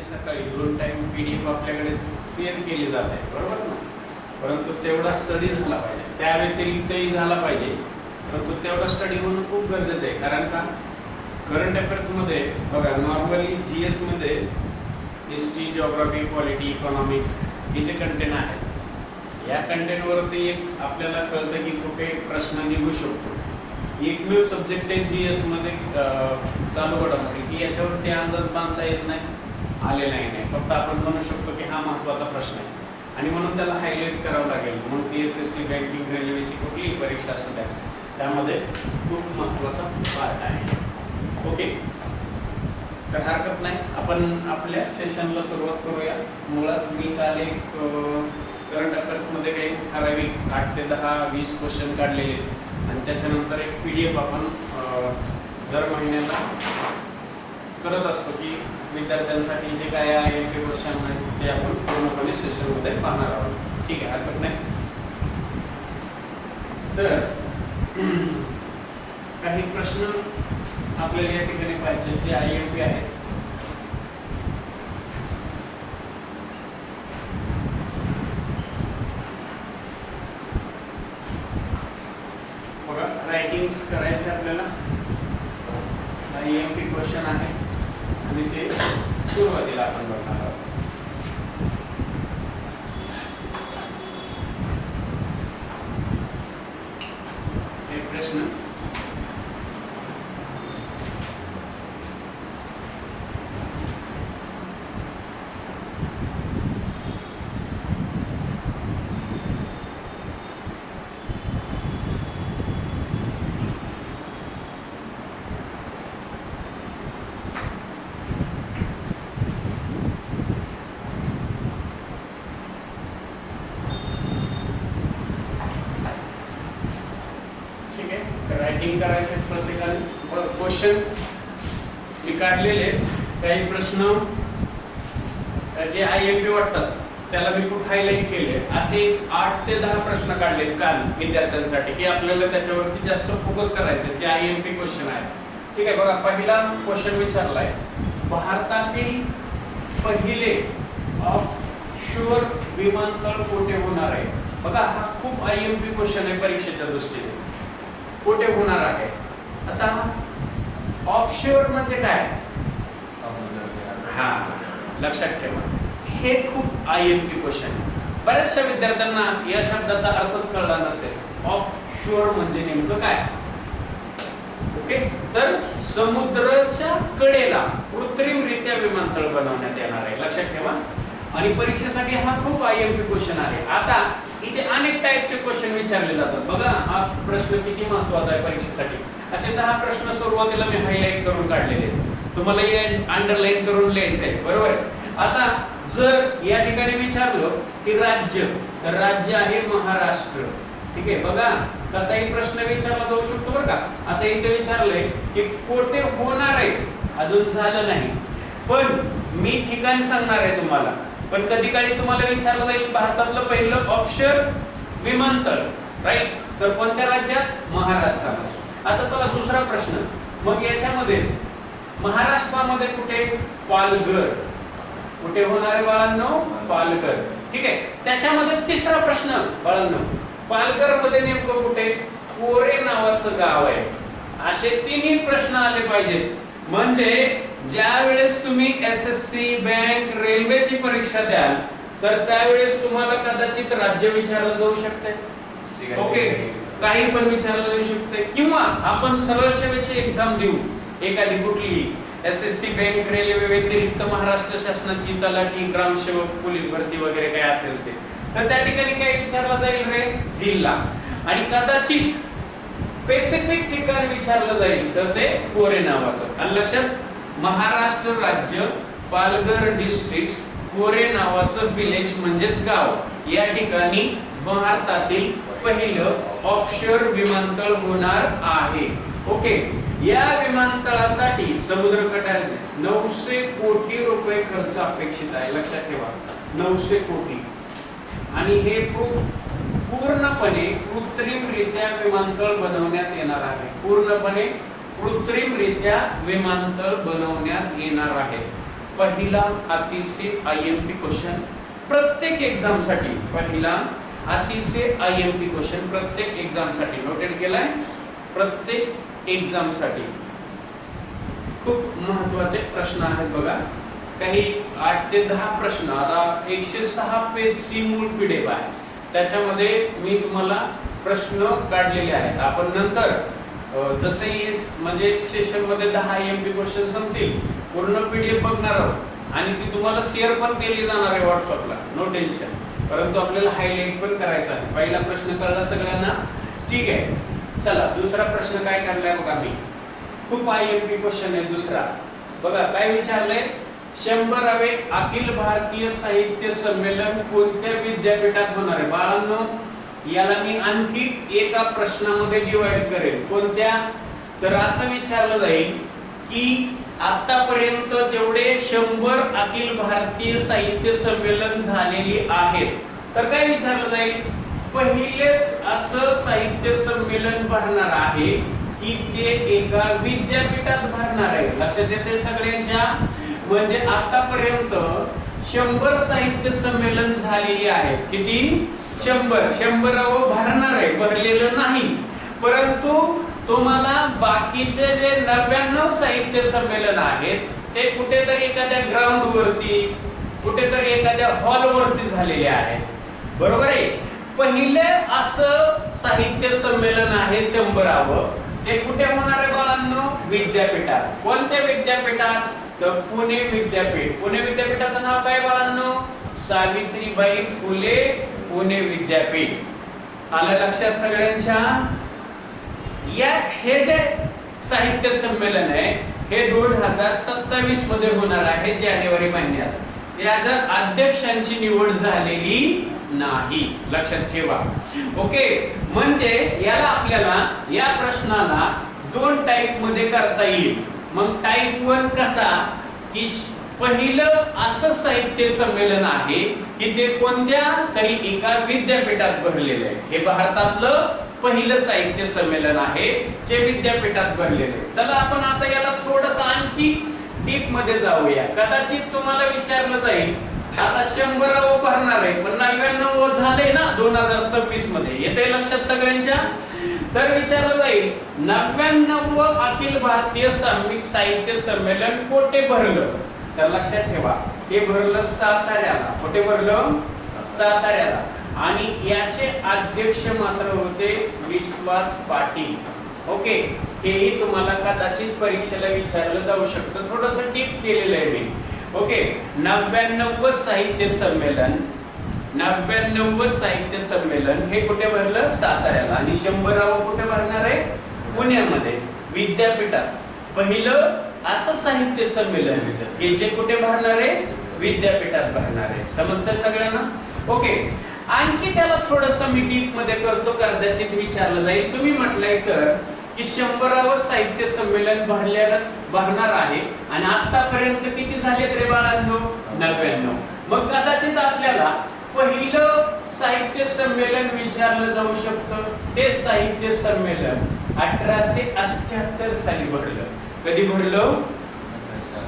सकाळी 2 time PDF आपल्याकडे share केली जाते, बरोबर ना? परंतु तेवढा स्टडी झाला पाहिजे, त्या व्यतिरिक्तही झाला पाहिजे, परंतु तेवढा स्टडी होणं खूप गरजेचं आहे. कारण का करंट अफेअर्समध्ये बघा, नॉर्मली GS मध्ये हिस्ट्री, जिओग्राफी, पॉलिटी, इकॉनॉमिक्स हे जे कंटेंट आहेत, या कंटेंटवरती एक आपल्याला कळतं की कुठे प्रश्न निघू शकतो. एकमेव सब्जेक्ट आहे GS मध्ये चालू घडत असेल की याच्यावरती अंदाज बांधता येत नाही, आलेला नाही. फक्त आपण म्हणू शकतो की हा महत्त्वाचा प्रश्न आहे आणि म्हणून त्याला हायलाईट करावं लागेल. म्हणून PSSC, बँकिंग, रेल्वेची कुठलीही परीक्षा असू द्या, त्यामध्ये खूप महत्त्वाचा पार्ट आहे. ओके, तर हरकत नाही, आपण आपल्या सेशनला सुरुवात करूया. मुळात मी काल एक करंट अफेअर्समध्ये काही ठराविक 8 ते 10, 20 क्वेश्चन काढलेले आणि त्याच्यानंतर एक PDF आपण दर महिन्याला करत असतो की विद्यार्थ्यांसाठी जे काय आहे ते क्वेश्चन आहेत ते आपण पूर्णपणे सेशनमध्ये पाहणार आहोत. ठीक आहे, हरकत नाही. तर काही प्रश्न आपल्याला या ठिकाणी पाहिजे जे IMP आहेत. बघा, रायटिंग्स करायचे आपल्याला. IMP क्वेश्चन आहे आणि ते सुरुवातीला आपण बघणार आहोत. एक प्रश्न, रायटिंग करायचे प्रत्येकाने. क्वेश्चन मी काढलेले काही प्रश्न जे IMP वाटतात त्याला मी खूप हायलाइट केले. असे 8 ते 10 प्रश्न काढलेत काल विद्यार्थ्यांसाठी की आपल्याला त्याच्यावरती जास्त फोकस करायचं, जे IMP क्वेश्चन आहेत. ठीक आहे, बघा, पहिला क्वेश्चन विचारलाय, भारतातील पहिले ऑफशोअर विमानतळ कोठे होणार आहे? बघा, हा खूप IMP क्वेश्चन आहे परीक्षेच्या दृष्टीने. कुठे होणार आहे? आता ऑफशोअर म्हणजे काय? हा, लक्षात ठेवा, हे खूप IMP क्वेश्चन आहे. बऱ्याचशा विद्यार्थ्यांना या शब्दाचा अर्थच कळला नसेल. ऑफशोअर म्हणजे नेमकं काय? ओके, तर समुद्राच्या कडेला कृत्रिमरित्या विमानतळ बनवण्यात येणार आहे, लक्षात ठेवा. आणि परीक्षेसाठी हा खूप IMP क्वेश्चन आहे. आता इथे अनेक टाइपचे क्वेश्चन विचारले जातात. बघा, हा प्रश्न किती महत्त्वाचा आहे परीक्षेसाठी. असे 10 प्रश्न सुरुवातीला मी हायलाइट करून काढलेले आहेत, तुम्हाला हे अंडरलाईन करून लिहायचं आहे, बरोबर. आता जर या ठिकाणी विचारलं की राज्य, तर राज्य आहे महाराष्ट्र. ठीक आहे, बघा, कसाही प्रश्न विचारला जाऊ शकतो बरं का. आता इथे विचारलंय की कोठे होणार आहे, अजून झालं नाही, पण मी ठिकाण सांगणार आहे तुम्हाला. पण कधी काळी तुम्हाला विचारलं जाईल भारतातलं पहिलं ऑफशोअर विमानतळ, राईट, तर कोणत्या राज्यात? महाराष्ट्रामध्ये. आता चला दुसरा प्रश्न, मग याच्यामध्येच महाराष्ट्रामध्ये कुठे? पालघर. कुठे होणार आहे बाळांनो? पालघर. ठीक आहे, त्याच्यामध्ये तिसरा प्रश्न बाळांनो, पालघर मध्ये नेमकं कुठे? कोरे नावाचं गाव आहे. असे 3ही प्रश्न आले पाहिजेत. म्हणजे ज्या वेळेस तुम्ही SSC, बँक, रेल्वेची परीक्षा द्याल तर त्यावेळेस तुम्हाला कदाचित राज्य विचारलं जाऊ शकते. ओके, काही पण विचारलं जाऊ शकते, किंवा आपण सरळ सेवेची एक्झाम देऊ एखादी कुठली SSC, बँक, रेल्वे व्यतिरिक्त महाराष्ट्र शासनाची तलाठी, ग्रामसेवक, पोलीस भरती वगैरे काय असेल ते, तर त्या ठिकाणी काय विचारलं जाईल रे? जिल्हा. आणि कदाचित स्पेसिफिक ठिकाण विचारलं जाईल तर ते कोरे नावाचं. आणि लक्षात, महाराष्ट्र राज्य, पालघर डिस्ट्रिक्ट, कोरे नावाचं विलेज म्हणजेच गाव, या ठिकाणी भारतातील पहिलं ऑफशोअर विमानतळ होणार आहे. ओके, या विमानतळासाठी समुद्र काठावर 900 कोटी रुपये खर्च अपेक्षित आहे, लक्षात ठेवा, 900 कोटी. आणि हे पूर्णपणे कृत्रिमरित्या विमानतळ बनवण्यात येणार आहे. पूर्णपणे कृत्रिमरित्या विमानतळ बनवण्यात येणार आहे. पहिला अतिशय IMP क्वेश्चन प्रत्येक एग्जाम साठी, पहिला अतिशय IMP क्वेश्चन प्रत्येक एग्जाम साठी नोटेड केलाय, प्रत्येक एग्जाम साठी खूप महत्त्वाचे प्रश्न आहेत बघा, काही 8 ते 10 प्रश्न. आता 106 पेजची मूळ PDF आहे, त्याच्यामध्ये मी तुम्हाला प्रश्न काढलेले आहेत. आपण नंतर जसंही म्हणजे सेशन मध्ये 10 IMP क्वेश्चन संपतील पूर्ण PDF बघणार आहोत आणि ती तुम्हाला शेअर पण केली जाणार आहे व्हॉट्सअपला, नो टेन्शन. परंतु आपल्याला हायलाइट पण करायचा आहे. पहिला प्रश्न कळला सगळ्यांना, ठीक आहे. चला दुसरा प्रश्न काय काढलाय बघा, मी खूप IMP क्वेश्चन आहे. दुसरा बघा काय विचारलंय, 100वे अखिल भारतीय साहित्य संमेलन कोणत्या विद्यापीठात होणार आहे? बाळांनो याला मी आणखी एका प्रश्नामध्ये डिवाइड करेल. कोणत्या? तर असं विचारलं जाईल की आतापर्यंत जेवढे 100 अखिल भारतीय साहित्य संमेलन झालेली आहेत, तर काय विचारलं जाईल, पहिलेच असं साहित्य संमेलन भरणार आहे की ते एका विद्यापीठात भरणार आहे. लक्षात येते सगळ्यांच्या? म्हणजे आतापर्यंत 100 साहित्य संमेलन झालेली आहेत. किती? 100. 100व भरणार आहे, भरलेलं नाही. परंतु तुम्हाला बाकीचे जे 99 साहित्य संमेलन आहेत ते कुठेतरी एखाद्या ग्राउंड वरती, कुठेतरी एखाद्या हॉल वरती झालेले आहेत. बरोबर आहे? पहिले असं साहित्य संमेलन आहे 100व, ते कुठे होणार आहे बाळांनो? विद्यापीठात. कोणत्या विद्यापीठात? तर पुणे विद्यापीठ. पुणे विद्यापीठाचं नाव काय बाळांनो? सावित्रीबाई फुले पुणे विद्यापीठ. आलं लक्षात सगळ्यांच्या? या हे जे साहित्य संमेलन आहे हे 2027 मध्ये होणार आहे जानेवारी महिन्यात. याच्या अध्यक्षांची निवड झालेली नाही, लक्षात ठेवा. ओके, म्हणजे याला आपल्याला या प्रश्नाला 2 टाइप मध्ये करता येईल. मग टाइप 1 कसा की पहिलं असं साहित्य संमेलन आहे की ते कोणत्या तरी एका विद्यापीठात भरलेलं आहे. हे भारतातलं पहिलं साहित्य संमेलन आहे जे विद्यापीठात भरलेलं आहे. चला आपण आता याला थोडंसं आणखी डीप मध्ये जाऊया. कदाचित तुम्हाला विचारलं जाईल आता 100व भरणार आहे पण 99 झाले ना 2026 मध्ये, येते लक्षात सगळ्यांच्या? तर विचारलं जाईल 99 अखिल भारतीय साहित्य संमेलन कोठे भरलं? तर लक्षात ठेवा हे भरलं साताऱ्याला. कुठे भरलं? साताऱ्याला. आणि याचे अध्यक्ष मात्र होते विश्वास पाटील. ओके, हेही तुम्हाला कदाचित परीक्षेला विचारलं जाऊ शकतं, थोडंसं डीप केलेलं आहे मी. ओके, 99 साहित्य संमेलन, 99 साहित्य संमेलन हे कुठे भरलं? साताऱ्याला. आणि 100व कुठे भरणार आहे? पुण्यामध्ये विद्यापीठात. पहिलं असं साहित्य संमेलन हे जे कुठे भरणार आहे? विद्यापीठात भरणार आहे. समजतंय सगळ्यांना? ओके, आणखी त्याला थोडंसं मी डीप मध्ये करतो, कदाचित विचारलं जाईल तुम्ही म्हटलंय सर की 100व साहित्य संमेलन भरणार आहे आणि आतापर्यंत किती झालेत रे बाळांनो? 99. मग कदाचित आपल्याला पहिलं साहित्य संमेलन विचारलं जाऊ शकतं. ते साहित्य संमेलन 1878 साली भरलं. कधी भरलं?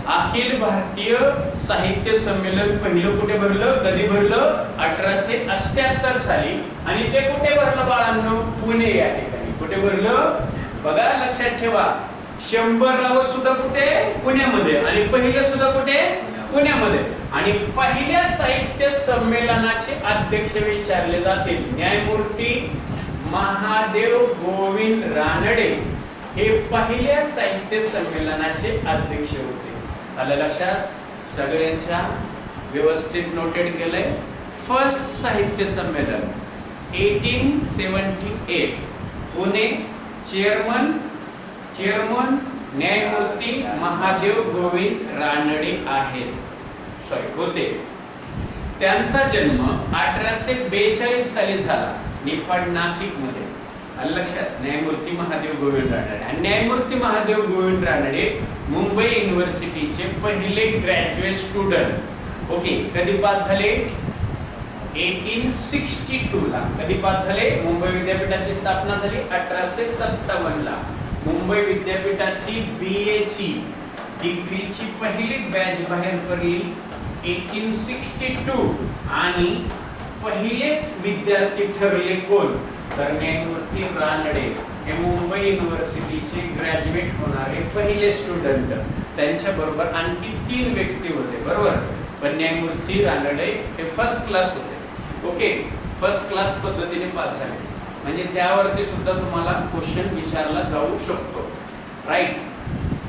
अखिल भारतीय साहित्य संमेलन पहिलं कुठे भरलं? कधी भरलं? 1878 साली. आणि ते कुठे भरलं बाळांनो? पुणे या ठिकाणी. कुठे भरलं? बघा लक्षात ठेवा, 100व सुद्धा कुठे? पुण्यामध्ये. आणि पहिलं सुद्धा कुठे? पुण्यामध्ये. आणि पहिल्या साहित्य संमेलनाचे अध्यक्ष विचारले जातील न्यायमूर्ती महादेव गोविंद रानडे. हे पहिल्या साहित्य संमेलनाचे अध्यक्ष होते. आलं लक्षात सगळ्यांच्या? व्यवस्थित नोटेड केलंय. फर्स्ट साहित्य संमेलन 1878 पुणे. चेअरमन न्यायमूर्ती महादेव गोविंद रानडे आहेत, सॉरी होते. त्यांचा जन्म 1842 साली झाला निफाड नाशिक मध्ये. लक्षात, न्यायमूर्ती महादेव गोविंद रानडे. आणि न्यायमूर्ती महादेव गोविंद रानडे मुंबई युनिव्हर्सिटीचे पहिले ग्रॅज्युएट स्टुडंट. ओके, कधी पास झाले? 1862 ला. कधी पास झाले? मुंबई विद्यापीठाची स्थापना झाली 1857 ला. मुंबई विद्यापीठाची BA ची डिग्रीची पहिली बॅच बाहेर पडली 1862 आणि पहिलेच विद्यार्थी ठरले कोण तर न्यायमूर्ती रानडे हे मुंबई युनिव्हर्सिटीचे ग्रॅज्युएट होणारे पहिले स्टुडंट. त्यांच्या बरोबर आणखी 3 व्यक्ती होते बरोबर, पण न्यायमूर्ती रानडे हे फर्स्ट क्लास होते. ओके, फर्स्ट क्लास पद्धतीने पास झाले, म्हणजे त्यावरती सुद्धा तुम्हाला क्वेश्चन विचारला जाऊ शकतो. राईट,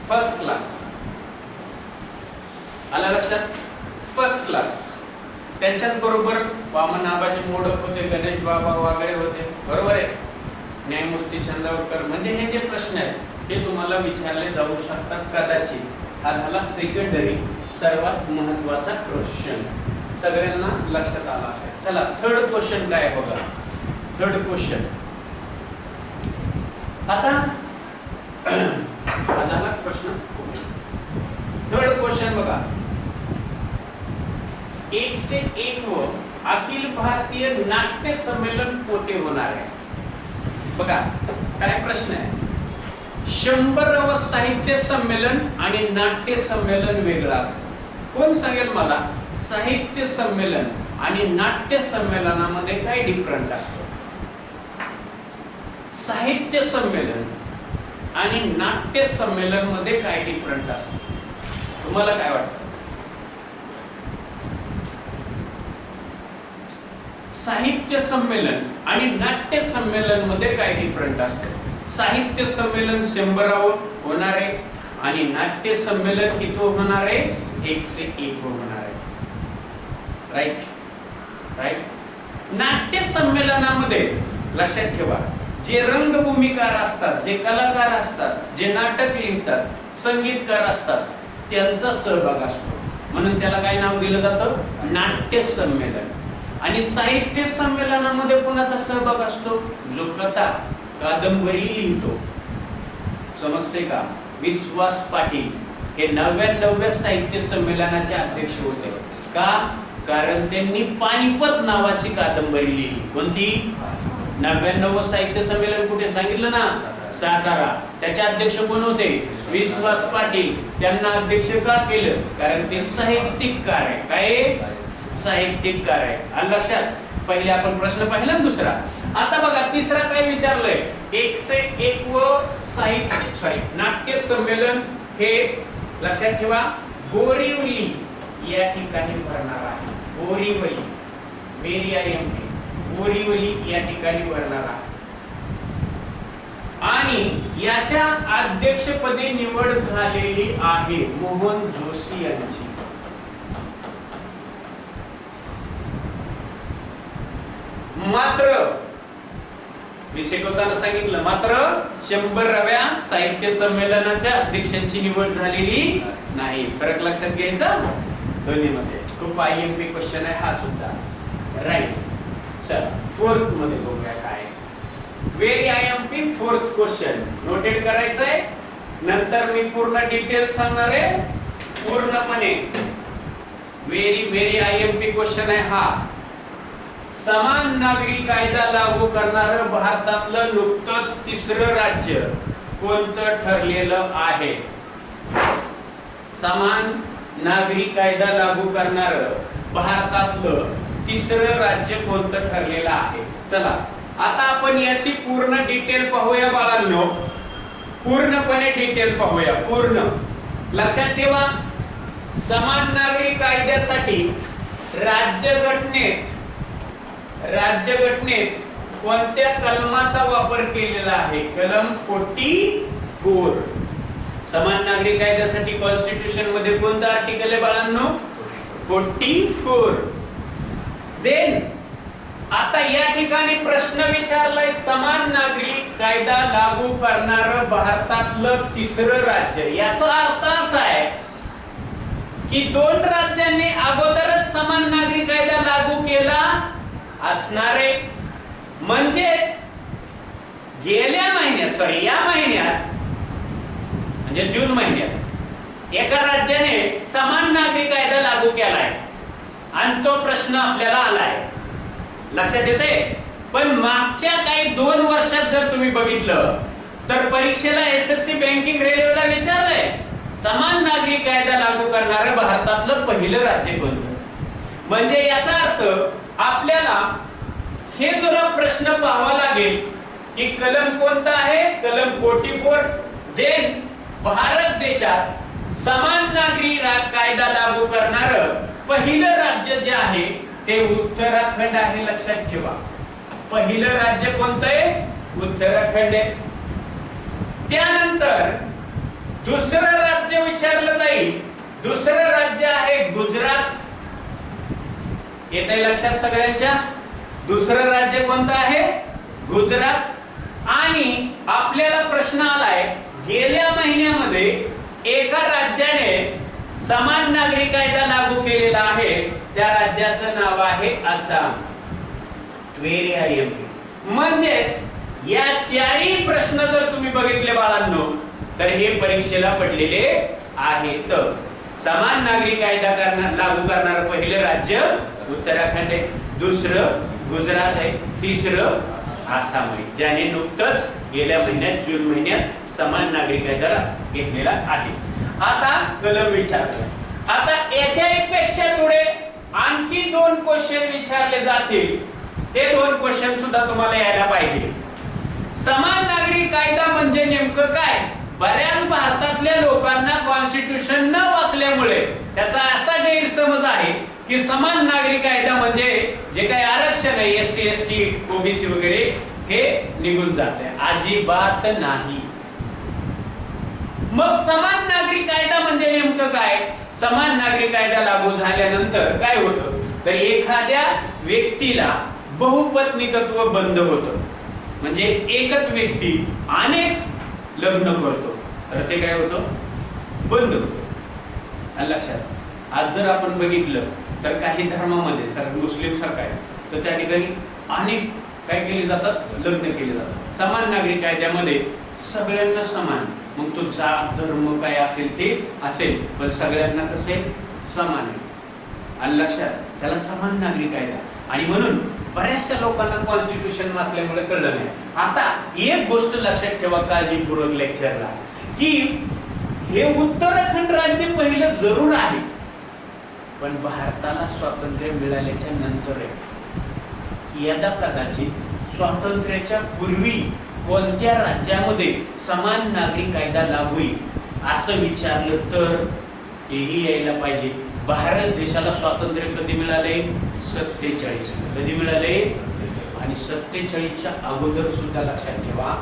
फर्स्ट क्लास आला लक्षात, फर्स्ट क्लास. त्यांच्याच बरोबर वामन आबाजी मोडक होते, गणेश बाबा वगैरे होते बरोबर आहे, न्यायमूर्ती चंदावरकर. म्हणजे हे जे प्रश्न आहेत ते तुम्हाला विचारले जाऊ शकतात कदाचित. हा झाला सेकंडरी सर्वात महत्त्वाचा क्वेश्चन, सगळ्यांना लक्षात आला असेल. चला थर्ड क्वेश्चन काय बघा. थर्ड क्वेश्चन आता झाला प्रश्न. थर्ड क्वेश्चन बघा, 101 अखिल भारतीय नाट्य संमेलन कोठे होणार आहे. बघा काय प्रश्न आहे, 100व साहित्य संमेलन आणि नाट्य संमेलन वेगळं असतं. कोण सांगेल मला साहित्य संमेलन आणि नाट्य संमेलनामध्ये काय डिफरंट असतो. साहित्य संमेलन आणि नाट्य संमेलन मध्ये काय डिफरंट असतो, तुम्हाला काय वाटतं. साहित्य संमेलन आणि नाट्य संमेलन मध्ये काय डिफरंट असतो. साहित्य संमेलन 100व होणार आहे आणि नाट्य संमेलन किती होणार आहे, 101 होणार आहे. Right right. नाट्य संमेलनामध्ये लक्षात ठेवा, जे रंगभूमिकार असतात, जे कलाकार असतात, जे नाटक लिहितात, संगीतकार असतात, त्यांचा सहभाग असतो, म्हणून त्याला काय नाव दिलं जातं, नाट्य संमेलन. आणि साहित्य संमेलनामध्ये कोणाचा सहभाग असतो, जो कथा कादंबरी लिहितो. समजते का. विश्वास पाटील हे 99व्या साहित्य संमेलनाचे अध्यक्ष होते. का, कारण त्यांनी पानिपत नावाची कादंबरी लिहिली. कोणती, 99वं साहित्य संमेलन कुठे सांगितलं ना, सातारा. त्याचे अध्यक्ष कोण होते, विश्वास पाटील. त्यांना अध्यक्ष का केलं, कारण ते साहित्यिककार आहे. काय, साहित्यिककार आहे. आणि लक्षात, पहिले आपण प्रश्न पाहिला ना दुसरा. आता बघा तिसरा काय विचारलंय, 101व साहित्य नाट्य संमेलन हे लक्षात ठेवा बोरिवली या ठिकाणी भरणार आहे. बोरिवली, मेरी IMP बोरिवली या ठिकाणी भरणार आहे. आणि याच्या अध्यक्षपदी निवड झालेली आहे मोहन जोशी यांची. मात्र मी शिकवताना सांगितलं, मात्र 100व्या साहित्य संमेलनाच्या अध्यक्षांची निवड झालेली नाही. फरक लक्षात घ्यायचा दोन्हीमध्ये. खूप IMP क्वेश्चन आहे हा सुद्धा. राईट. चला फोर्थ मध्ये बघूया काय. Very IMP fourth question noted करायचं आहे. नंतर मी पूर्ण डिटेल सांगणार आहे पूर्णपणे. व्हेरी IMP क्वेश्चन आहे हा. समान नागरी कायदा लागू करणारं भारतातलं नुकतंच 3रं राज्य कोणतं ठरलेलं आहे. समान नागरी कायदा लागू करणारं भारतातलं 3रं राज्य कोणतं ठरलेलं आहे. चला आता आपण याची पूर्ण डिटेल पाहूया बाळांनो. पूर्णपणे डिटेल पाहूया. पूर्ण लक्षात ठेवा, समान नागरी कायद्यासाठी राज्यघटनेत कोणत्या कलमाचा वापर केलेला आहे. कलम 44. समान नागरी कायद्यासाठी कॉन्स्टिट्यूशन मध्ये कोणतं आर्टिकल आहे बाळांनो, 44. देन आता या ठिकाणी प्रश्न विचारलाय, समान नागरी कायदा लागू करणारं भारतातलं 3रं राज्य. याचा अर्थ असा आहे की 2 राज्यांनी अगोदरच समान नागरी कायदा लागू केला असणारे. म्हणजेच या महिन्यात म्हणजे जून महिन्यात एका राज्याने समान नागरी कायदा लागू केलाय आणि तो प्रश्न आपल्याला आलाय. लक्षात येते. पण मागच्या काही 2 वर्षात जर तुम्ही बघितलं तर परीक्षेला SSC बँकिंग रेल्वेला विचारलंय समान नागरी कायदा लागू करणारं भारतातलं पहिलं राज्य कोणतं? म्हणजे याचा अर्थ आपल्याला हे जरा प्रश्न पाहावा लागेल की कलम कोणता आहे, कलम 44, देन भारत देशात समान नागरी कायदा लागू करणारं पहिलं राज्य जे आहे ते उत्तराखंड आहे. लक्षात ठेवा, पहिलं राज्य कोणतं आहे? उत्तराखंड आहे. त्यानंतर दुसरं राज्य विचारलं जाईल. दुसरं राज्य आहे गुजरात. येतंय लक्षात सगळ्यांच्या? दुसरं राज्य कोणतं आहे? गुजरात. आणि आपल्याला प्रश्न आलाय, गेल्या महिन्यामध्ये एका राज्याने समान नागरी कायदा लागू केलेला आहे, त्या राज्याचं नाव आहे आसाम. Very IMP. म्हणजेच या चारही प्रश्न जर तुम्ही बघितले बाळांनो तर हे परीक्षेला पडलेले आहेत. समान नागरी कायदा लागू करणारं पहिलं राज्य उत्तराखंड आहे, दुसरं गुजरात आहे, तिसरं आसाम आहे, ज्याने नुकतंच गेल्या महिन्यात जून महिन्यात समान नागरी कायदा घेतलेला आहे. आता कलम विचारला. आता याच्या पेक्षा थोडे आणखी 2 क्वेश्चन विचारले जातील. ते 2 क्वेश्चन सुद्धा तुम्हाला यायला पाहिजे. समान नागरी कायदा म्हणजे नेमकं काय? बऱ्याच भारतातल्या लोकांना कॉन्स्टिट्यूशन न वाचल्यामुळे त्याचा असा गैरसमज आहे की समान नागरी कायदा म्हणजे जे काही आरक्षण आहे एससी एसटी ओबीसी वगैरे हे निघून जाते. अजिबात नाही. मग समान नागरी कायदा म्हणजे नेमकं काय? समान नागरी कायदा लागू झाल्यानंतर काय होतं तर एखाद्या व्यक्तीला बहुपत्नीकत्व बंद होतं. म्हणजे एकच व्यक्ती अनेक लग्न करतो तर ते काय होतं? बंद होतं. लक्षात. आज जर आपण बघितलं तर काही धर्मामध्ये सर मुस्लिम सारखा आहे तर त्या ठिकाणी अनेक काय केले जातात? लग्न केले जातात. समान नागरी कायद्यामध्ये सगळ्यांना समान, मग तो जात धर्म काय असेल ते असेल, पण सगळ्यांना कसे समान आहे. लक्षात. त्याला समान नागरी कायदा. आणि म्हणून बऱ्याचशा लोकांना कॉन्स्टिट्यूशन नसल्यामुळे कळलं नाही. आता एक गोष्ट लक्षात ठेवा काळजीपूर्वक लेक्चरला, की हे उत्तराखंड राज्य पहिलं जरूर आहे, पण भारताला स्वातंत्र्य मिळाल्याच्या नंतर आहे. यदा कदाचित स्वातंत्र्याच्या पूर्वी कोणत्या राज्यामध्ये समान नागरी कायदा लागू होईल असं विचारलं तर हेही यायला पाहिजे. भारत देशाला स्वातंत्र्य कधी मिळाले? 47. कधी मिळाले? आणि 47च्या अगोदर सुद्धा लक्षात ठेवा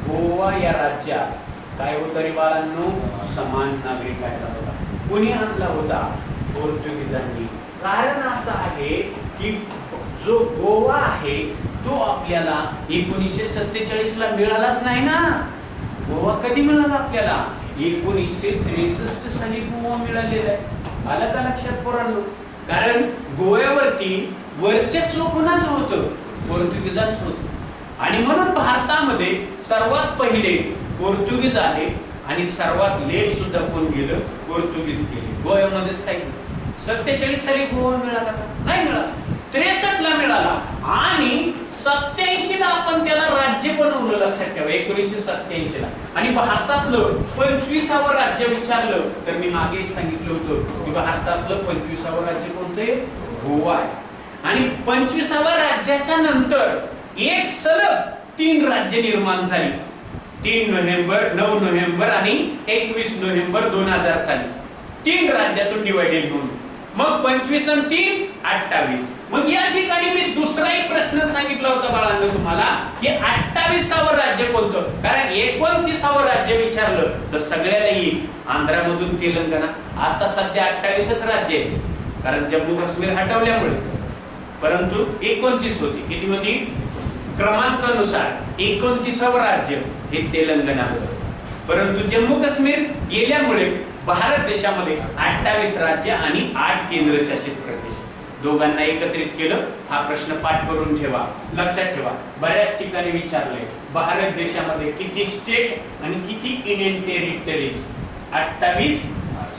गोवा या राज्यात काय होतं रे बाळांनो? समान नागरी कायदा होता. कोणी आणला होता? पोर्तुगीजांनी. कारण असं आहे की जो गोवा आहे तो आपल्याला 1947 ला मिळालाच नाही ना. गोवा कधी मिळाला आपल्याला? 1963 साली गोवा मिळालेला आहे. आलं का लक्षात पोरांनो? कारण गोव्यावरती वर्चस्व कुणाचं होतं? पोर्तुगीजांचं होतं. आणि म्हणून भारतामध्ये सर्वात पहिले पोर्तुगीज आले आणि सर्वात लेट सुद्धा कोण गेलं? पोर्तुगीज गेले. गोव्यामध्ये 47 साली गोवा मिळाला का? नाही मिळाला. 63 ला मिळाला आणि 87 ला आपण त्याला राज्य बनवलं. लक्षात ठेवा 1987 ला. आणि भारतातलं 25वं राज्य विचारलं तर मी मागे सांगितलं होतं की भारतातलं 25वं राज्य कोणतं आहे? गोवा आहे. आणि 25व्या राज्याच्या नंतर एक सलग 3 राज्य निर्माण झाली. 3 नोव्हेंबर, 9 नोव्हेंबर आणि 21 नोव्हेंबर 2000 साली 3 राज्यातून डिवाइडेड होऊन मग 25 आणि 3 28. मग या ठिकाणी मी दुसरा एक प्रश्न सांगितला होता बाळांनो तुम्हाला की 28वं राज्य कोणतं? कारण 29वं राज्य विचारलं तर सगळ्याला येईल आंध्रामधून तेलंगणा. आता सध्या 28च राज्य आहे कारण जम्मू काश्मीर हटवल्यामुळे, परंतु 29 होती. किती होती? क्रमांकानुसार 29वं राज्य हे तेलंगणा होतं, परंतु जम्मू काश्मीर गेल्यामुळे भारत देशामध्ये 28 राज्य आणि 8 केंद्रशासित प्रदेश दोघांना एकत्रित केलं. हा प्रश्न पाठ करून ठेवा, लक्षात ठेवा. बऱ्याच ठिकाणी विचारले भारत देशामध्ये किती स्टेट आणि किती युनियन टेरिटरीज? 28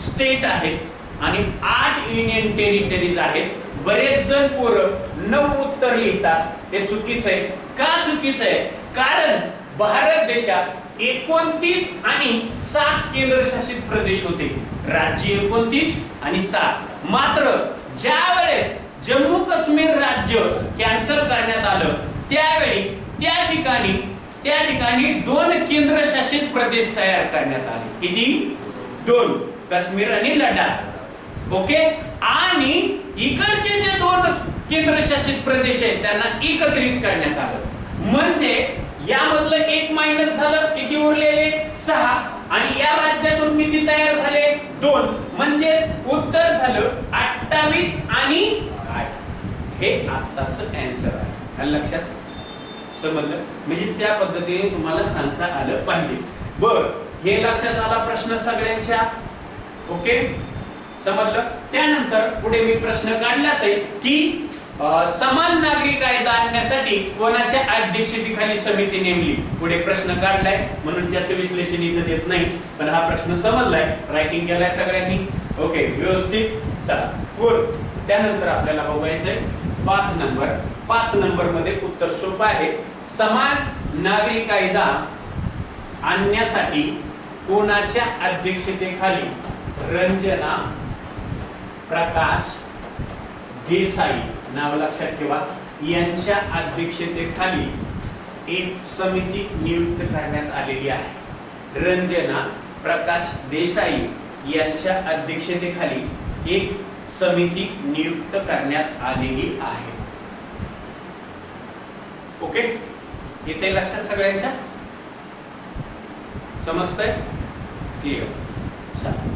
स्टेट आहेत आणि 8 युनियन टेरिटरीज आहेत. बरेच जण पोरं 9 उत्तर लिहितात. ते चुकीचं आहे. का चुकीचं आहे? कारण भारत देशात 29 आणि 7 केंद्रशासित प्रदेश होते. राज्य 29 आणि 7. मात्र ज्या वेळेस जम्मू काश्मीर राज्य कॅन्सल करण्यात आलं त्यावेळी त्या ठिकाणी 2 केंद्रशासित प्रदेश तयार करण्यात आले. किती? 2. काश्मीर आणि लडाख. ओके. आणि इकडचे जे 2 केंद्रशासित प्रदेश आहेत त्यांना एकत्रित करण्यात आलं. म्हणजे यामधलं 1 मायनस झालं, किती उरलेले? 6. आणि या राज्यातून किती तयार झाले? 2. म्हणजे उत्तर झालं 28 आणि 8. हे आत्ताच आन्सर आहे. लक्षात समजलं? म्हणजे त्या पद्धतीने तुम्हाला सांगता आलं पाहिजे. बर, हे लक्षात आला प्रश्न सगळ्यांच्या? ओके, समजलं? त्यानंतर पुढे मी प्रश्न काढलाच आहे की समान नागरी कायदा आणण्यासाठी कोणाच्या अध्यक्षतेखाली समिती नेमली. पुढे प्रश्न काढलाय म्हणून त्याचं विश्लेषण इथं देत नाही, पण हा प्रश्न समजलाय, रायटिंग केलाय सगळ्यांनी. ओके, व्यवस्थित. चला 4. त्यानंतर आपल्याला बघायचंय 5 नंबर. 5 नंबर मध्ये उत्तर सोपं आहे. समान नागरी कायदा आणण्यासाठी कोणाच्या अध्यक्षतेखाली? रंजना प्रकाश देसाई, नाव लक्षात ठेवा, यांच्या अध्यक्षतेखाली एक समिती नियुक्त करण्यात आलेली आहे. रंजना प्रकाश देसाई यांच्या अध्यक्षतेखाली एक समिती नियुक्त करण्यात आलेली आहे. ओके, इथे लक्षात सगळ्यांच्या? समजतंय? क्लिअर? चला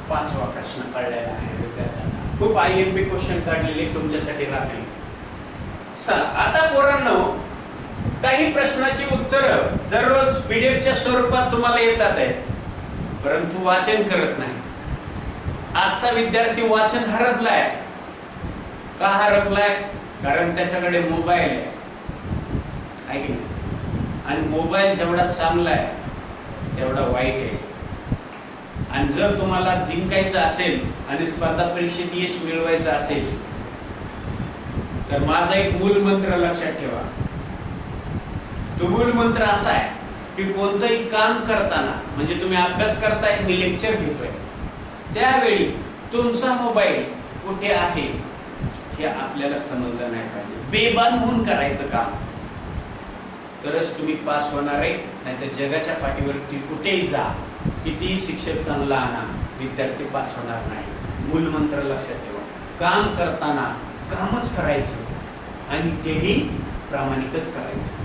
5वा प्रश्न कळलेला आहे विद्यार्थ्यांना. खूप आयएमपी क्वेश्चन काढलेले तुमच्यासाठी राहतील. चला आता पोरांनो, काही प्रश्नाची उत्तर दररोज पीडीएफच्या स्वरूपात तुम्हाला येतात आहेत, परंतु वाचन करत नाही. आजचा विद्यार्थी वाचन हरपलाय. का हरपलाय? कारण त्याच्याकडे मोबाईल आहे की नाही? आणि मोबाईल जेवढा चांगला आहे तेवढा वाईट आहे. आणि जर तुम्हाला जिंकायचं असेल आणि स्पर्धा परीक्षेत यश मिळवायचं असेल तर माझा एक मूल मंत्र लक्षात ठेवा. तो मूल मंत्र असा आहे की कोणतंही काम करताना, म्हणजे तुम्ही अभ्यास करताय, मी लेक्चर घेतोय, त्यावेळी तुमचा मोबाईल कुठे आहे हे आपल्याला समजलं नाही पाहिजे. बेभान होऊन करायचं काम, तरच तुम्ही पास होणार आहे. नाहीतर जगाच्या पाठीवरती कुठेही जा, कितीही शिक्षक चांगला आणा, विद्यार्थी पास होणार नाही. मूलमंत्र लक्षात ठेवा. काम करताना कामच करायचं आणि तेही प्रामाणिकच करायचं.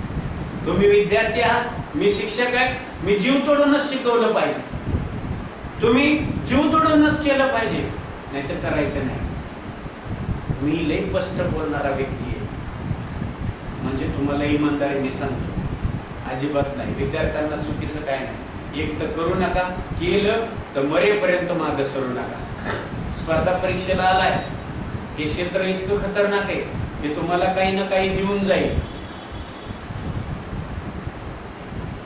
तुम्ही विद्यार्थी आहात, मी शिक्षक आहे, मी जीव तोडूनच शिकवलं पाहिजे, तुम्ही जीव तोडूनच केलं पाहिजे, नाहीतर करायचं नाही. मी लई स्पष्ट बोलणारा व्यक्ती आहे, म्हणजे तुम्हाला इमानदारीने सांगतो, अजिबात नाही. विद्यार्थ्यांना चुकीचं काय नाही. एक तर करू नका, केलं तर मरेपर्यंत मागे सरू नका. स्पर्धा परीक्षेला आलाय, हे क्षेत्र इतकं खतरनाक आहे की तुम्हाला काही ना काही देऊन जाईल.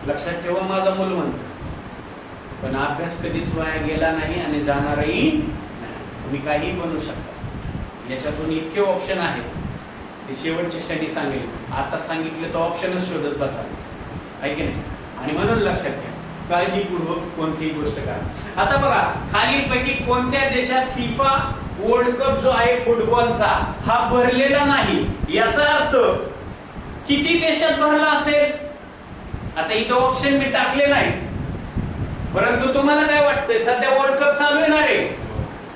लक्षात ठेवा माझा मूलमंत्र. पण अभ्यास कधीच वाया गेला नाही आणि जाणारही नाही. तुम्ही काही बनू शकता. याच्यातून इतके ऑप्शन आहेत, ते शेवटच्या क्षणी सांगेल. आता सांगितलं तर ऑप्शनच शोधत बसा, आहे की नाही? आणि म्हणून लक्षात घ्या, काळजीपूर्वक कोणतीही गोष्ट करा. आता बघा, खालीलपैकी कोणत्या देशात फिफा वर्ल्ड कप जो आहे फुटबॉलचा हा भरलेला नाही? याचा अर्थ किती देशात भरला असेल? आता इथं ऑप्शन मी टाकले नाही, परंतु तुम्हाला काय वाटतंय? सध्या वर्ल्ड कप चालू आहे ना रे?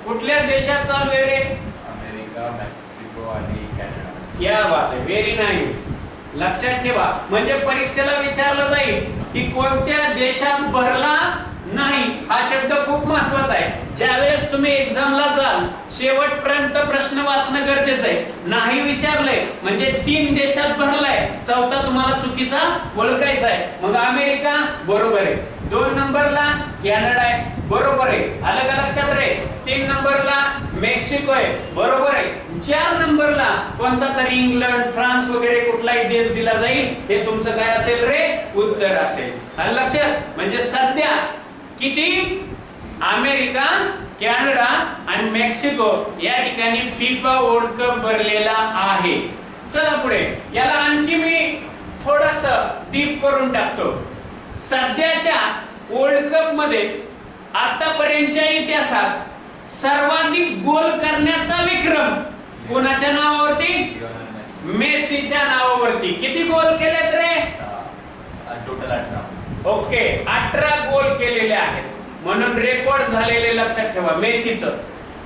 कुठल्या देशात चालू आहे रे? अमेरिका, मेक्सिको आणि कॅनडा. क्या बात आहे, व्हेरी नाईस. लक्षात ठेवा, म्हणजे परीक्षेला विचारलं जाईल की कोणत्या देशात भरला नाही, हा शब्द खूप महत्वाचा आहे. ज्यावेळेस तुम्ही एक्झामला जाल शेवटपर्यंत प्रश्न वाचणं गरजेचं आहे. नाही विचारलंय म्हणजे 3 देशात भरलाय, चौथा तुम्हाला चुकीचा ओळखायचा आहे. मग अमेरिका बरोबर आहे, 2 नंबरला कॅनडा आहे, बरोबर आहे. आलं का लक्षात रे? 3 नंबरला मेक्सिको आहे, बरोबर आहे. 4 नंबरला कोणता तरी इंग्लंड, फ्रान्स वगैरे कुठलाही देश दिला जाईल. हे तुमचं काय असेल रे? उत्तर असेल. आलं लक्षात? म्हणजे सध्या किती? अमेरिका, कॅनडा आणि मेक्सिको या ठिकाणी फिफा वर्ल्ड कप भरलेला आहे. चला पुढे, याला आणखी मी थोडंसं डीप करून टाकतो. सध्याच्या वर्ल्ड कप मध्ये आतापर्यंतच्या इतिहासात सर्वाधिक गोल करण्याचा विक्रम कोणाच्या नावावरती? लिओनेल मेसीच्या नावावरती. किती गोल केलेत रे? टोटल 18. ओके, 18 गोल केलेले आहेत. म्हणून रेकॉर्ड झालेले लक्षात ठेवा मेसीचं.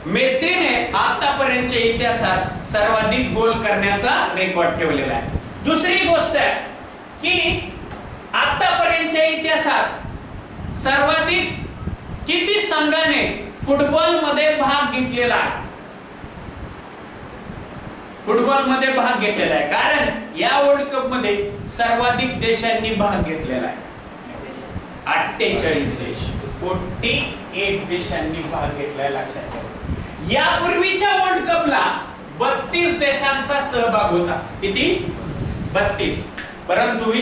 मेसीने आतापर्यंतच्या इतिहासात सर्वाधिक गोल करण्याचा रेकॉर्ड ठेवलेला आहे. दुसरी गोष्ट आहे की आतापर्यंतच्या इतिहासात सर्वाधिक किती संघाने फुटबॉल मध्ये भाग घेतलेला आहे? फुटबॉल मध्ये भाग घेतलेला आहे. कारण या वर्ल्ड कप मध्ये सर्वाधिक देशांनी भाग घेतलेला आहे. 48 देश, 48 देशांनी भाग घेतलाय लक्षात ठेवा. यापूर्वीच्या वर्ल्ड कपला 32 देशांचा सहभाग होता. किती? 32. परंतु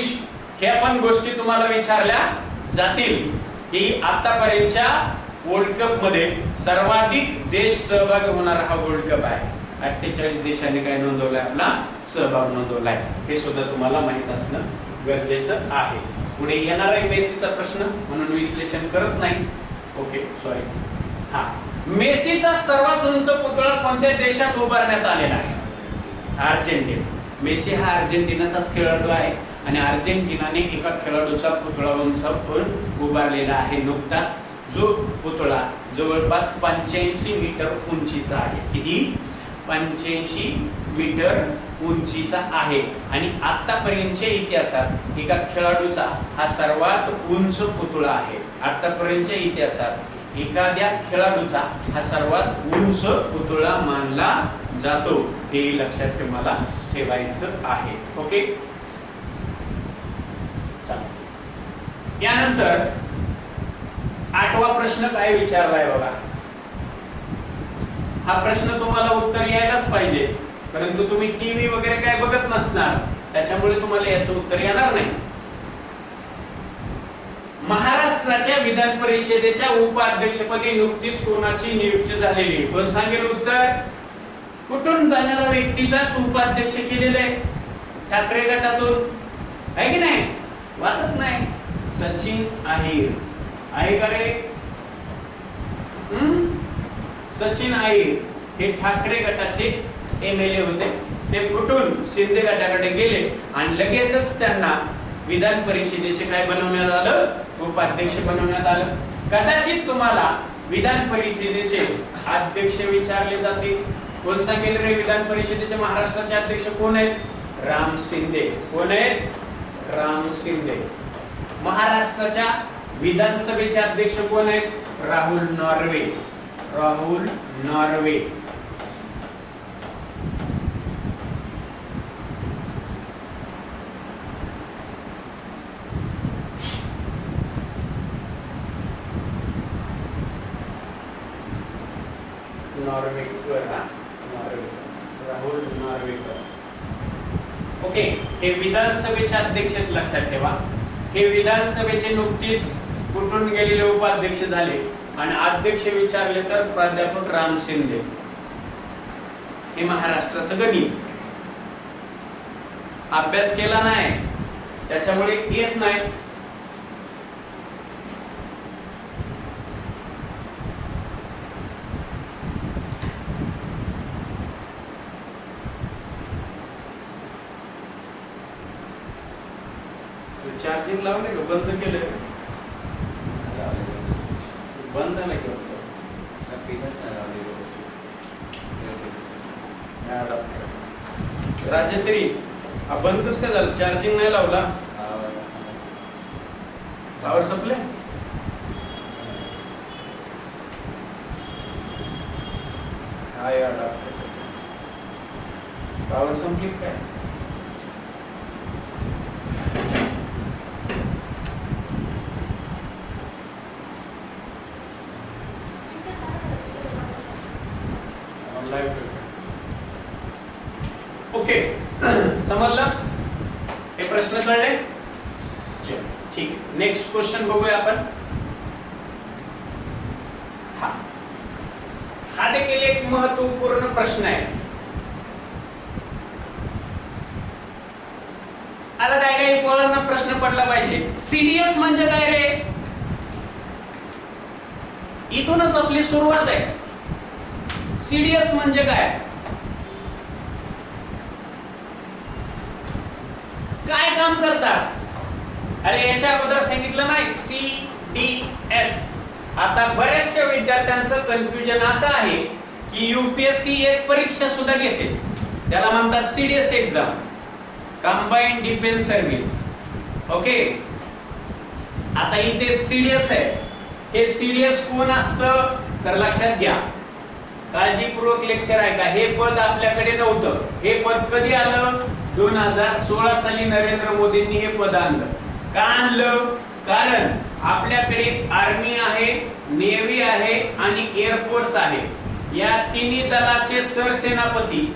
ह्या पण गोष्टी तुम्हाला विचारल्या जातील की आतापर्यंतच्या वर्ल्ड कप मध्ये सर्वाधिक देश सहभागी होणारा हा वर्ल्ड कप आहे. 48 देशांनी काय नोंदवलाय? आपला सहभाग नोंदवलाय. हे सुद्धा तुम्हाला माहित असणं गरजेचं आहे. पुढे येणार आहे मेसीचा प्रश्न, म्हणून विश्लेषण करत नाही. Okay, sorry. हा, मेसीचा सर्वात उंच पुतळा कोणत्या देशात उभारण्यात आलेला आहे? अर्जेंटिना. मेसी हा अर्जेंटिनाचाच खेळाडू आहे आणि अर्जेंटिनाने एका खेळाडूचा पुतळा उंच उभारलेला आहे नुकताच. जो पुतळा जवळपास 85 मीटर उंचीचा आहे. किती? 85 मीटर उंचीचा आहे. आणि आतापर्यंतच्या इतिहासात एका खेळाडूचा हा सर्वात उंच पुतळा आहे. आतापर्यंतच्या इतिहासात एखाद्या खेळाडूचा हा सर्वात उंच पुतळा मानला जातो. हे लक्षात तुम्हाला ठेवायचं आहे. ओके, यानंतर 8वा प्रश्न काय विचारलाय बघा. हा प्रश्न तुम्हाला उत्तर यायलाच पाहिजे, परंतु तुम्ही टीव्ही वगैरे काय बघत नसणार, त्याच्यामुळे तुम्हाला याचं उत्तर येणार नाही. महाराष्ट्राच्या विधान परिषदेच्या उपाध्यक्षपदी नुकतीच कोणाची नियुक्ती झालेली? कोण सांगेल उत्तर? कुठून जाणारा व्यक्तीचाच उपाध्यक्ष केलेला आहे. ठाकरे गटातून आहे की नाही? वाचत नाही. सचिन अहिर आहे का रे? सचिन अहिर हे ठाकरे गटाचे एमएलए होते. ते फुटून शिंदे गटाकडे गेले आणि लगेचच त्यांना विधान परिषदेचे काय बनवण्यात आलं? उपाध्यक्ष बनवण्यात आलं. कदाचित तुम्हाला विधान परिषदेचे अध्यक्ष विचारले जातील. कोण सांगेल रे विधान परिषदेचे महाराष्ट्राचे अध्यक्ष कोण आहेत? राम शिंदे. कोण आहेत? राम शिंदे. महाराष्ट्राच्या विधानसभेचे अध्यक्ष कोण आहेत? Rahul Norway. Rahul Norway. Narwekar. Rahul Narwekar. Okay, हे विधानसभेचे अध्यक्ष लक्षात ठेवा. हे विधानसभेचे नुकतीच कुठून गेलेले उपाध्यक्ष झाले आणि अध्यक्ष विचारले तर प्राध्यापक राम शिंदे. हे महाराष्ट्राचं गणित. अभ्यास केला नाही त्याच्यामुळे येत नाही. चार्जिंग लावले का? बंद केलं? बंद नाही केलं. राजश्री, हा बंद कसं काय झालं? चार्जिंग नाही लावला? पावर संपले? पावर संपली काय? ओके, समजलं? हे प्रश्न कळले? ठीक. नेक्स्ट क्वेश्चन बघूया आपण. हा देखील एक महत्वपूर्ण प्रश्न आहे. आता काय काही पोरांना प्रश्न पडला पाहिजे, सीडीएस म्हणजे काय रे? इथूनच आपली सुरुवात आहे. सीडीएस म्हणजे काय? काय काम करतात? अरे याच्या अगोदर सांगितलं नाही, सीडीएस. आता बऱ्याचशा विद्यार्थ्यांचं कन्फ्युजन असं आहे की यूपीएससी एक परीक्षा सुद्धा घेते, त्याला म्हणतात CDS exam, combined defence service. Okay, आता इथे सीडीएस आहे. हे सीडीएस कोण असतं तर लक्षात घ्या, काळजीपूर्वक लेक्चर आहे का. हे पद आपल्याकडे नव्हतं. हे पद कधी आलं? 2016 साली नरेंद्र मोदींनी हे पद आणलं. का आणलं? कारण आपल्याकडे आर्मी आहे, नेव्ही आहे आणि एअरफोर्स आहे. या तिन्ही दलाचे सरसेनापती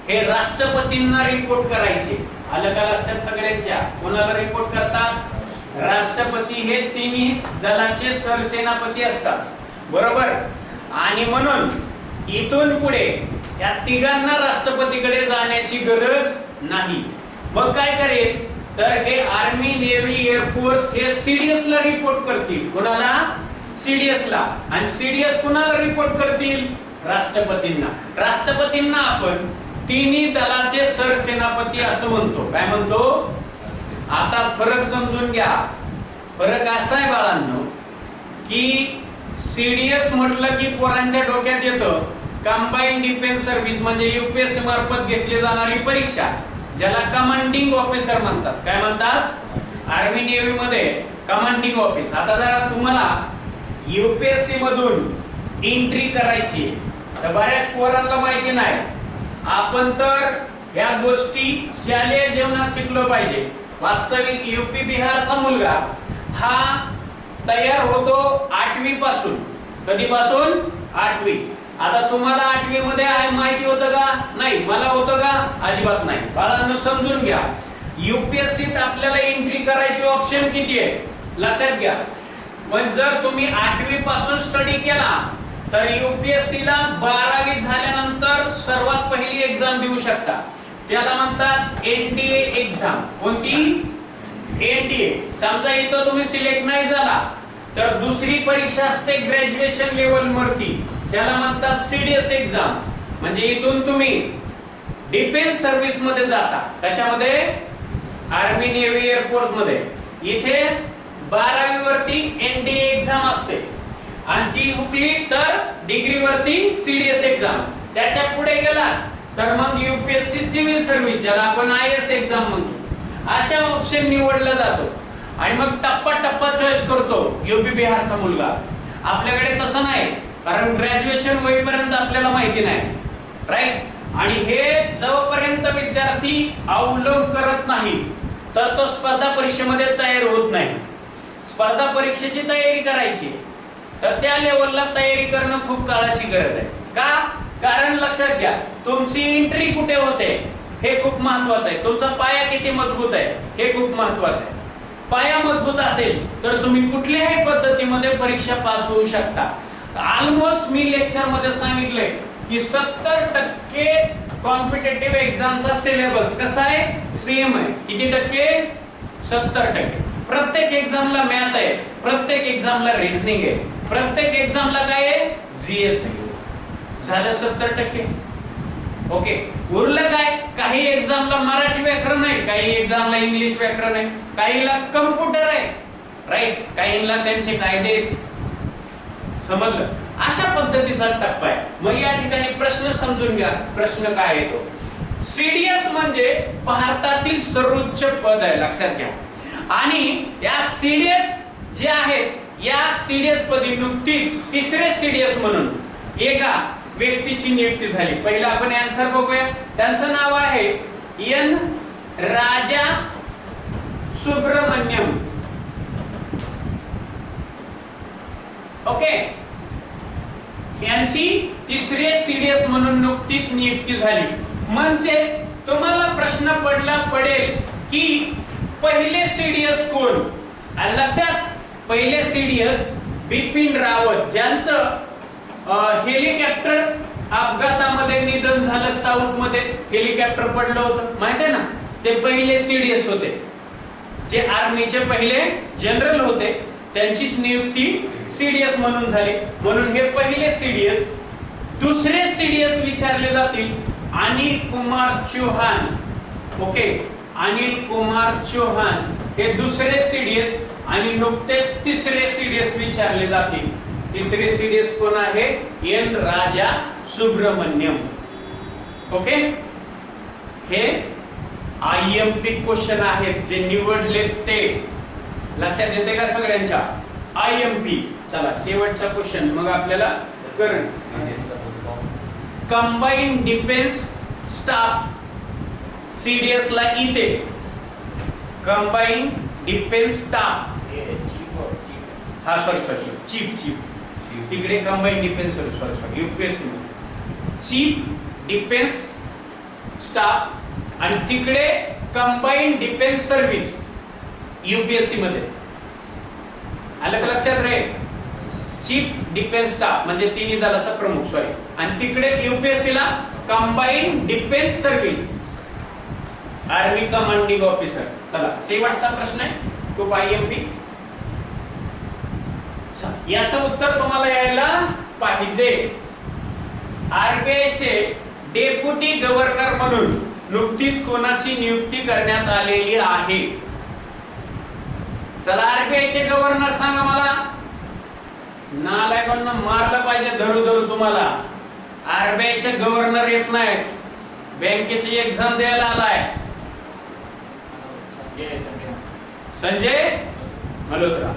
हे राष्ट्रपतींना रिपोर्ट करायचे. आलं का लक्षात सगळ्यांच्या? कोणाला रिपोर्ट करतात? राष्ट्रपती हे तिन्ही दलाचे सरसेनापती असतात, बरोबर. आणि म्हणून इथून पुढे या तिघांना राष्ट्रपतीकडे जाण्याची गरज नाही. मग काय करेल तर हे आर्मी, नेव्ही, एअरफोर्स हे सीडीएस ला रिपोर्ट करतील. कोणाला? सीडीएस ला. आणि सीडीएस कुणाला रिपोर्ट करतील? राष्ट्रपतींना. राष्ट्रपतींना आपण तिन्ही दलाचे सरसेनापती असं म्हणतो. काय म्हणतो? आता फरक समजून घ्या. फरक असा आहे बाळांनो की सीडीएस म्हटलं की पोरांच्या डोक्यात येतं कंबाइंड डिफेन्स सर्व्हिस, म्हणजे यूपीएससी मार्फत घेतली जाणारी परीक्षा, ज्याला कमांडिंग ऑफिसर म्हणतात. काय म्हणतात? आर्मी नेव्ही मध्ये कमांडिंग ऑफिस. आता जरा तुम्हाला यूपीएससी मधून एंट्री करायची तर बऱ्याच पोरांना माहिती नाही. आपण तर या गोष्टी शालेय जीवनात शिकलो पाहिजे. वास्तविक यूपी बिहारचा मुलगा हा तयार होतो 8वी पासून. कधीपासून? 8वी. आता तुम्हाला 8वी मध्ये आहे माहिती होतं का? नाही. मला होतं का? अजिबात नाही. बाळांनो समजून घ्या, यूपीएससीत आपल्याला एंट्री करायची ऑप्शन किती आहे लक्षात घ्या. पण जर तुम्ही 8वी पासून स्टडी केला तर यूपीएससी ला 12वी झाल्यानंतर सर्वात पहिली एक्झाम देऊ शकता. त्याला म्हणतात एनडीए एक्झाम. कोणती? एनडीए. समजा इथं तुम्ही सिलेक्ट नाही झाला तर दुसरी परीक्षा असते ग्रॅज्युएशन लेवल वरती, त्याला म्हणतात सीडीएस एक्झाम. म्हणजे इथून तुम्ही डिफेन्स सर्व्हिस मध्ये जाता. कशामध्ये? आर्मी, नेव्ही, एअरफोर्स मध्ये. इथे 12वी वरती एनडीए एक्झाम असते आणि ती हुकली तर डिग्री वरती सीडीएस एक्झाम. त्याच्या पुढे गेला तर मग यूपीएससी सिव्हिल सर्व्हिस, ज्याला आपण आयएस एक्झाम म्हणतो. अशा ऑप्शन निवडला जातो आणि मग टप्पा टप्पा चॉईस करतो यूपी बिहारचा मुलगा. आपल्याकडे तसं नाही, कारण ग्रॅज्युएशन होईपर्यंत आपल्याला माहिती नाही, राईट. आणि हे जोपर्यंत विद्यार्थी अवलंब करत नाही तर तो स्पर्धा परीक्षेमध्ये तयार होत नाही. स्पर्धा परीक्षेची तयारी करायची तर त्या लेवलला तयारी करणं खूप काळाची गरज आहे. का? कारण लक्षात घ्या, तुमची एंट्री कुठे होते हे खूप महत्वाचं आहे. तुमचा पाया किती मजबूत आहे हे खूप महत्वाचं आहे. पाया मजबूत असेल तर तुम्ही कुठल्याही पद्धतीमध्ये परीक्षा पास होऊ शकता. ऑलमोस्ट मी लेक्चर मध्ये सांगितलंय की 70% कॉम्पिटिटिव्ह एक्झामचा सिलेबस कसा आहे? सेम आहे. किती टक्के? 70%. प्रत्येक एक्झामला मॅथ आहे, प्रत्येक एक्झामला रिझनिंग आहे, प्रत्येक एक्झामला काय आहे? जीएस आहे. झालं 70%. ओके. उरलं काय? काही एक्झामला मराठी व्याकरण आहे, काही एक्झामला इंग्लिश व्याकरण आहे, काहीला कम्प्युटर आहे, राईट, काहींना त्यांचे कायदे. समजलं? अशा पद्धतीचा टप्पा आहे. मग या ठिकाणी प्रश्न समजून घ्या. प्रश्न काय येतो? सीडीएस म्हणजे भारतातील सर्वोच्च पद आहे, लक्षात घ्या. आणि या सीडीएस जे आहेत, या सीडीएस पदी नुकतीच तिसरे सीडीएस म्हणून एका व्यक्तीची नियुक्ती झाली. पहिला आपण आन्सर बघूया. त्यांचं नाव आहे एन राजा सुब्रमण्यम. ओके. यांची तिसरे सीडीएस म्हणून नुकतीच नियुक्ती झाली. म्हणजेच तुम्हाला प्रश्न पडेल की पहिले सीडीएस कोण? लक्षात, पहिले सीडीएस बिपिन रावत, ज्यांचं हेलिकॉप्टर अपघातामध्ये निधन झालं. साऊथ मध्ये हेलिकॉप्टर पडलं होतं, माहिती आहे ना. ते पहिले सीडीएस होते. जे आर्मीचे पहिले जनरल होते त्यांचीच नियुक्ती सीडीएस म्हणून झाली, म्हणून हे पहिले सीडीएस. दुसरे सीडीएस विचारले जातील अनिल कुमार चौहान. ओके, अनिल कुमार चौहान हे दुसरे सीडीएस आणि नुकतेच तिसरे सीडीएस विचारले जातील. तिसरे सीडीएस कोण आहे? एन राजा सुब्रमण्यम. ओके, हे आयएमपी क्वेश्चन आहेत जे निवडले ते लक्षात येते का सगळ्यांच्या? आयएमपी. चला शेवटचा क्वेश्चन मग आपल्याला current. Combined defence staff CDS ला इथे कंबाइंड डिफेन्स स्टाफ, हा सॉरी चीफ तिकडे combined defence sorry UPSC chief defence staff आणि तिकडे कंबाइंड डिफेन्स सर्व्हिस यूपीएससी मध्ये. आलं का लक्षात रे? चीफ डिफेन्स स्टाफ म्हणजे तिन्ही दलाचा प्रमुख सॉरी, आणि तिकडे यूपीएससी ला combined defence service army commanding officer. चला शेवटचा प्रश्न आहे तो आयएमपी. याचं उत्तर तुम्हाला यायला पाहिजे. आरबीआय चे डेप्युटी गव्हर्नर म्हणून नुकतीच कोणाची नियुक्ती करण्यात आलेली आहे? चला आरबीआय चे गव्हर्नर सांगा मला. नालायकांना मारलं पाहिजे धरू धरू तुम्हाला. आरबीआय चे गव्हर्नर येत नाहीत, बँकेची एक्झाम द्यायला आलाय. संजय मल्होत्रा.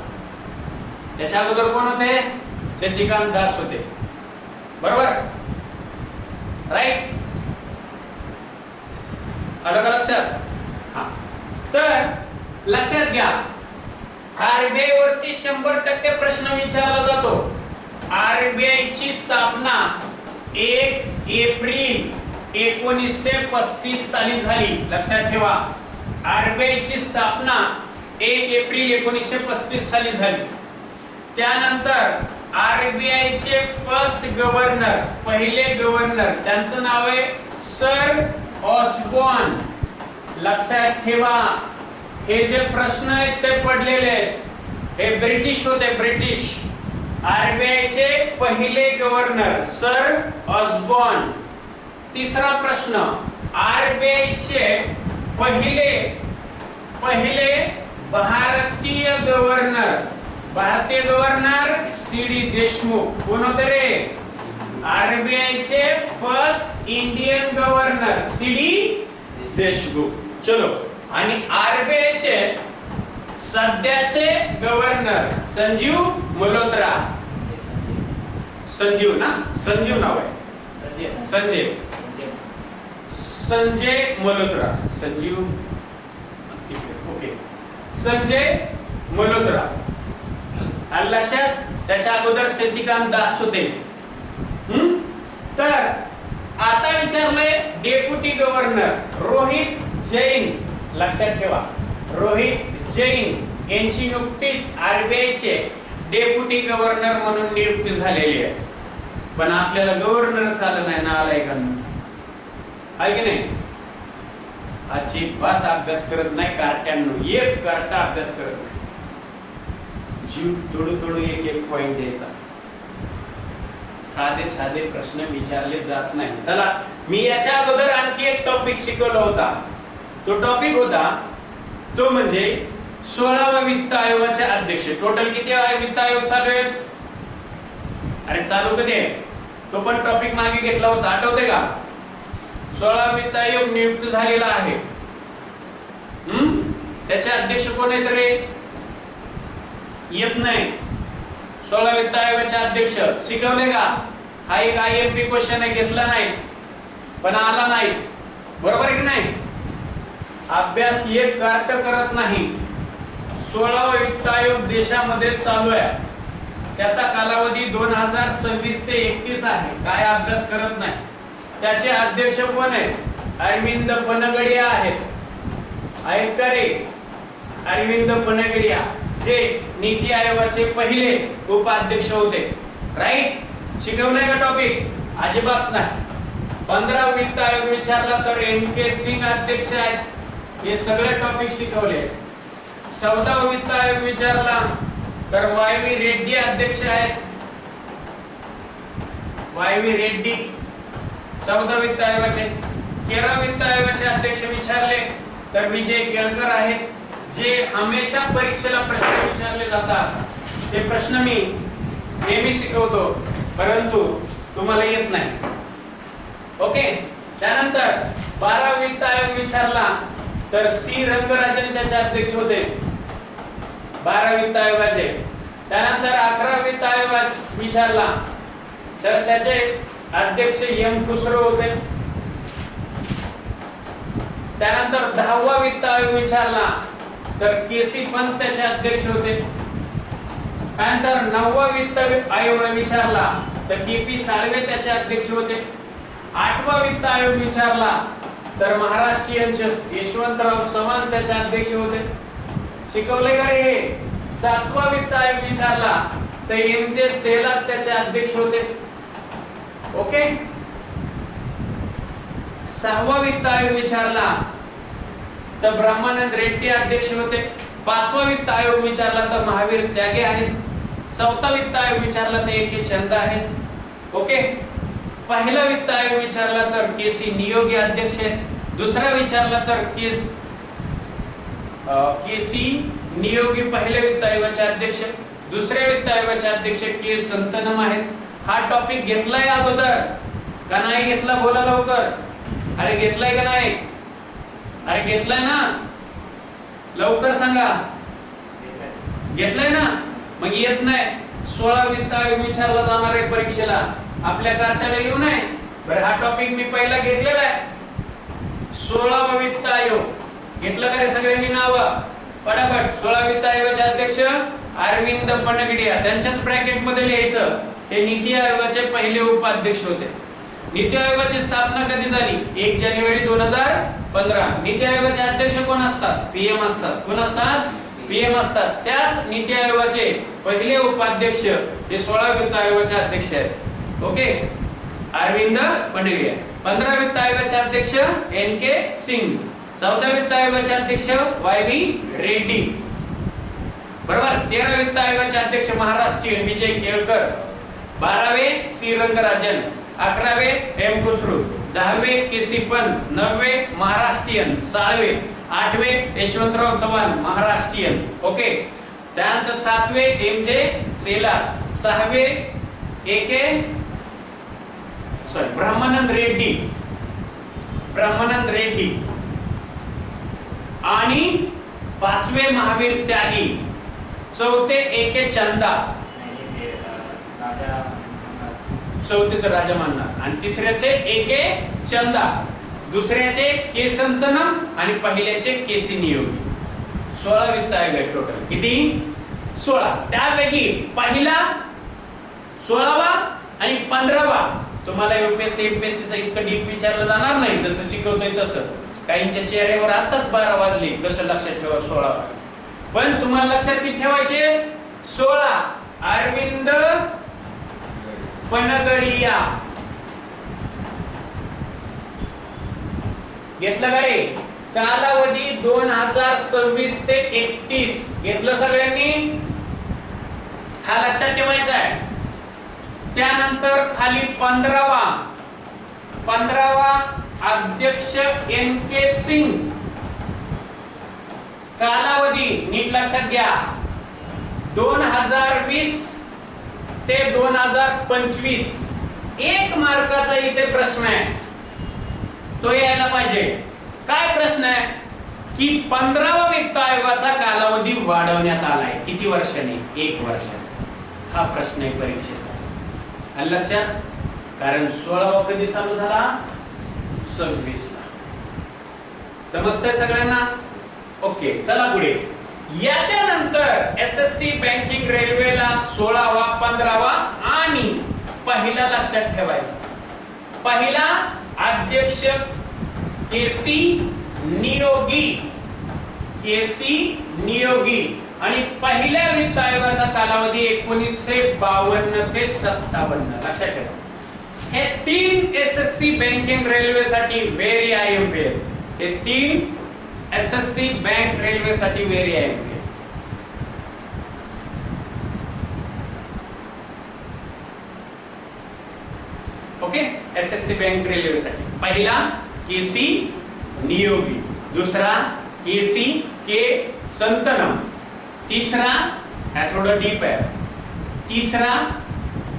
त्याच्या अगोदर कोण होते? शक्तिकांत दास होते. बरोबर, राईट? आलं का लक्षात? हा, तर लक्षात घ्या आरबीआय वरती 100% प्रश्न विचारला जातो. आरबीआय ची स्थापना 1 एप्रिल 1935 साली झाली. लक्षात ठेवा, आरबीआय ची स्थापना 1 एप्रिल 1935 साली झाली. त्यानंतर आरबीआय चे फर्स्ट गव्हर्नर, पहिले गव्हर्नर, त्यांचं नाव आहे सर ऑसबॉर्न. लक्षात ठेवा, हे जे प्रश्न आहेत ते पडलेले आहेत हे ब्रिटिश होते, ब्रिटिश. आरबीआय चे पहिले गव्हर्नर सर ऑसबॉर्न. तिसरा प्रश्न, आरबीआय चे पहिले भारतीय गव्हर्नर, भारतीय गव्हर्नर सीडी देशमुख. कोण होते रे? आरबीआय चे first Indian governor CD Deshmukh. चलो, आणि आरबीआय चे सध्याचे गव्हर्नर संजीव मल्होत्रा. संजीव ना, संजीव नाव आहे, संजय मल्होत्रा. संजीव, ओके, संजय मल्होत्रा. आलं लक्षात? त्याच्या अगोदर शक्तिकांत दास होते. तर आता विचारलंय डेप्युटी गव्हर्नर रोहित जैन. लक्षात ठेवा, रोहित जैन यांची नुकतीच आरबीआय चे डेप्युटी गव्हर्नर म्हणून नियुक्ती झालेली आहे. पण आपल्याला गव्हर्नर चालत नाही नालायकांना, आहे की नाही? अजिबात अभ्यास करत नाही कार्ट्यांनो, एक कार्टा अभ्यास करत नाही. जीव तोडू तोडू एक पॉइंट द्यायचा. साधे साधे प्रश्न विचारले जात नाही. चला, मी याच्या अगोदर आणखी एक टॉपिक शिकवला होता. तो टॉपिक होता तो म्हणजे 16वा वित्त आयोगाचे अध्यक्ष. टोटल किती वित्त आयोग चालू आहेत? अरे चालू कधी आहे? तो पण टॉपिक मागे घेतला होता, आठवते का? 16 वित्त आयोग नियुक्त झालेला आहे. त्याचे अध्यक्ष कोण आहेत रे? येत नाही. 16 वित्त आयोगाचे अध्यक्ष शिकवले का? हा एक आयएमपी क्वेश्चन आहे, घेतला नाही पण आला नाही. बरोबर आहे की नाही? अभ्यास एक कार्ट करत नाही. 16वा वित्त आयोग देशामध्ये चालू आहे, त्याचा कालावधी 2026 ते 31 आहे. काय अभ्यास करत नाही. त्याचे अध्यक्ष कोण आहेत? अरविंद बनगडिया आहेत. आहेत का रे? अरविंद बनगडिया जे नीती आयोगाचे पहिले उपाध्यक्ष होते. राईट? शिकवलंय का टॉपिक? अजिबात नाही. 15 वित्त आयोग विचारला तर एन के सिंग अध्यक्ष आहेत. हे सगळे टॉपिक शिकवले. 14वा वित्त आयोग विचारला तर वाय व्ही रेड्डी अध्यक्ष आहेत. वाय व्ही रेड्डी 14 वित्त आयोगाचे. 13 वित्त आयोगाचे अध्यक्ष विचारले तर विजय केळकर आहेत. जे हमेशा परीक्षेला प्रश्न विचारले जातात ते प्रश्न मी नेहमी शिकवतो, परंतु तुम्हाला येत नाही. ओके. त्यानंतर 12 वित्त आयोग विचारला तर सी रंगराजन त्याचे अध्यक्ष होते 12 वित्त आयोगाचे. त्यानंतर 11 वित्त आयोग विचारला तर त्याचे अध्यक्ष एम खुसरो होते. त्यानंतर 10वा वित्त आयोग विचारला तर केसी पंत त्याचे अध्यक्ष होते. त्यानंतर 9वा वित्त आयोग विचारला तर केपी साळवे त्याचे अध्यक्ष होते. 8वा वित्त आयोग विचारला तर महाराष्ट्रीयनचे यशवंतराव चव्हाण त्याचे अध्यक्ष होते. शिकवले का रे हे? 7वा वित्त आयोग विचारला तर एम जे सेलात त्याचे अध्यक्ष होते. ओके. 6वा वित्त आयोग विचारला तर ब्रह्मानंद रेड्डी अध्यक्ष होते. 5वा वित्त आयोग विचारला तर महावीर त्यागे आहेत. 4था वित्त आयोग विचारला तर एके चंद आहेत. ओके. पहिला वित्त आयोग विचारला तर केसी नियोगी अध्यक्ष आहेत. दुसरा विचारला तर केसी नियोगी पहिल्या वित्त आयोगाचे अध्यक्ष. दुसऱ्या वित्त आयोगाचे अध्यक्ष के संतनम आहेत. हा टॉपिक घेतलाय अगोदर का नाही घेतला? बोला लवकर. अरे घेतलाय का नाही? अरे घेतलाय ना? लवकर सांगा. घेतलाय ना? मग येत नाही. 16 वित्त आयोग विचारला जाणार आहे परीक्षेला. आपल्या कार्ट्याला येऊ नये. बरं, हा टॉपिक मी पहिला घेतलेला आहे. 16वा वित्त आयोग घेतलं का रे सगळ्यांनी नाव? पटापट. 16 वित्त आयोगाचे अध्यक्ष अरविंद पनगडिया. त्यांच्याच ब्रॅकेट मध्ये लिहायचं हे नीती आयोगाचे पहिले उपाध्यक्ष होते. नीती आयोगाची स्थापना कधी झाली? 1 जानेवारी 2015. नीती आयोगाचे अध्यक्ष कोण असतात? पीएम असतात. कोण असतात? पीएम असतात. त्याच नीती आयोगाचे पहिले उपाध्यक्ष हे 16 वित्त आयोगाचे अध्यक्ष आहेत. ओके. अरविंद पनगडिया. 15 वित्त आयोगाचे अध्यक्ष एन के सिंग. 14 वित्त आयोगाचे अध्यक्ष वाय व्ही रेड्डी. बरोबर. 13 वित्त आयोगाचे अध्यक्ष महाराष्ट्रीयन विजय केळकर. 12वे सी रंगराजन. 11वे एम खुसरो. 10वे केसी पंत. 9वे महाराष्ट्रीयन साळवे. 8वे यशवंतराव चव्हाण महाराष्ट्रीयन. ओके. त्यानंतर 7वे एम जे सेला. 6वे ब्रह्मानंद रेड्डी. ब्रह्मानंद रेड्डी. आणि 5वे महावीर त्यागी. 4थे एके चंदा. 4थे राजा मानणार. आणि 3ऱ्याचे एके चंदा. दुसऱ्याचे के संतनम आणि पहिल्याचे केसी नियोगी. 16 वित्त आयोग आहे टोटल. किती? 16. त्यापैकी पहिला 16वा आणि 15वा तुम्हाला यूपीएससी एमपीएससीचा इतकं डीप विचारलं जाणार नाही. जसं शिकवतोय तसं. काहींच्या चेहऱ्यावर आताच 12 वाजले. कसं लक्षात ठेवा? 16. पण तुम्हाला लक्षात किती ठेवायचे? 16. अरविंद पनगडिया. घेतलं का रे? कालावधी 2026 ते 31. घेतलं सगळ्यांनी? हा लक्षात ठेवायचा आहे. त्यानंतर खाली 15वा अध्यक्ष एन के सिंग. कालावधी नीट लक्षात घ्या. 2020 ते 2025. 1 मार्काचा इथे प्रश्न आहे. तो यायला पाहिजे. काय प्रश्न आहे? की 15वा वित्त आयोगाचा कालावधी वाढवण्यात आलाय. किती वर्षांनी? 1 वर्ष. हा प्रश्न आहे परीक्षेसाठी. आणि लक्षात, कारण 16वा कधी चालू झाला? 26 ला. समजतंय सगळ्यांना? ओके. चला पुढे. याच्यानंतर एसएससी बँकिंग रेल्वेला 16वा 15वा आणि पहिला लक्षात ठेवायचा. पहिला अध्यक्ष केसी नियोगी. केसी नियोगी. आणि पहिल्या वित्त आयोगाचा कालावधी 1952 ते 57. लक्षात ठेवा. हे 3 एसएससी बँकिंग रेल्वेसाठी व्हेरी आयएमपी. हे 3 एसएससी बँक रेल्वेसाठी व्हेरी आयएमपी. एसएससी बँक रेल्वेसाठी. पहिला केसी नियोगी, दुसरा केसी के संतनम, तिसरा हा थोडं डीप आहे, तिसरा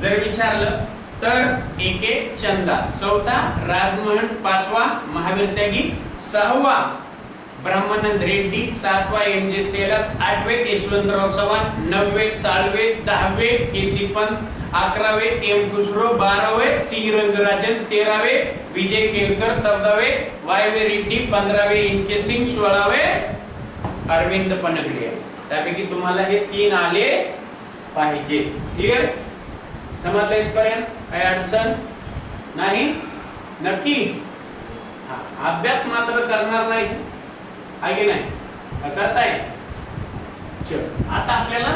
जर विचारलं तर एके चंदा, चौथा राजमोहन, पाचवा महावीर त्यागी, सहावा ब्रह्मानंद रेड्डी, सातवा एम जे सेलर, आठवे यशवंतराव चव्हाण, नववे साळवे, दहावे केसी पंत, अकरावे एम खुसरो, बारावे सी रंगराजन, तेरावे विजय केलकर, चौदावे वायवे रेड्डी, 15वे इनके सिंग, 16वे अरविंद पनगडिया. त्यापैकी तुम्हाला हे 3 आले पाहिजे. क्लिअर? समजलं इथपर्यंत? काही अडचण नाही? नक्की अभ्यास मात्र करणार नाही आहे की नाही? करताय? चल आता आपल्याला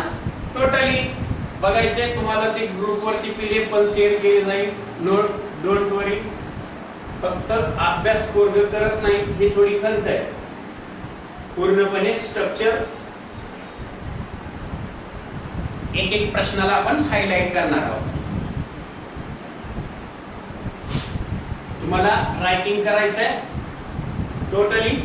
टोटली बघायचे. तुम्हाला ते ग्रुप वरती पीडीएफ पण शेअर केली जाईल. नोट डोंट वरी. फक्त अभ्यास पूर्ण करत नाही ही थोडी खंत आहे. पूर्णपणे स्ट्रक्चर एक एक प्रश्नाला आपण हायलाइट करणार आहोत. तुम्हाला रायटिंग करायचं आहे टोटली.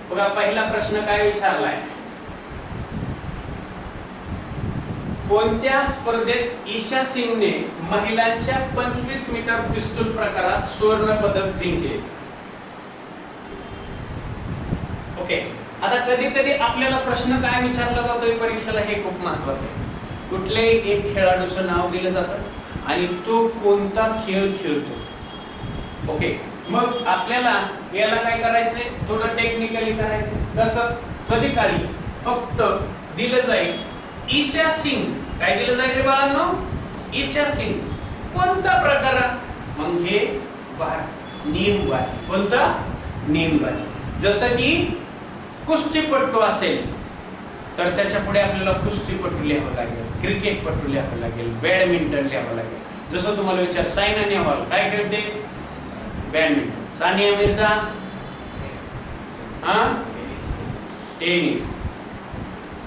बघा पहिला प्रश्न काय विचारलाय, कोणत्या स्पर्धेत ईशा सिंगने महिलांच्या 25 मीटर पिस्तूल प्रकारात सुवर्ण पदक जिंकले? ओके. आता कधी कधी आपल्याला प्रश्न काय विचारला जातोय परीक्षेला हे खूप महत्त्वाचं आहे. कुठल्याही एक खेळाडूचं नाव दिलं जातं आणि तो कोणता खेळ खेळतो. ओके. मग आपल्याला याला काय करायचंय, थोडं टेक्निकली करायचंय. कसं? कधी काळी फक्त दिलं जाईल ईशा सिंग. काय दिलं जाईल रे बाळांनो? ईशा सिंग कोणता प्रकार? मग हे नेमबाजी. कोणता? नेमबाजी. जसं की कुस्तीपटू असेल तर त्याच्या पुढे आपल्याला कुस्तीपटू लिहावं लागेल, क्रिकेटपटू लिहावं लागेल, बॅडमिंटन लिहावं लागेल. जसं तुम्हाला विचार सायना नेहवाल काय खेळते? बॅडमिंटन. सानिया मिर्झा टेनिस.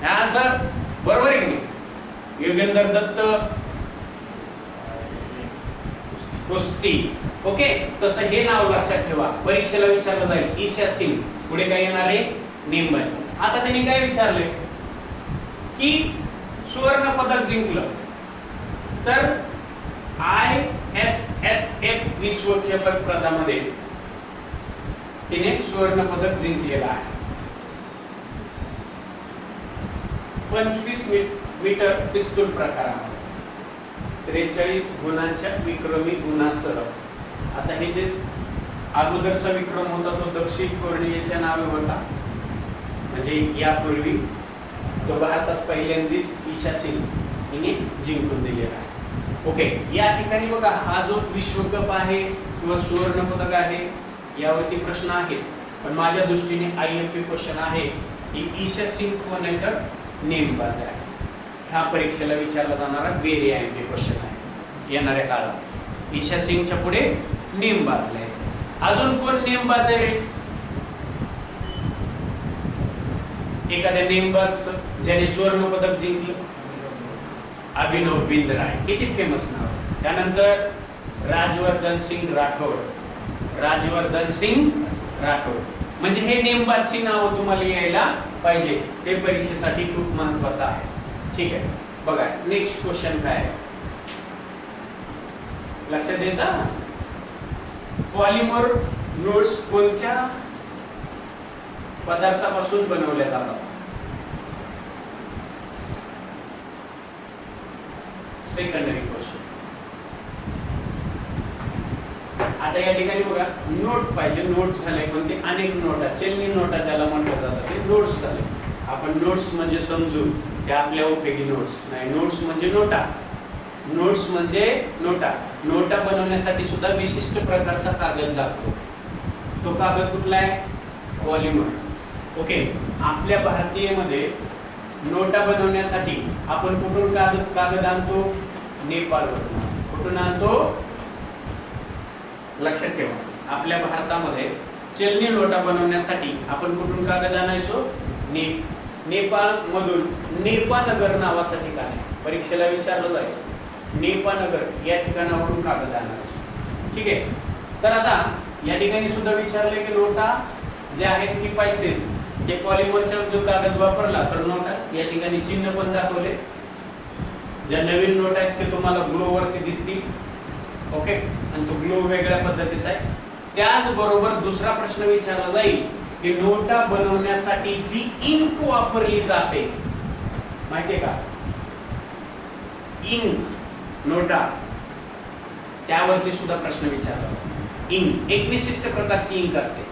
हा सर बरोबर आहे की नाही? योगेंद्र दत्त कुस्ती. ओके. तसं हे नाव लक्षात ठेवा, परीक्षेला विचारलं जाईल. ईशा सिंग पुढे काय येणार आहे? नेमबाजी. आता त्यांनी काय विचारले की सुवर्ण पदक जिंकलं तर ISSF विश्वकप स्पर्धामध्ये तिने सुवर्ण पदक जिंकलेलं आहे. 25 मीटर पिस्तूल प्रकारामध्ये 43 गुणांच्या विक्रमी गुणासह. आता हे जे अगोदरचा विक्रम होता तो दक्षिण कोरियाच्या नावे होता, म्हणजे यापूर्वी तो भारतात पहिल्यांदाच ईशा सिंग हिने जिंकून दिलेला आहे. ओके. या ठिकाणी बघा हा जो विश्वकप आहे किंवा सुवर्ण पदक आहे यावरती प्रश्न आहेत, पण माझ्या दृष्टीने IMP क्वेश्चन आहे की ईशा सिंग कोण आहे तर नेमबाज आहे. हा परीक्षेला विचारला जाणारा व्हेरी IMP क्वेश्चन आहे येणाऱ्या काळात. ईशा सिंगच्या पुढे नेमबाज लिहायचं. अजून कोण नेमबाज आहे? एखाद्या नेमबाज ज्याने सुवर्ण पदक जिंकलं? अभिनव बिंद्रा आहे. किती फेमस नाव. त्यानंतर राजवर्धन सिंग राठोड. राजवर्धन सिंग राठोड. म्हणजे हे नेमबाजची नाव तुम्हाला यायला पाहिजे. ते परीक्षेसाठी खूप महत्त्वाचं आहे. ठीक आहे. बघा नेक्स्ट क्वेश्चन काय आहे लक्षात द्यायचा. पॉलिमर नोट्स कोणत्या पदार्थापासून बनवल्या जातात? Secondary question. आता या ठिकाणी बघा नोट पाहिजे. नोट झाले पण ते अनेक नोटा, चलनी नोटा ज्याला म्हटलं जातं ते नोट्स झाले. आपण नोट्स म्हणजे समजू ते आपल्या उपयोगी नोट्स नाही. नोट्स म्हणजे नोटा. नोट्स म्हणजे नोटा. नोटा बनवण्यासाठी सुद्धा विशिष्ट प्रकारचा कागद लागतो. तो कागद कुठला आहे? पॉलिमर. ओके, आपल्या भारतीयमध्ये नोटा बनवण्यासाठी आपण कुठून कागद आणतो? नेपाळवरून. कुठून आणतो? लक्षात ठेवा, आपल्या भारतामध्ये चलनी नोटा बनवण्यासाठी आपण कुठून कागद आणायचो? नेपाळ मधून. नेपानगर नावाचं ठिकाण आहे, परीक्षेला विचारलं जाईल. नेपानगर या ठिकाणावरून कागद आणायचो. ठीक आहे. तर आता या ठिकाणी सुद्धा विचारले की नोटा ज्या आहेत की पैसे ते पॉलिमरचा जो कागद वापरला तर नोटा या ठिकाणी चिन्ह पण दाखवले. ज्या नवीन नोटा आहेत ते तुम्हाला ग्लो वरती दिसतील. ओके, आणि तो ग्लो वेगळ्या पद्धतीचा आहे. त्याचबरोबर दुसरा प्रश्न विचारला जाईल की नोटा बनवण्यासाठी जी इंक वापरली जाते माहितीये का? इंक, नोटा, त्यावरती सुद्धा प्रश्न विचारला जातो. इंक एक विशिष्ट प्रकारची इंक असते,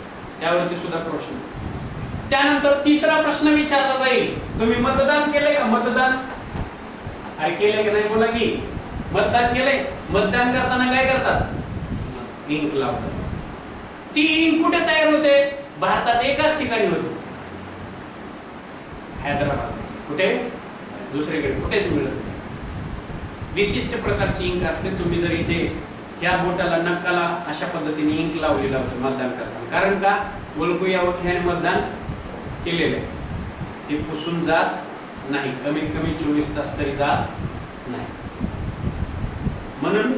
त्यावरती सुद्धा प्रश्न. त्यानंतर तिसरा प्रश्न विचारला जाईल, तुम्ही मतदान केलंय का? मतदान केलंय की नाही? बोला की मतदान केलंय. मतदान करताना काय करतात? इंक लावतात. ती इंक कुठे तयार होते? भारतात एकाच ठिकाणी होते, हैदराबाद. कुठे? दुसरीकडे कुठेच मिळत नाही. विशिष्ट प्रकारची इंक असते. तुम्ही जर इथे या बोटाला नक्काला अशा पद्धतीने इंक लावलेला होतो मतदान करताना. कारण का? ओळखू यावं की मतदान केलेलं आहे. ते पुसून जात नाही, कमीत कमी 24 तास तरी जात नाही. म्हणून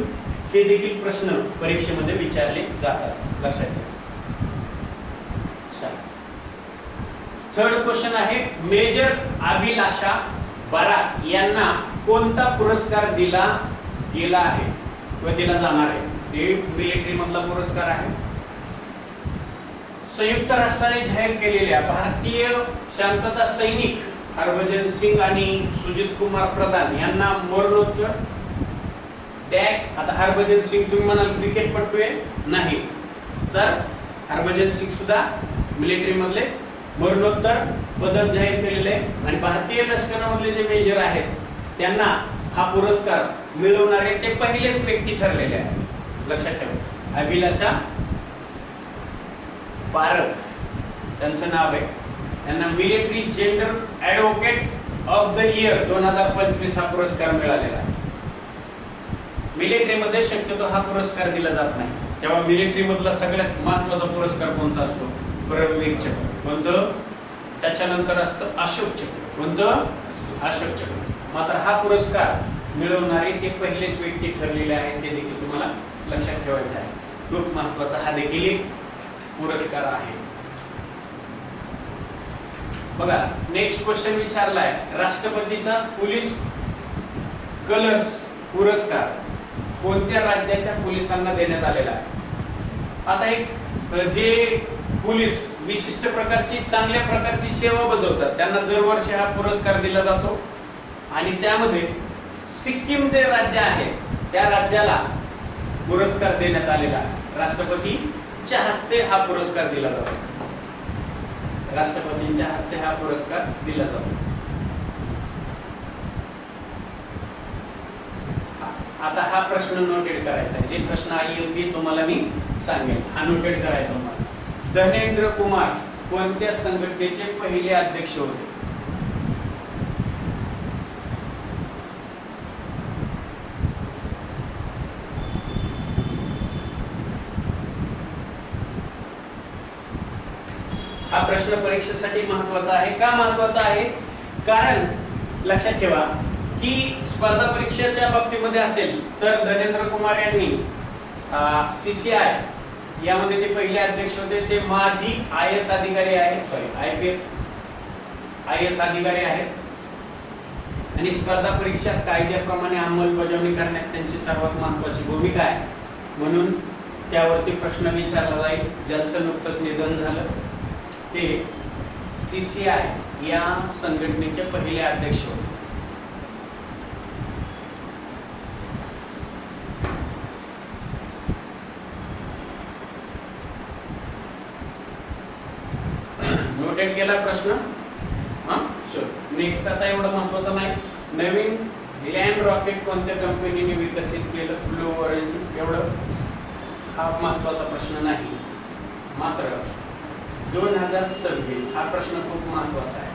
हे देखील प्रश्न परीक्षेमध्ये विचारले जातात, लक्षात ठेवा. थर्ड क्वेश्चन आहे, मेजर अभिलाषा बराक यांना कोणता पुरस्कार दिला गेला आहे व दिला जाणार आहे? ते मिलिटरी मधला पुरस्कार आहे. संयुक्त राष्ट्राने जाहीर केलेल्या भारतीय शांतता सैनिक हरभजन सिंग आणि सुजित कुमार प्रधान यांना मरणोत्तर टॅग. आता हरभजन सिंग तुम्ही म्हणाल क्रिकेटपटू आहे, नाही तर हरभजन सिंग सुद्धा मिलिटरी मधले मरणोत्तर पदक जाहीर केलेले आहे. आणि भारतीय लष्करामधले जे मेजर आहेत त्यांना हा पुरस्कार मिळवणारे ते पहिलेच व्यक्ती ठरलेले आहेत, लक्षात ठेवा. अभिलाषा बारक त्यांचं नाव आहे. त्यांना military gender advocate of the year 2025 हा पुरस्कार मिळालेला आहे. मिलिटरीमध्ये शक्यतो हा पुरस्कार दिला जात नाही. तेव्हा मिलिटरी मधला सगळ्यात महत्त्वाचा पुरस्कार कोणता असतो? परमवीर चक्र. कोणतं? त्याच्यानंतर असतं अशोक चक्र. कोणतं? अशोक चक्र. मात्र हा पुरस्कार मिळवणारे ते पहिलेच व्यक्ती ठरलेले आहेत, ते देखील तुम्हाला लक्षात ठेवायचं आहे. खूप महत्त्वाचा हा देखील एक पुरस्कार आहे. बघा, नेक्स्ट क्वेश्चन विचारलाय, राष्ट्रपतीचा पोलीस कलर्स पुरस्कार कोणत्या राज्याच्या पोलिसांना देण्यात आलेला आहे? आता एक जे पोलीस विशिष्ट प्रकारची चांगल्या प्रकारची सेवा बजावतात त्यांना दरवर्षी हा पुरस्कार दिला जातो. आणि त्यामध्ये सिक्कीम जे राज्य आहे त्या राज्याला पुरस्कार देण्यात आलेला आहे. राष्ट्रपतीच्या हस्ते हा पुरस्कार दिला जातो. राष्ट्रपतींच्या हस्ते हा पुरस्कार दिला जातो. आता हा प्रश्न नोटेड करायचा आहे. जे प्रश्न येईल तुम्हाला मी सांगेल, हा नोटेड करायचा तुम्हाला. धनेंद्र कुमार कोणत्या संघटनेचे पहिले अध्यक्ष होते? हा प्रश्न परीक्षेसाठी महत्त्वाचा आहे. का महत्त्वाचा आहे? कारण लक्षात ठेवा की स्पर्धा परीक्षेच्या बाबतीमध्ये असेल तर धनेंद्र कुमार यांनी CCI यामध्ये ते पहिले अध्यक्ष होते. ते माजी IAS अधिकारी आहेत, सॉरी IAS अधिकारी आहेत. आणि स्पर्धा परीक्षा कायद्याप्रमाणे अंमलबजावणी करण्यात त्यांची सर्वात महत्त्वाची भूमिका आहे. म्हणून त्यावरती प्रश्न विचारला जाईल. ज्यांचं नुकतंच निधन झालं ते CCI या संघटनेचे पहिले अध्यक्ष होते. नोटेड केला प्रश्न? नेक्स्ट आता एवढं महत्वाचं नाही. नवीन लँड रॉकेट कोणत्या कंपनीने विकसित केलं? Blue orange. एवढं हा महत्वाचा प्रश्न नाही. मात्र 2026 हा प्रश्न खूप महत्वाचा आहे.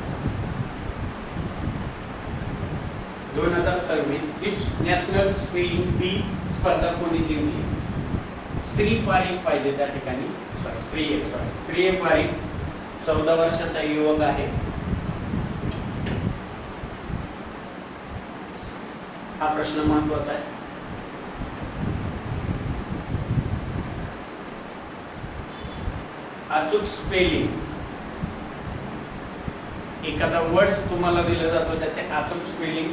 2026 नॅशनल स्पेलिंग बी स्पर्धा कोणी जिंकली? श्री पारिक पाहिजे त्या ठिकाणी. श्री पारिक 14 वर्षाचा युवक आहे. हा प्रश्न महत्वाचा आहे. अचूक स्पेलिंग, एखादा वर्ड्स तुम्हाला दिला जातो त्याचे अचूक स्पेलिंग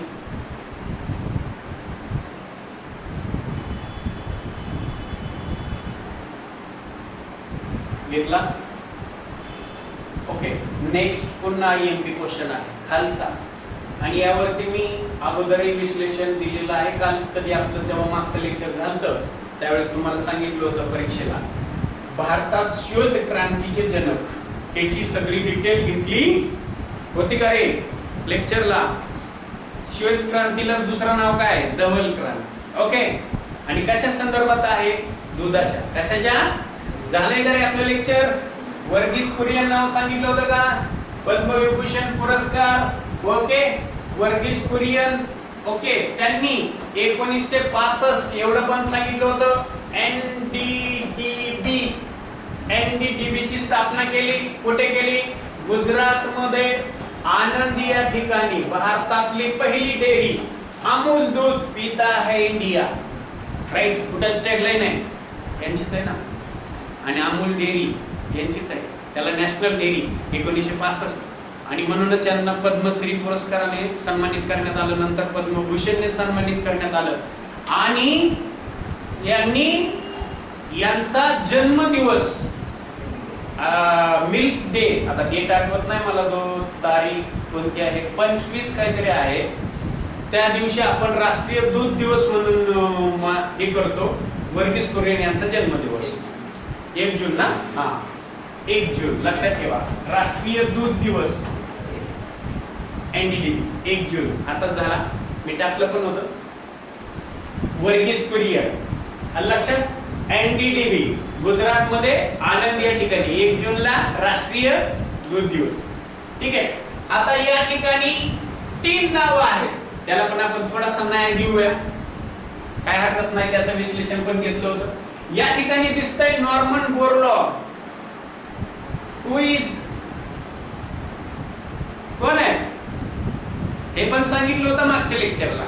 घेतला. ओके, नेक्स्ट पुन्हा IMP क्वेश्चन आहे खालचा, आणि यावरती मी अगोदरही विश्लेषण दिलेलं आहे. काल कधी आपलं जेव्हा मागचं लेक्चर झालं त्यावेळेस तुम्हाला सांगितलं होतं परीक्षेला, भारतात श्वेत क्रांतीचे जनक याची सगळी डिटेल घेतली होती का रे लेक्चरला? श्वेत क्रांतीला दुसरं नाव काय? धवल क्रांती. ओके, आणि कशा संदर्भात आहे? दुधाच्या. कशाच्या? झालंय का रे आपलं लेक्चर? वर्गीस कुरियन नाव सांगितलं होतं का? पद्मविभूषण पुरस्कार. ओके, वर्गीस कुरियन. ओके, त्यांनी 1965 एवढं पण सांगितलं होतं. NDDB ची स्थापना केली. कुठे केली? गुजरात मध्ये आनंद या ठिकाणी. भारतातली पहिली डेअरी, अमूल दूध पिता है इंडिया. राईट, कुठे टॅगलाईन आहे? यांचीच आहे ना. आणि अमूल डेअरी यांचीच आहे. त्याला नॅशनल डेअरी 1965, आणि म्हणूनच यांना पद्मश्री पुरस्काराने सन्मानित करण्यात आलं. नंतर पद्मभूषणने सन्मानित करण्यात आलं. आणि यांचा जन्मदिवस मिल्क डे, आता डेट आठवत नाही मला, तारीख कोणती आहे, 25 काहीतरी आहे. त्या दिवशी आपण राष्ट्रीय दूध दिवस म्हणून हे करतो. वर्गीस कुरियन यांचा जन्मदिवस 1 जून ना. हा, 1 जून लक्षात ठेवा. राष्ट्रीय दूध दिवस NDDB 1 जून. आता झाला, मी टाकलं पण होतं. वर्गीस कुरियन लक्षात. NDDB गुजरात मध्ये आनंद या ठिकाणी 1 जूनला राष्ट्रीय दूध दिवस. ठीक आहे. आता या ठिकाणी 3 नावं आहेत. त्याला पण आपण थोडासा न्याय देऊया, काय हरकत नाही. त्याचं विश्लेषण पण घेतलं होतं. या ठिकाणी दिसतंय नॉर्मन बोरलॉग. हु इज, कोण आहे? हे पण सांगितलं होतं मागच्या लेक्चरला,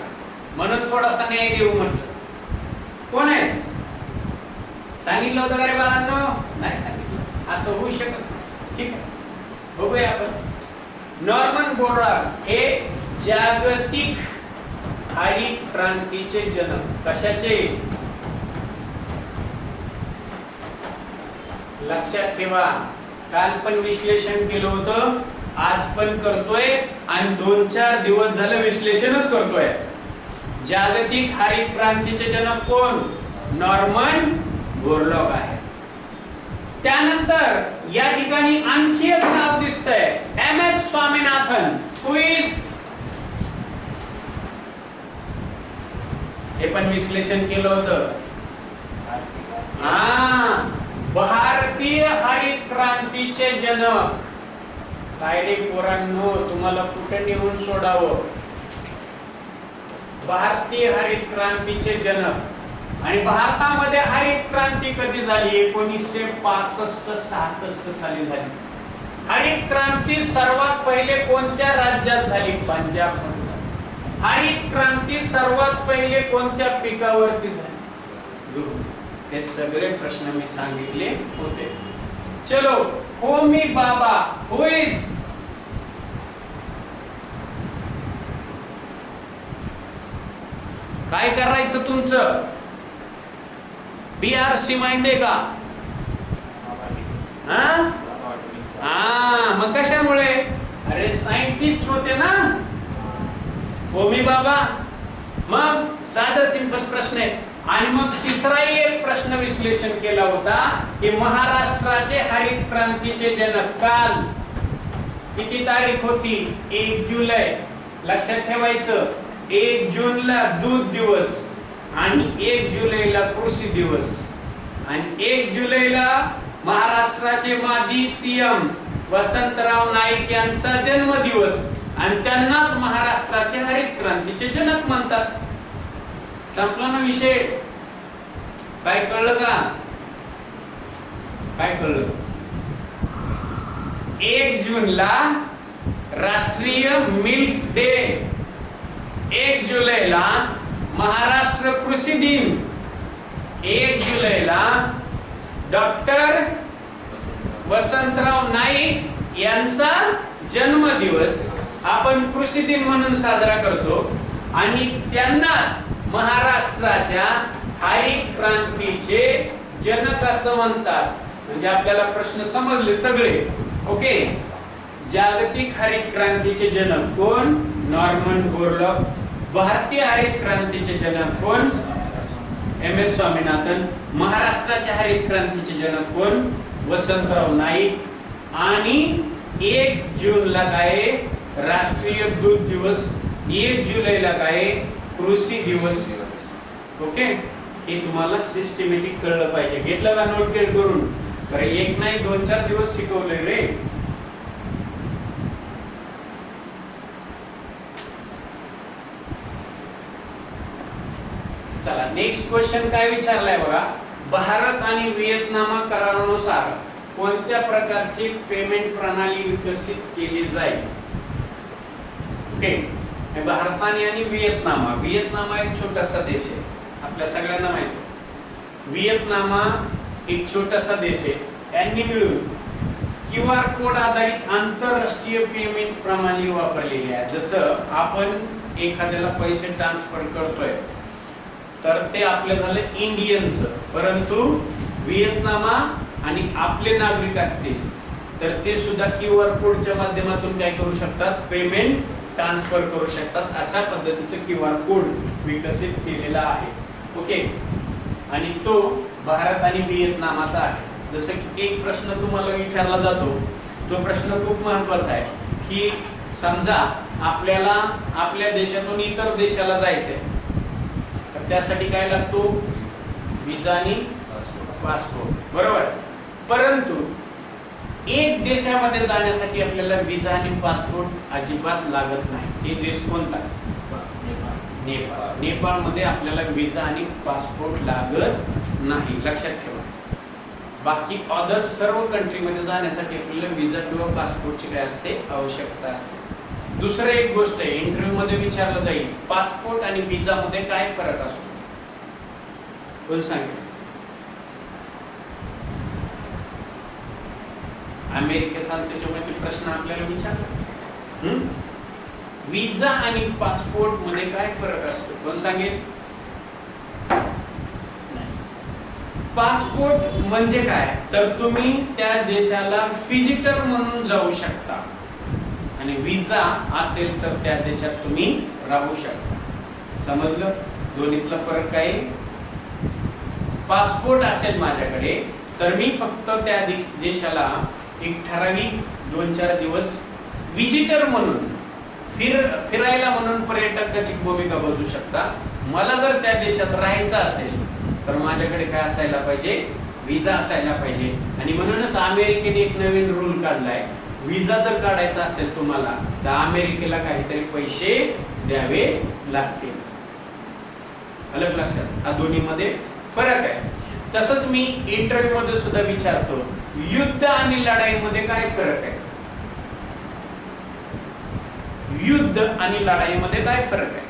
म्हणून थोडासा न्याय देऊ म्हटलं. कोण आहे? सांगितलं होतं का रे बाळांनो? नाही सांगितलं. असं होऊ शकत नाही. ठीक आहे, बघूया आपण. नॉर्मन बोरलॉग हे जागतिक हरित क्रांतीचे जनक. कशाचे? लक्षात ठेवा, काल पण विश्लेषण केलं होतं, आज पण करतोय, आणि 2-4 दिवस झालं विश्लेषणच करतोय. जागतिक हरित क्रांतीचे जनक कोण? नॉर्मन बोरलॉग आहे. त्यानंतर या ठिकाणी आणखी एक नाव दिसतंय, MS स्वामीनाथन. Who is? हे पण विश्लेषण केलं होतं. भारतीय हरित क्रांतीचे जनक. काय रे पोरांनो, तुम्हाला कुठे नेऊन सोडावं? भारतीय हरित क्रांतीचे जनक. आणि भारतामध्ये हरित क्रांती कधी झाली? 1965-66 साली झाली. हरित क्रांती सर्वात पहिले कोणत्या राज्यात झाली? पंजाब. हरित क्रांती सर्वात पहिले कोणत्या पिकावरती झाली? हे सगळे प्रश्न मी सांगितले होते. चलो, होमी बाबा. हु इज? काय करायचं तुमचं? BRC माहितीये का? मग कशामुळे? अरे सायंटिस्ट होते ना होमी बाबा. मग साधा सिंपल प्रश्न आहे. आणि मग तिसराही एक प्रश्न विश्लेषण केला होता की महाराष्ट्राचे हरित क्रांतीचे जनक काल किती तारीख होती? 1 जुलै. लक्षात ठेवायचं, 1 जूनला दूध दिवस, आणि 1 जुलैला कृषी दिवस, आणि 1 जुलैला महाराष्ट्राचे माजी सीएम वसंतराव नाईक यांचा जन्मदिवस आणि त्यांनाच महाराष्ट्राचे हरित क्रांतीचे जनक म्हणतात. संपला ना विषय. काय कळलं का? काय कळलं? 1 जूनला राष्ट्रीय मिल्क डे, 1 जुलैला महाराष्ट्र कृषी दिन, 1 जुलैला डॉक्टर वसंतराव नाईक यांचा जन्मदिवस आपण कृषी दिन म्हणून साजरा करतो आणि त्यांनाच महाराष्ट्राच्या हरित क्रांतीचे जनक असं म्हणतात. म्हणजे आपल्याला प्रश्न समजले सगळे. ओके. जागतिक हरित क्रांतीचे जनक कोण? Norman Borlaug. भारतीय हरित क्रांतीचे जनक कोण? एम.एस. स्वामीनाथन. महाराष्ट्राच्या हरित क्रांतीचे जनक कोण? वसंतराव नाईक. आणि 1 जूनला काय? राष्ट्रीय दूध दिवस. 1 जुलैला काय? कृषी दिवस. ओके. हे तुम्हाला सिस्टमॅटिक कळलं पाहिजे. घेतलं का नोट करून? बरं, एक नाही 2-4 दिवस शिकवले रे. चला नेक्स्ट क्वेश्चन काय विचारलाय बघा. भारत आणि व्हिएतनाम करारानुसार कोणत्या प्रकारची पेमेंट प्रणाली विकसित केली जाईल? ओके. भारताने आणि व्हिएतनाम. व्हिएतनाम एक छोटासा देश आहे, आपल्या सगळ्यांना माहिती आहे. व्हिएतनाम एक छोटासा देश आहे. त्यांनी मिळून QR कोड आधारित आंतरराष्ट्रीय पेमेंट प्रणाली वापरलेली आहे. जसं आपण एखाद्याला पैसे ट्रान्सफर करतोय तर ते आपले झाले इंडियनचं, परंतु व्हिएतनाम आणि आपले नागरिक असतील तर ते सुद्धा QR कोडच्या माध्यमातून काय करू शकतात? पेमेंट ट्रान्सफर करू शकतात. अशा पद्धतीचं QR कोड विकसित केलेला आहे. ओके. आणि तो भारत आणि व्हिएतनामाचा आहे. जसं की एक प्रश्न तुम्हाला विचारला जातो, तो प्रश्न खूप महत्वाचा आहे की समजा आपल्याला आपल्या देशातून इतर देशाला जायचंय तर त्यासाठी काय लागतो? विजा आणि पासपोर्ट. बरोबर. परंतु एक देशामध्ये जाण्यासाठी आपल्याला विजा आणि पासपोर्ट अजिबात लागत नाही. ते देश कोणता? नेपाळ. नेपाळमध्ये आपल्याला विजा आणि पासपोर्ट लागत नाही, लक्षात ठेवा. बाकी अदर सर्व कंट्रीमध्ये जाण्यासाठी आपल्याला विजा किंवा पासपोर्टची काय असते? आवश्यकता असते. दुसरं एक गोष्ट आहे, इंटरव्ह्यू मध्ये विचारलं जाईल पासपोर्ट आणि विजा मध्ये काय फरक असतो? कोण सांगेल? अमेरिकेचा त्याच्यामध्ये प्रश्न आपल्याला विचारला. विजा आणि पासपोर्ट मध्ये काय फरक असतो? कोण सांगेल? पासपोर्ट म्हणजे काय तर तुम्ही त्या देशाला व्हिजिटर म्हणून जाऊ शकता आणि विजा असेल तर त्या देशात तुम्ही राहू शकता. समजलं? दोन्हीतला फरक काय? पासपोर्ट असेल माझ्याकडे तर मी फक्त त्या देशाला एक ठराविक 2-4 दिवस व्हिजिटर म्हणून फिरायला म्हणून पर्यटकाची भूमिका बजावू शकता. मला जर त्या देशात राहायचं असेल तर माझ्याकडे काय असायला पाहिजे? विजा असायला पाहिजे. आणि म्हणूनच अमेरिकेने एक नवीन रूल काढलाय, विजा जर काढायचा असेल तुम्हाला तर अमेरिकेला काहीतरी पैसे द्यावे लागतील. अलग लक्षात. हा दोन्हीमध्ये फरक आहे. तसंच मी इंटरव्ह्यू मध्ये सुद्धा विचारतो, युद्ध आणि लढाईमध्ये काय फरक आहे? युद्ध आणि लढाईमध्ये काय फरक आहे?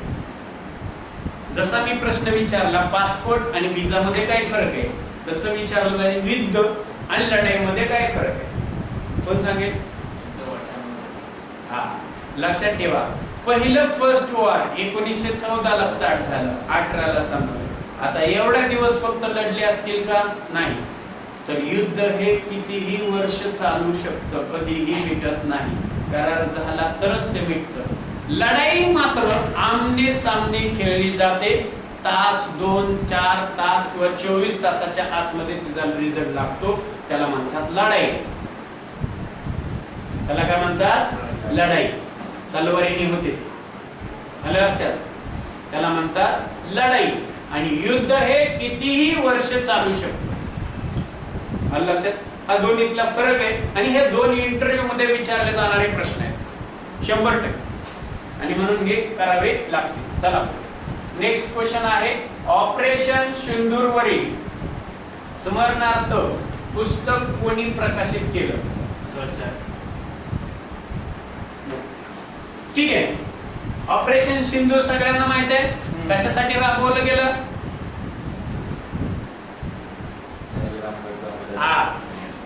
जसा मी प्रश्न विचारला पासपोर्ट आणि विजा मध्ये काय फरक आहे, तसं विचारलं जाईल युद्ध आणि लढाईमध्ये काय फरक आहे? कोण सांगेल? हा, लक्षात ठेवा. पहिलं फर्स्ट वॉर 1914 ला स्टार्ट झालं, 18 ला संपलं. आता एवढ्या दिवस फक्त लढले असतील का? नाही. तर युद्ध हे कितीही वर्ष चालू शकतं, कधीही मिटत नाही. करार झाला तरच ते मिटतं. लढाई मात्र आमने सामने खेळली जाते. तास 2-4 तास किंवा 24 तासाच्या आतमध्ये तिचा रिझल्ट लागतो. त्याला म्हणतात लढाई. त्याला काय म्हणतात? लढाई. तलवारीने होते. आलं लक्षात? त्याला म्हणतात लढाई. आणि युद्ध हे कितीही वर्ष चालू शकतं. आलं लक्षात? हा दोन्हीतला फरक आहे आणि हे दोन इंटरव्ह्यू मध्ये विचारले जाणारे प्रश्न आहेत 100%, आणि म्हणून हे करावे लागतील. चला नेक्स्ट क्वेश्चन आहे, ऑपरेशन सिंदूर वरील स्मरणार्थ पुस्तक कोणी प्रकाशित केलं? ठीक आहे, ऑपरेशन सिंदूर सगळ्यांना माहित आहे कशासाठी राबवलं गेलं?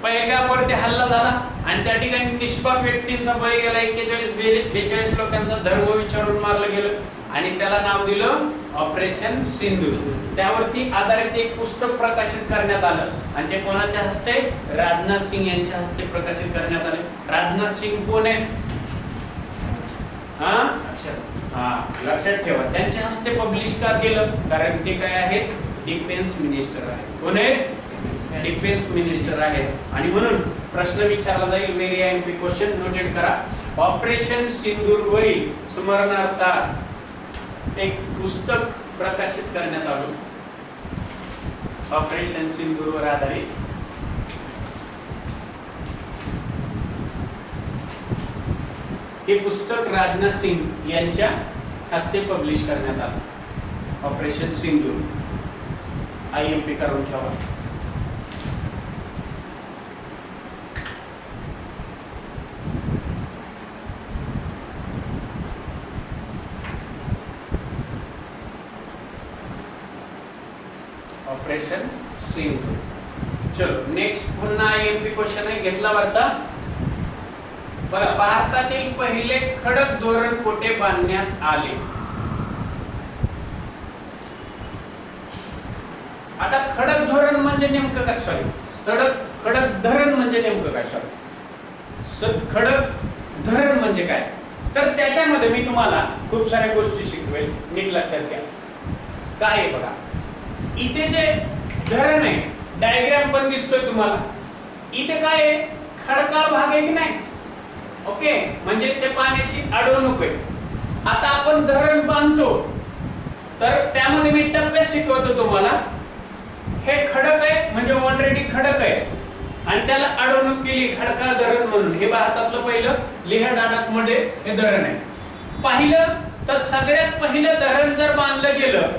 पहलगामवरती हल्ला झाला आणि त्या ठिकाणी निष्पाप व्यक्तींचा बळी गेला, 41-42 लोकांचा धर्म विचारून मारलं गेलं आणि त्याला नाव दिलं ऑपरेशन सिंदूर. त्यावरती आधारित एक पुस्तक प्रकाशित करण्यात आलं आणि ते कोणाच्या हस्ते? राजनाथ सिंग यांच्या हस्ते प्रकाशित करण्यात आले. राजनाथ सिंग कोण आहे? लक्षात ठेवा, त्यांच्या हस्ते पब्लिश का केलं? कारण ते काय आहेत? डिफेन्स मिनिस्टर आहेत. कोण आहेत? डिफेन्स मिनिस्टर आहेत आणि म्हणून प्रश्न विचारला जाईल. व्हेरी एमपी क्वेश्चन, नोटेड करा. ऑपरेशन सिंदूर वरील स्मरणार्थ एक पुस्तक प्रकाशित करण्यात आलं. ऑपरेशन सिंदूर वर आधारित हे पुस्तक राजनाथ सिंग यांच्या हस्ते पब्लिश करण्यात आलं. ऑपरेशन सिंदूर IMP करून ठेवा. ऑपरेशन सिंदूर. चलो नेक्स्ट पुन्हा IMP क्वेश्चन आहे, घेतला वरचा. बघा, भारतातील पहिले खडक धोरण कोठे बांधण्यात आले? आता खडक धोरण म्हणजे नेमकं काय? सॉरी, खडक धरण म्हणजे नेमकं काय? सॉरी, खडक धरण म्हणजे काय? तर त्याच्यामध्ये मी तुम्हाला खूप साऱ्या गोष्टी शिकवेल, नीट लक्षात घ्या. काय आहे बघा, इथे जे धरण आहे, डायग्राम पण दिसतोय तुम्हाला. इथे काय आहे? खडकाळ भाग आहे की नाही? ओके, म्हणजे ते पाण्याची अडवणूक आहे. आता आपण धरण बांधतो तर त्यामध्ये मी टप्प्यात शिकवतो तुम्हाला. हे खडक आहे म्हणजे ऑलरेडी खडक आहे आणि त्याला अडवणूक केली खडकाळ धरण म्हणून. हे भारतातलं पहिलं लेह लडाख मध्ये हे धरण आहे. पाहिलं तर सगळ्यात पहिलं धरण जर बांधलं गेलं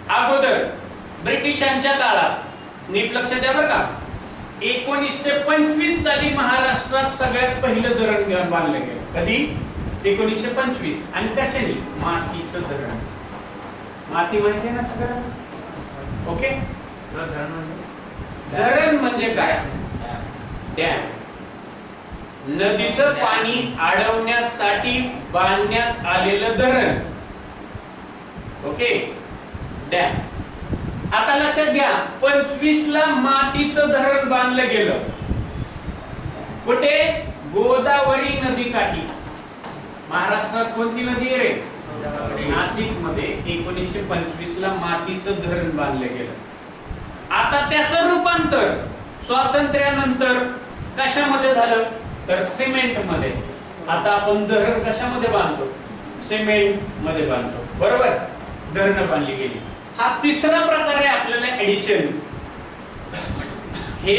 अगोदर ब्रिटिशांच्या काळात, नीट लक्ष द्या बरं का, 1925 साली महाराष्ट्रात सगळ्यात पहिलं धरण बांधलं गेलं. कधी? 1925. आणि कशाने? मातीचं धरण. माती माहिती आहे ना सगळ्यांना? ओके, धरण म्हणजे काय? डॅम. नदीचं पाणी अडवण्यासाठी बांधण्यात आलेलं धरण. Okay, dam. आता लक्षात घ्या, 25 ला मातीचं धरण बांधलं गेलं. कुठे? गोदावरी नदी काठी. महाराष्ट्रात कोणती नदी आहे रे? नाशिक मध्ये 1925 ला मातीचं धरण बांधलं गेलं. आता त्याचं रूपांतर स्वातंत्र्यानंतर कशामध्ये झालं? तर सिमेंट मध्ये. आता आपण धरण कशामध्ये बांधतो? सिमेंट मध्ये बांधतो, बरोबर? धरण बांधली गेली. हा तिसरा प्रकार आहे आपल्याला ऍडिशन. हे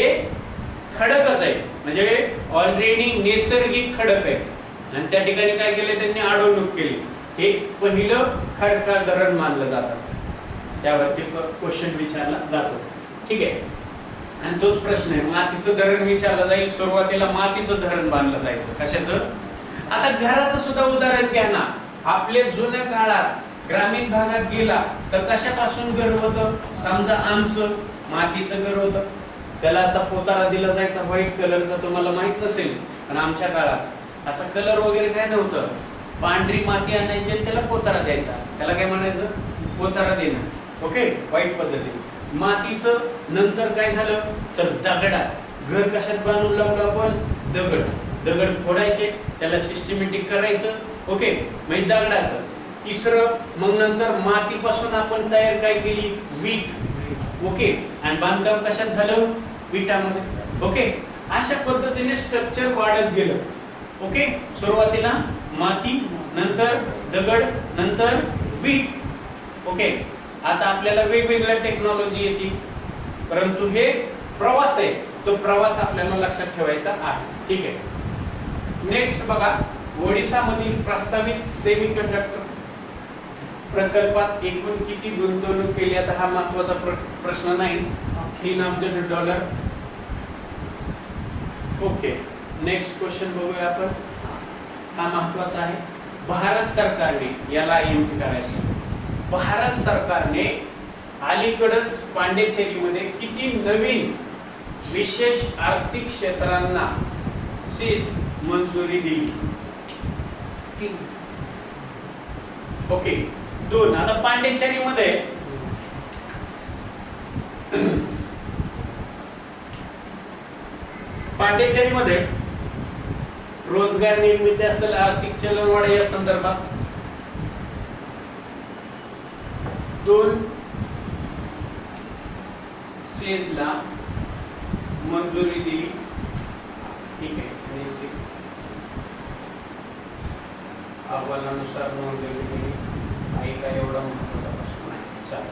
खडकच आहे, म्हणजे ऑलरेडी नैसर्गिक खडक आहे आणि त्या ठिकाणी काय केले? त्यांनी अडवणूक केली. हे पहिलं खडकाळ धरण मानलं जातं. त्यावरती क्वेश्चन विचारला जातो. ठीक आहे, आणि तोच प्रश्न आहे, मातीचं धरण विचारलं जाईल. सुरुवातीला मातीचं धरण बांधलं जायचं. कशाचं? आता घराचं सुद्धा उदाहरण घ्या ना. आपल्या जुन्या काळात ग्रामीण भागात गेला तर कशापासून घर होतं? समजा आमचं मातीचं घर होतं. त्याला असा पोतारा दिला जायचा व्हाईट कलरचा. तुम्हाला माहित नसेल पण आमच्या काळात असा कलर वगैरे काय नव्हतं. पांढरी माती आणायची आणि त्याला पोतारा द्यायचा. त्याला काय म्हणायचं? पोतारा देणं. ओके, व्हाईट पद्धतीने. मातीचं नंतर काय झालं तर दगडात घर कशात बांधून लावलं आपण? दगड फोडायचे, त्याला सिस्टमॅटिक करायचं. ओके, म्हणजे दगडाचं. तिसरं, मग नंतर मातीपासून आपण तयार काय केली? वीट. ओके, आणि बांधकाम कशात झालं? विटामध्ये. ओके, अशा पद्धतीने स्ट्रक्चर वाढत गेलं. ओके, सुरुवातीला माती, नंतर दगड, नंतर वीट. ओके, आता आपल्याला वेगवेगळ्या टेक्नॉलॉजी येते, परंतु हे प्रवास आहे तो प्रवास आपल्याला लक्षात ठेवायचा आहे. ठीक आहे. नेक्स्ट बघा, ओडिशामधील प्रस्तावित सेमीकंडक्टर प्रकल्पात एकूण किती गुंतवणूक केली? आता हा महत्त्वाचा प्रश्न नाही. $3 अब्ज. ओके, नेक्स्ट क्वेश्चन बघूया आपण. हा महत्त्वाचा आहे. भारत सरकारने, याला IMP करायचं, भारत सरकारने अलीकडेच पांडिचेरीमध्ये किती नवीन विशेष आर्थिक क्षेत्रांना सीज मंजुरी दिली? ओके, 2. आता पांडिचेरीमध्ये रोजगार निर्मिती असेल, आर्थिक चलनवाढ या संदर्भात 2 सेजला मंजुरी दिली. ठीक आहे. अहवालानुसार मंजुरी दिली. काय एवढा महत्त्वाचा प्रश्न नाही. चला,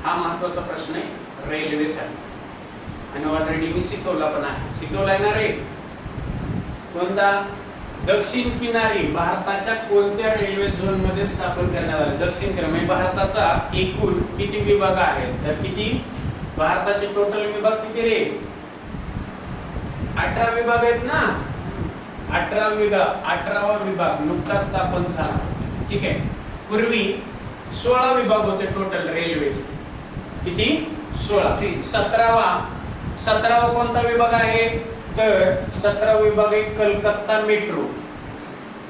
हा महत्त्वाचा प्रश्न आहे रेल्वेसाठी आणि ऑलरेडी मी शिकवला पण आहे. शिकवलाय ना रे? कोणता? दक्षिण किनारी भारताच्या कोणत्या रेल्वे झोन मध्ये स्थापन करण्यात आले? दक्षिण किनारी म्हणजे भारताचा एकूण किती विभाग आहेत? तर किती? भारताचे टोटल विभाग किती रे? 18 विभाग आहेत ना. 18वा विभाग नुकताच स्थापन झाला. ठीक आहे. पूर्वी 16 विभाग होते टोटल रेल्वेचे. किती? 16. 17वा कोणता विभाग आहे? तर 17वा विभाग आहे कलकत्ता मेट्रो.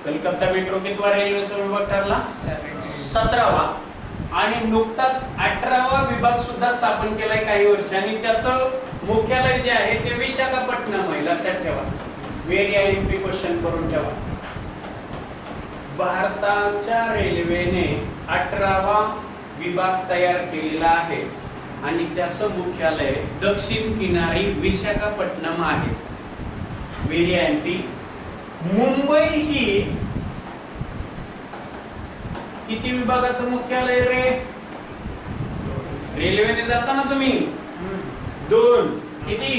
कलकत्ता मेट्रो कितवा रेल्वेचा विभाग ठरला? 17वा. आणि नुकताच 18वा विभाग सुद्धा स्थापन केलाय काही वर्षांनी. त्याचं मुख्यालय जे आहे ते विशाखापट्टणम आहे. लक्षात ठेवा. व्हेरी IMP क्वेश्चन करून ठेवा. भारताच्या रेल्वेने 18वा विभाग तयार केलेला आहे आणि त्याचं मुख्यालय दक्षिण किनारी विशाखापट्टणम आहे. Very IMP. मुंबई ही किती विभागाचं मुख्यालय रे? रेल्वेने जाताना तुम्ही 2. किती?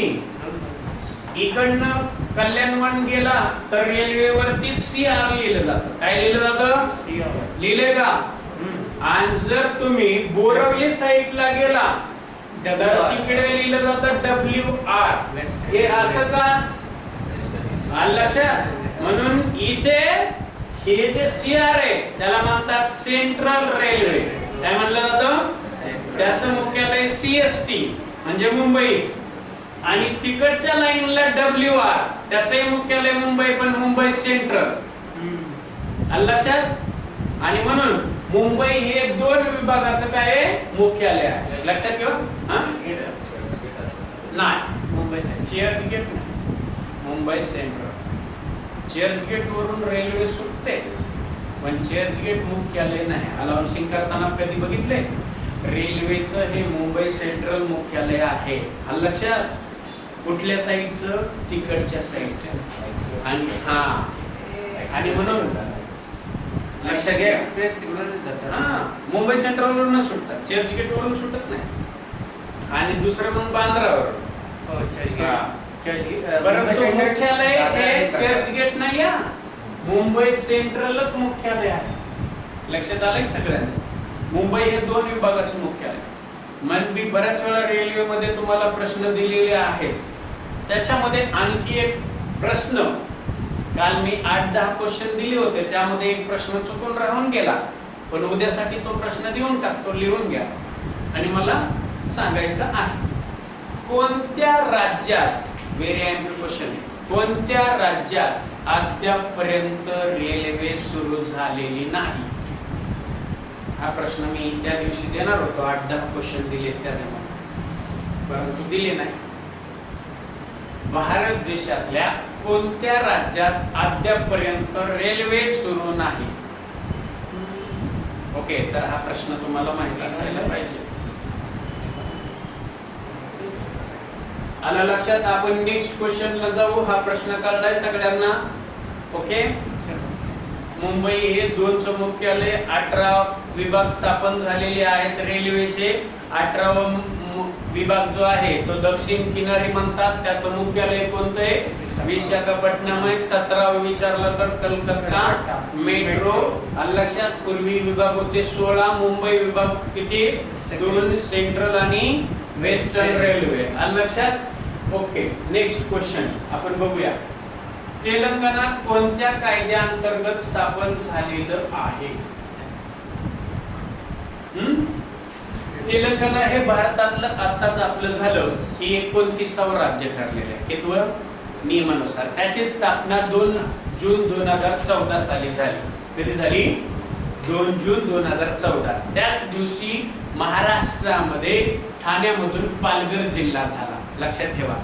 इकडनं कल्याणवन गेला तर रेल्वेवरती CR लिहिलं जातं. काय लिहिलं जातं? लिहिले का? आणि जर तुम्ही बोरवली साईडला गेला तर तिकडे लिहिलं जातं WR. हे असं का? लक्षात. म्हणून इथे हे जे CR आहे त्याला म्हणतात सेंट्रल रेल्वे. काय म्हणलं जातं? त्याचं मुख्यालय CST म्हणजे मुंबई. आणि तिकडच्या लाईनला WR, त्याचंही मुख्यालय मुंबई पण मुंबई सेंट्रल. लक्षात. आणि म्हणून मुंबई हे 2 विभागाचं काय मुख्यालय आहे. लक्षात ठेवा. नाही, मुंबई चर्चगेट नाही, मुंबई सेंट्रल. चर्चगेट वरून रेल्वे सुटते पण चर्चगेट मुख्यालय नाही. अलाउन्सिंग करताना कधी बघितले? रेल्वेचं हे मुंबई सेंट्रल मुख्यालय आहे. लक्षात. कुठल्या साईडचं? तिकडच्या साईडचं. आणि हा आणि म्हणून लक्षात घ्या, एक्सप्रेस तिकडून जातात. मुंबई सेंट्रल वरून सुटतात, चर्चगेट वरून सुटत नाही. आणि दुसरं मग बांद्रावर. परंतु मुख्यालय हे चर्चगेट नाही, मुंबई सेंट्रलच मुख्यालय आहे. लक्षात आलंय सगळ्यांना? मुंबई हे 2 विभागाचं मुख्यालय. म्हणजे बऱ्याच वेळा रेल्वेमध्ये तुम्हाला प्रश्न दिलेले आहेत. त्याच्यामध्ये आणखी एक प्रश्न, काल मी 8-10 क्वेश्चन दिले होते, त्यामध्ये एक प्रश्न चुकून राहून गेला, पण उद्यासाठी तो प्रश्न देऊन टाकतो, लिहून घ्या आणि मला सांगायचं आहे. कोणत्या राज्यात, व्हेरी IMP क्वेश्चन आहे, कोणत्या राज्यात अद्यापपर्यंत रेल्वे सुरू झालेली नाही? हा प्रश्न मी त्या दिवशी देणार होतो, 8-10 क्वेश्चन दिले त्यामध्ये, परंतु दिले नाही. भारत देशातल्या कोणत्या राज्यात अद्यापपर्यंत रेल्वे सुरू नाही? ओके, तर हा प्रश्न तुम्हाला माहित असायला पाहिजे. आला लक्षात? आपण नेक्स्ट क्वेश्चनला जाऊ. हा प्रश्न कळलाय सगळ्यांना? ओके. मुंबई हे 2चं मुख्यालय, 18 विभाग स्थापन झालेले आहेत रेल्वेचे. 18वा विभाग जो आहे तो दक्षिण किनारी म्हणतात. त्याचं मुख्यालय कोणतं आहे? विशाखापट्टणम आहे. 17 विचारलं तर कलकत्ता मेट्रो. आणि लक्षात पूर्वी विभाग होते 16. मुंबई विभाग किती? 2. सेंट्रल आणि वेस्टर्न रेल्वे. आणि लक्षात. ओके, नेक्स्ट क्वेश्चन आपण बघूया. तेलंगणा कोणत्या कायद्याअंतर्गत स्थापन झालेलं आहे? तेलंगणा हे भारतातलं आत्ताच आपलं झालं की 29वं राज्य ठरलेलं आहे. कितवं? नियमानुसार. त्याची स्थापना 2 जून 2014 साली झाली. कधी झाली? 2 जून 2014. त्याच दिवशी महाराष्ट्रामध्ये ठाण्यामधून पालघर जिल्हा झाला. लक्षात ठेवा.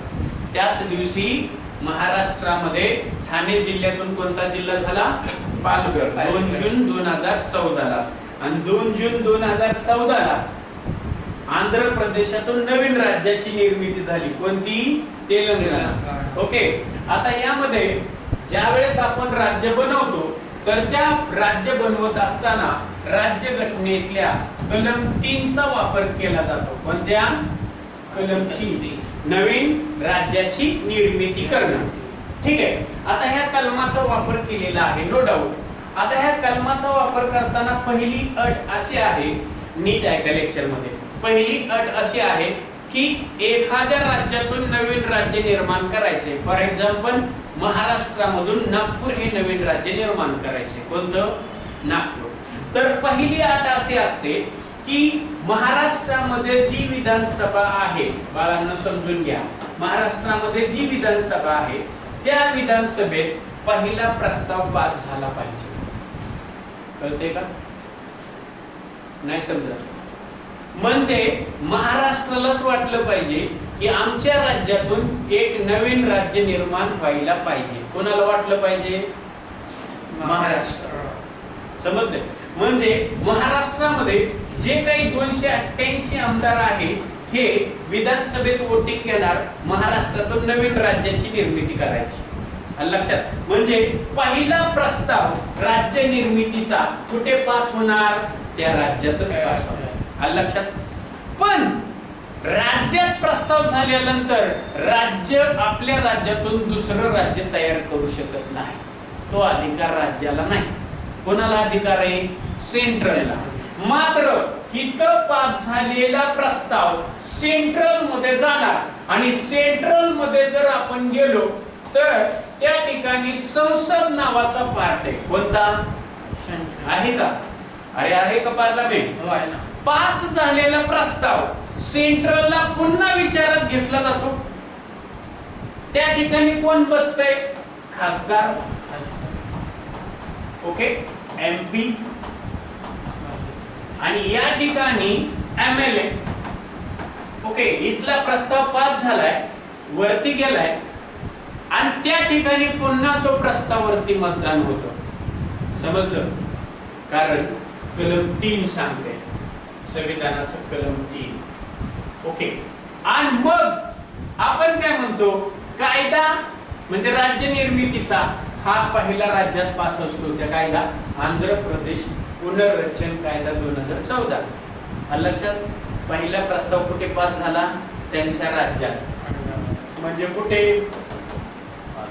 त्याच दिवशी महाराष्ट्रामध्ये ठाणे जिल्ह्यातून कोणता जिल्हा झाला? पालघर. 2 जून 2014 ला. आणि 2 जून 2014 ला आंध्र प्रदेशातून नवीन राज्याची निर्मिती झाली. कोणती? तेलंगणा. ओके, आता यामध्ये ज्या वेळेस आपण राज्य बनवतो तर त्या राज्य बनवत असताना राज्य घटनेतल्या कलम 3 चा वापर केला जातो. कोणत्या? कलम 3. नवीन राज्याची निर्मिती करणं. ठीक आहे. आता ह्या कलमाचा वापर केलेला आहे, नो डाऊट. आता ह्या कलमाचा वापर करताना पहिली अट अशी आहे, नीट ऐका लेक्चर मध्ये. पहिली अट अशी आहे की एखाद्या राज्यातून नवीन राज्य निर्माण करायचे. फॉर एक्झाम्पल महाराष्ट्रामधून नागपूर हे नवीन राज्य निर्माण करायचे. कोणतं? नागपूर. तर पहिली अट अशी असते की महाराष्ट्रामध्ये जी विधानसभा आहे, बाळांनो समजून घ्या, महाराष्ट्रामध्ये जी विधानसभा आहे त्या विधानसभेत पहिला प्रस्ताव पास झाला पाहिजे. कळते का? नाही समजत? म्हणजे महाराष्ट्रालाच वाटलं पाहिजे की आमच्या राज्यातून एक नवीन राज्य निर्माण व्हायला पाहिजे. कोणाला वाटलं पाहिजे? महाराष्ट्र. समजले? म्हणजे महाराष्ट्रामध्ये जे काही 288 आमदार आहे हे विधानसभेत वोटिंग घेणार, महाराष्ट्रातून नवीन राज्याची निर्मिती करायची. लक्षात. म्हणजे पहिला प्रस्ताव राज्य निर्मितीचा कुठे पास होणार? त्या राज्यातच पास होणार. लक्षात. पण राज्यात प्रस्ताव झाल्यानंतर राज्य आपल्या राज्यातून दुसरं राज्य तयार करू शकत नाही. तो अधिकार राज्याला नाही. कोणाला अधिकार आहे? सेंट्रलला. मात्र इथं पास झालेला प्रस्ताव सेंट्रल मध्ये जाणार आणि सेंट्रल मध्ये जर आपण गेलो तर त्या ठिकाणी संसद नावाचा पार्ट आहे. कोणता आहे का? अरे आहे का पार्लमेंट? पास झालेला प्रस्ताव सेंट्रलला पुन्हा विचारात घेतला जातो. त्या ठिकाणी कोण बसतंय? खासदार. Okay, MP. आणि या ठिकाणी एमएलए. ओके, इथला प्रस्ताव पास झालाय, वरती गेलाय आणि त्या ठिकाणी पुन्हा तो प्रस्तावावरती मतदान होतं. समजलं? कारण कलम 3 सांगते, संविधानाचं कलम 3. ओके. आणि मग आपण काय म्हणतो? कायदा म्हणजे राज्य निर्मितीचा हा पहिला राज्यात पास असतो. त्या कायदा आंध्र प्रदेश पुनर्रचन कायदा 2014. लक्षात. पहिला प्रस्ताव कुठे पास झाला? त्यांच्या राज्यात. म्हणजे कुठे?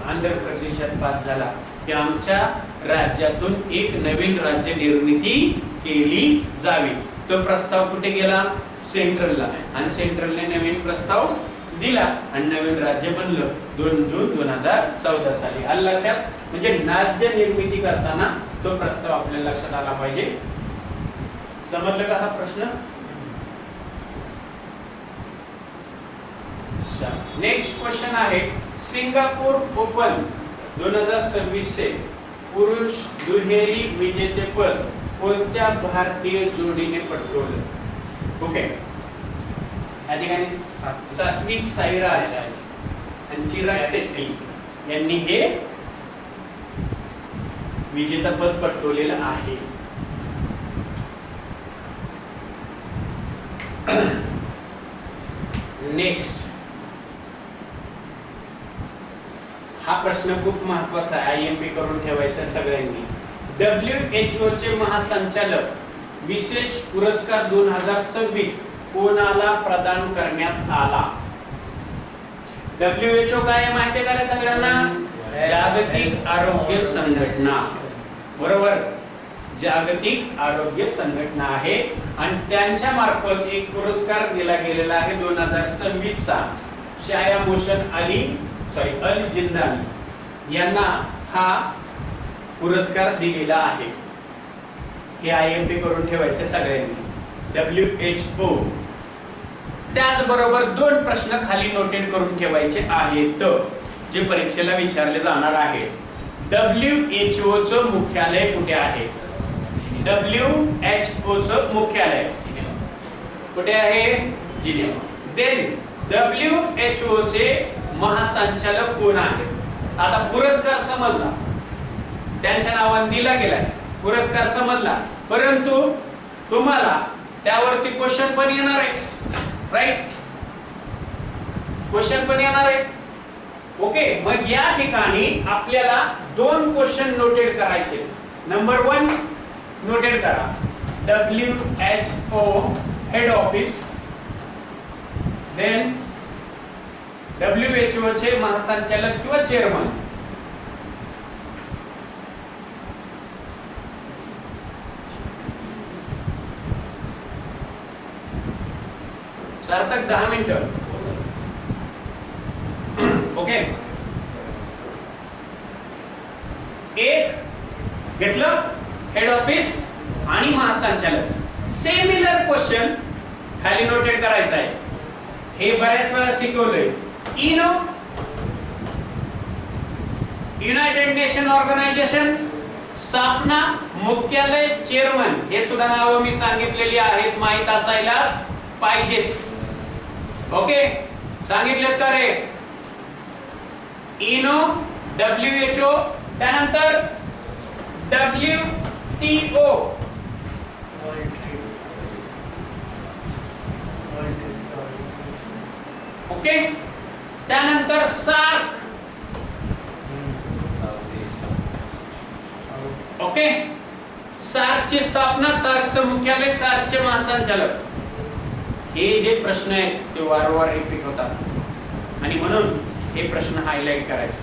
आंध्र प्रदेशात पास झाला की आमच्या राज्यातून एक नवीन राज्य निर्मिती केली जावी. तो प्रस्ताव कुठे गेला? सेंट्रलला. आणि सेंट्रलने नवीन प्रस्ताव दिला आणि नवीन राज्य बनलं 2 जून 2014 साली. आलं लक्षात. म्हणजे राज्य निर्मिती करताना तो प्रस्ताव आपल्या लक्षात आला पाहिजे. समजलं का हा प्रश्न? नेक्स्ट क्वेश्चन आहे, सिंगापूर ओपन 2026 चे पुरुष दुहेरी विजेतेपद कोणत्या भारतीय जोडीने पटकावलं? ओके. या ठिकाणी सात्विक साईराज आणि चिराग शेट्टी यांनी हे विजेतेपद पटकावलेलं आहे. नेक्स्ट, हा प्रश्न खूप महत्वाचा आहे, आयएमपी करून ठेवायचा सगळ्यांनी. WHO चे महासंचालक विशेष पुरस्कार 2026 कोणाला प्रदान करण्यात आला? WHO काय आहे माहिती आहे का रे सगळ्यांना? जागतिक आरोग्य संघटना, बरोबर? जागतिक आरोग्य संघटना आहे आणि त्यांच्या मार्फत एक पुरस्कार दिला गेलेला आहे 2026 चा शाया मोशन अल जिंदानी यांना हा पुरस्कार दिलेला आहे. हे IMP करून ठेवायचे सगळ्यांनी. WHO. त्याचबरोबर 2 प्रश्न खाली नोटेड करून ठेवायचे आहेत जे परीक्षेला विचारले जाणार आहे. WHO चं मुख्यालय कुठे आहे? WHO चं मुख्यालय कुठे आहे? जिनेव्हा. देन WHO चे महासंचालक कोण आहेत? आता पुरस्कार समजला, त्यांच्या नावाने दिला गेलाय, पुरस्कार समजला, परंतु तुम्हाला त्यावरती क्वेश्चन पण येणार आहे, राईट? क्वेश्चन पण येणार आहे. ओके, मग या ठिकाणी आपल्याला 2 क्वेश्चन नोटेड करायचे. नंबर 1 नोटेड करा, WHO head office, then WHO चे महासंचालक किंवा चेअरमन. सार्थक 10 मिनिटं. ओके, एक घेतलं हेड ऑफिस आणि महासंचालक. सिमिलर क्वेश्चन खाली नोटेड करायचा आहे. हे बऱ्याच वेळा शिकवलंय. युनायटेड नेशन ऑर्गनायझेशन स्थापना, मुख्यालय, चेअरमन, हे सुद्धा नाव मी सांगितलेली आहेत, माहित असायलाच पाहिजेत. ओके, सांगितलेत का रे? इनो, WHO, त्यानंतर WTO, ओके, त्यानंतर सार्क, ओके, सार्कची स्थापना, सार्कचं मुख्यालय, सार्कचे महासंचालक. हे जे प्रश्न आहेत ते वारंवार रिपीट होतात आणि म्हणून हे प्रश्न हायलाइट करायचे.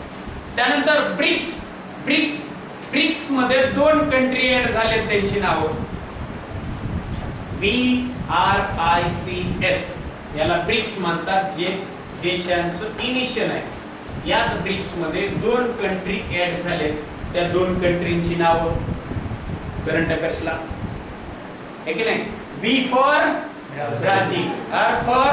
त्यानंतर ब्रिक्स मध्ये 2 कंट्री ऍड झालेत, त्यांची नावं BRICS, याला ब्रिक्स म्हणतात, जे देशांचं इनिशियल आहे. याच ब्रिक्स मध्ये 2 कंट्री ऍड झालेत. त्या 2 कंट्रींची नावं करंट अफेअर्सला आहे की नाही? B for Brazil, R for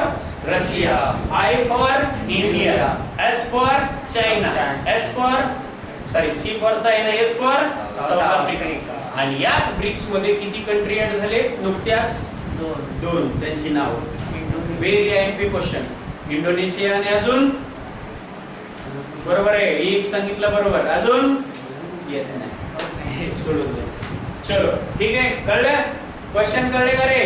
Russia, I for India, S for China, C for China, S for south Africa. आणि याच ब्रिक्स मध्ये किती कंट्री ऍड झाले? नुकत्याच 2. त्यांची नाव व्हेरी IMP क्वेश्चन. इंडोनेशिया आणि अजून, बरोबर आहे, एक सांगितलं बरोबर, अजून येत नाही, सोडून दे. चलो ठीक आहे, कळलं? क्वेश्चन कळले का रे?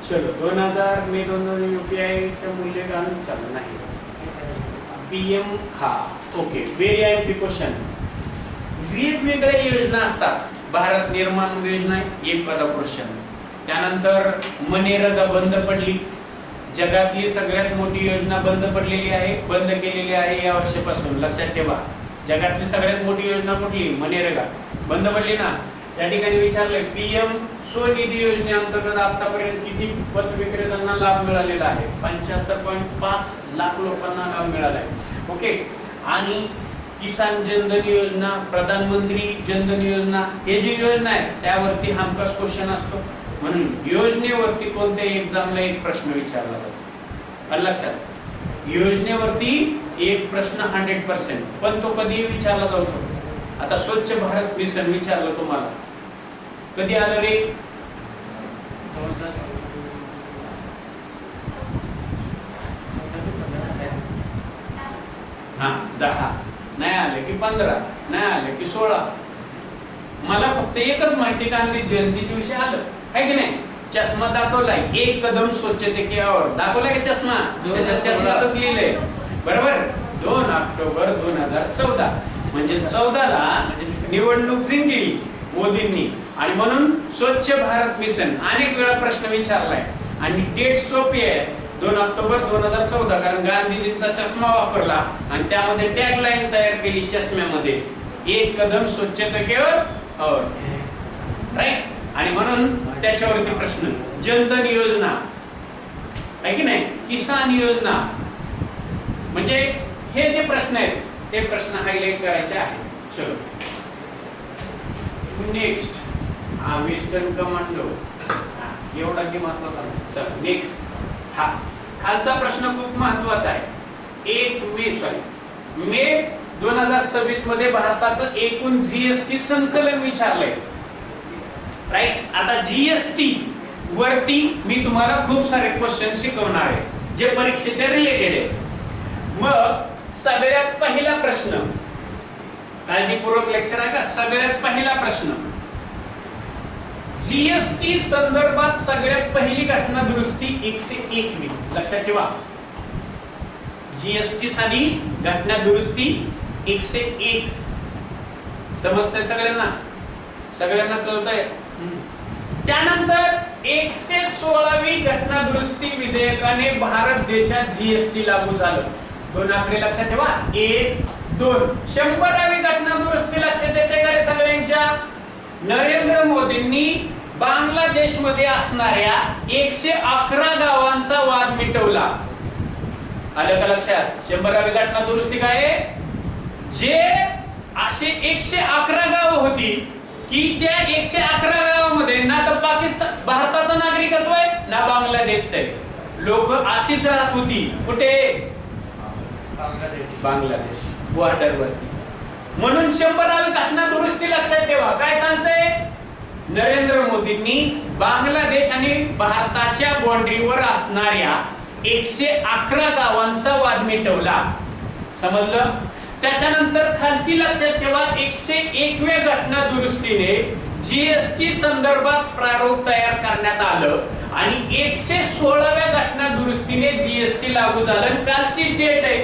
चलो 2000 मे 2000 UPI चे मूल्य घालून चालू नाही. PM, हा ओके, व्हेरी IMP क्वेश्चन. वेगवेगळ्या योजना असतात. भारत निर्माण योजना एक पदा क्वेश्चन. त्यानंतर मनरेगा बंद पडली, जगातली सगळ्यात मोठी योजना बंद पडलेली आहे, बंद केलेली आहे या वर्षापासून. लक्षात ठेवा, जगातली सगळ्यात मोठी योजना कुठली? मनरेगा बंद पडली ना. त्या ठिकाणी विचारलंय PM स्वनिधी योजनेअंतर्गत आतापर्यंत किती पत विक्रेत्यांना लाभ मिळालेला आहे? 75.5 लाख लोकांना लाभ मिळाला आहे. ओके, आणि किसान जनधन योजना, प्रधानमंत्री जनधन योजना, हे जी योजना आहे त्यावरती हमखास क्वेश्चन असतो. म्हणून योजनेवरती कोणत्याही एक्झामला एक प्रश्न विचारला जातो. लक्षात, योजनेवरती एक प्रश्न 100%, पण तो कधीही विचारला जाऊ शकतो. आता स्वच्छ भारत मिशन विचारलं तुम्हाला, कधी आलं रे? 10 नाही आले की 15 नाही आले की 16. मला फक्त एकच माहिती, गांधी जयंती दिवशी आलं आहे की नाही, चष्मा दाखवलाय, एक कदम स्वच्छते की ओर दाखवलाय की चष्मा, त्याच्या चष्मातच लिहिलंय, बरोबर. 2 ऑक्टोबर 2014 म्हणजे 14ला निवडणूक जिंकली मोदींनी, आणि म्हणून स्वच्छ भारत मिशन अनेक वेळा प्रश्न विचारलाय. आणि डेट सोपी आहे 2 ऑक्टोबर 2014, कारण गांधीजींचा चष्मा वापरला आणि त्यामध्ये टॅगलाईन तयार केली चष्म्यामध्ये, एक कदम स्वच्छतेवर और, राईट. आणि म्हणून त्याच्यावरती प्रश्न, जनधन योजना आहे की नाही, किसान योजना, म्हणजे हे जे प्रश्न आहेत ते प्रश्न हायलाइट करायचे आहेत. चलो नेक्स्ट, वेस्टर्न कमांडो, एवढा की महत्वाचा नाही. चल नेक्स्ट, हा खालचा प्रश्न खूप महत्वाचा आहे. 1 मे 2026 मध्ये भारताचं एकूण जीएसटी संकलन विचारलंय, राईट. आता जीएसटी वरती मी तुम्हाला खूप सारे क्वेश्चन शिकवणार आहे जे परीक्षेच्या रिलेटेड आहे. मग सगळ्यात पहिला प्रश्न, काळजीपूर्वक लेक्चर आहे का, सगळ्यात पहिला प्रश्न, जीएसटी संदर्भात सगळ्यात पहिली घटना दुरुस्ती 101 लक्षात ठेवा. जीएसटी साठी घटना दुरुस्ती 101, समजतंय सगळ्यांना, सगळ्यांना कळतंय. त्यानंतर 116वी घटना दुरुस्ती विधेयकाने भारत देशात जीएसटी लागू झालं. 2 आकडे लक्षात ठेवा, 1, 2. 100वी घटना दुरुस्ती लक्षात येते का रे सगळ्यांच्या? नरेंद्र मोदींनी बांगलादेशमध्ये असणाऱ्या 111 गावांचा वाद मिटवला. आलं का लक्षात? 100वी घटना दुरुस्ती काय आहे? जे असे 111 गाव होती की त्या 111 गावामध्ये ना तर पाकिस्तान भारताचं नागरिकत्व आहे ना बांगलादेशचं आहे. लोक अशीच राहत होती. कुठे? बांगलादेश बॉर्डरवरती. म्हणून 100वी घटना दुरुस्ती लक्षात ठेवा. काय सांगते? नरेंद्र मोदींनी बांगलादेश आणि भारताच्या बाउंड्रीवर असणाऱ्या 111 गावांचा वाद मिटवला. समजलं? त्याच्यानंतर खालची लक्षात ठेवा, 101व्या घटना दुरुस्तीने जीएसटी संदर्भात प्रारूप तयार करण्यात आलं आणि 116व्या घटना दुरुस्तीने जीएसटी लागू झालं. कालची डेट आहे,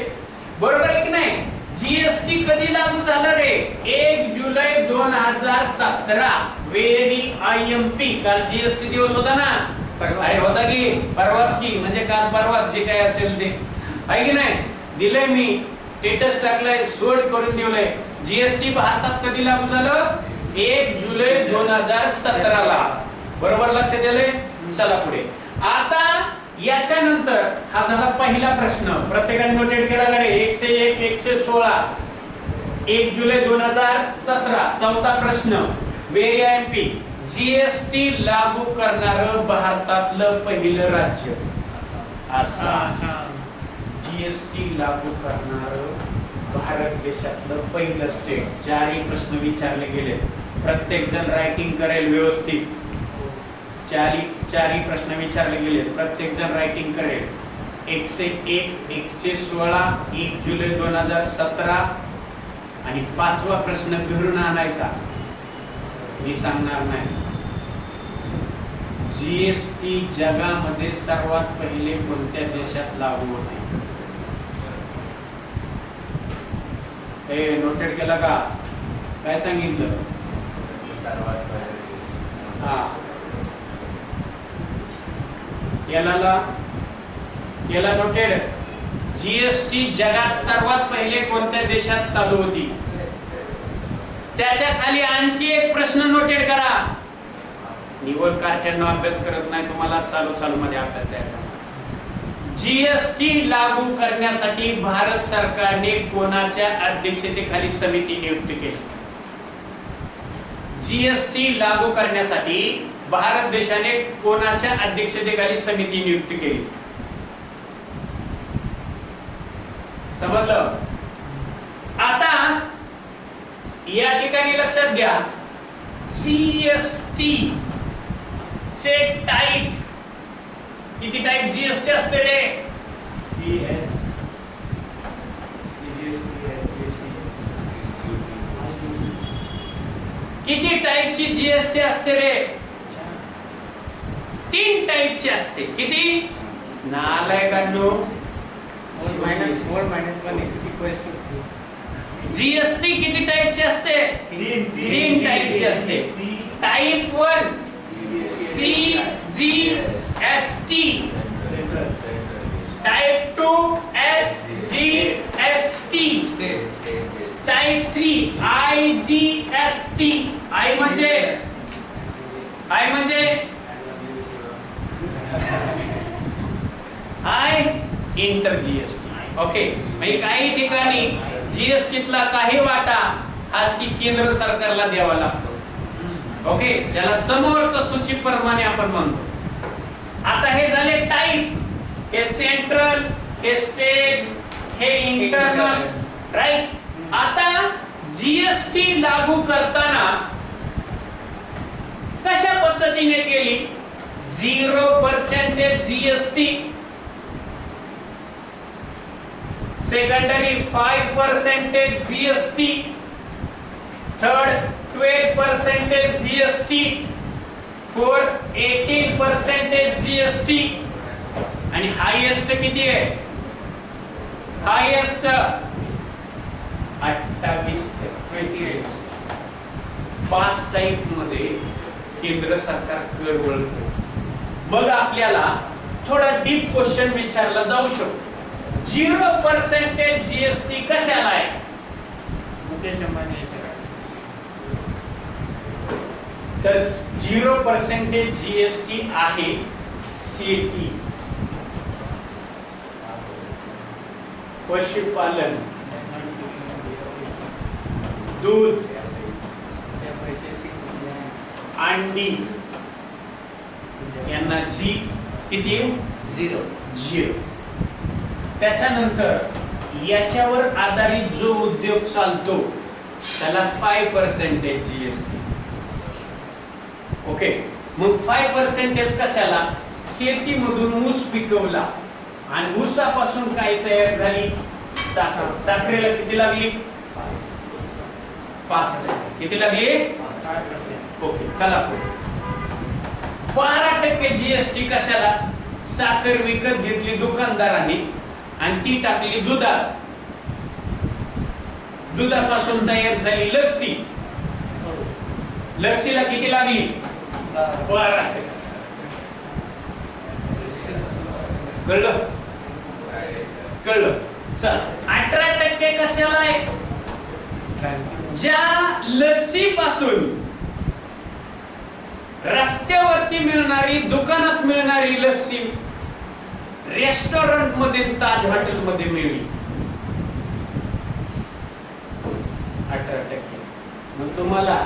बरोबर आहे की नाही? जीएसटी कधी लागू झालं रे? 1 जुलै 2017. Very IMP. काल जीएसटी दिवस होता ना? अरे होता की परवाच की, म्हणजे काल परवाच जे काय असेल ते आहे की नाही. दिलंय मी स्टेटस टाकलंय, सोड करून दिलंय. जीएसटी भारतात कधी लागू झालं? 1 जुलै 2017 ला. बरोबर लक्षात आलंय? चला पुढे. आता याच्यानंतर हा झाला पहिला प्रश्न, प्रत्येकाने नोटेट केला का रे? 101, 116, 1 जुलै 2017. चौथा प्रश्न, व्हेरी आयएमपी, जीएसटी लागू करणारं भारतातलं पहिलं राज्य आसाम. जीएसटी लागू करणारं भारत देशातलं पहिलं स्टेट. 4ही प्रश्न विचारले गेले. प्रत्येक जण रायटिंग करेल व्यवस्थित. 4ही प्रश्न विचारले गेले, प्रत्येक जण रायटिंग करेल. 101, 116, 1 जुलै 2017 आणि 5वा प्रश्न घरून आणायचा, मी सांगणार नाही. जीएसटी जगामध्ये सर्वात पहिले कोणत्या देशात लागू होते? हे नोटेट केला का? काय सांगितलं? सर्वात पहिले. हा, याला नोटेड. जीएसटी जगात सर्वात पहिले कोणत्या देशात चालू होती? त्याच्या खाली आणखी एक प्रश्न नोटेड करा. निवड कार्ट्यांना अभ्यास करत नाही तुम्हाला, चालू मध्ये अभ्यास द्यायचा. जीएसटी लागू करण्यासाठी भारत सरकारने कोणाच्या अध्यक्षतेखाली समिती नियुक्त केली? जीएसटी लागू करण्यासाठी भारत देशाने कोणाच्या अध्यक्षतेखाली समिती नियुक्त केली? समजलं? आता या ठिकाणी लक्षात घ्या, जीएसटी चे टाइप, किती टाइप जीएसटी असते रे? किती टाइपची जीएसटी असते रे? 3 टाइपची असते. किती? नालायकांनो, जीएसटी किती टाइपची असते? 3 टाइपची असते. Type 1 CGST, type 2 SGST, type 3 IGST. I म्हणजे इंटर जीएसटी. ओके, म्हणजे काही ठिकाणी जीएसटीतला काही वाटा हा केंद्र सरकारला द्यावा लागतो. ओके, ज्याला समवर्त सूची प्रमाणे आपण म्हणतो. आता हे झाले टाइप, हे सेंट्रल, हे स्टेट, हे इंटरनल, राईट. आता जीएसटी लागू करताना कशा पद्धतीने केली? 0% GST, secondary 5% GST, third 12% GST, fourth 18% GST, आणि हायएस्ट किती आहे? हायएस्ट 28%. 5 टाइप मध्ये केंद्र सरकार कर वळतो. मग आपल्याला थोडा डीप क्वेश्चन विचारला जाऊ शकतो. 0% जीएसटी कशाला आहे? मुकेश अंबानी तर 0% जीएसटी आहे शेती, पशुपालन, दूध, अंडी यांना जी किती? 0. त्याच्यानंतर याच्यावर आधारित जो उद्योग चालतो त्याला 5% जीएसटी. ओके, मग 5% कशाला? शेतीमधून ऊस पिकवला आणि ऊसापासून काय तयार झाली? साखर. साखरेला किती लागली? 5%. किती लागली? 5%. ओके, चला पुढे. 12% जीएसटी कशाला? साखर विकत घेतली दुकानदारांनी आणि ती टाकली दुधात, दुधापासून तयार झाली लस्सी. लस्सीला किती लागली? 12%. कळलं? चल, 18% कशाला आहे? ज्या लस्सी पासून रस्त्यावरती मिळणारी, दुकानात मिळणारी लस्सी रेस्टॉरंट मध्ये, ताज हॉटेल मध्ये मिळली, 18%. मग तुम्हाला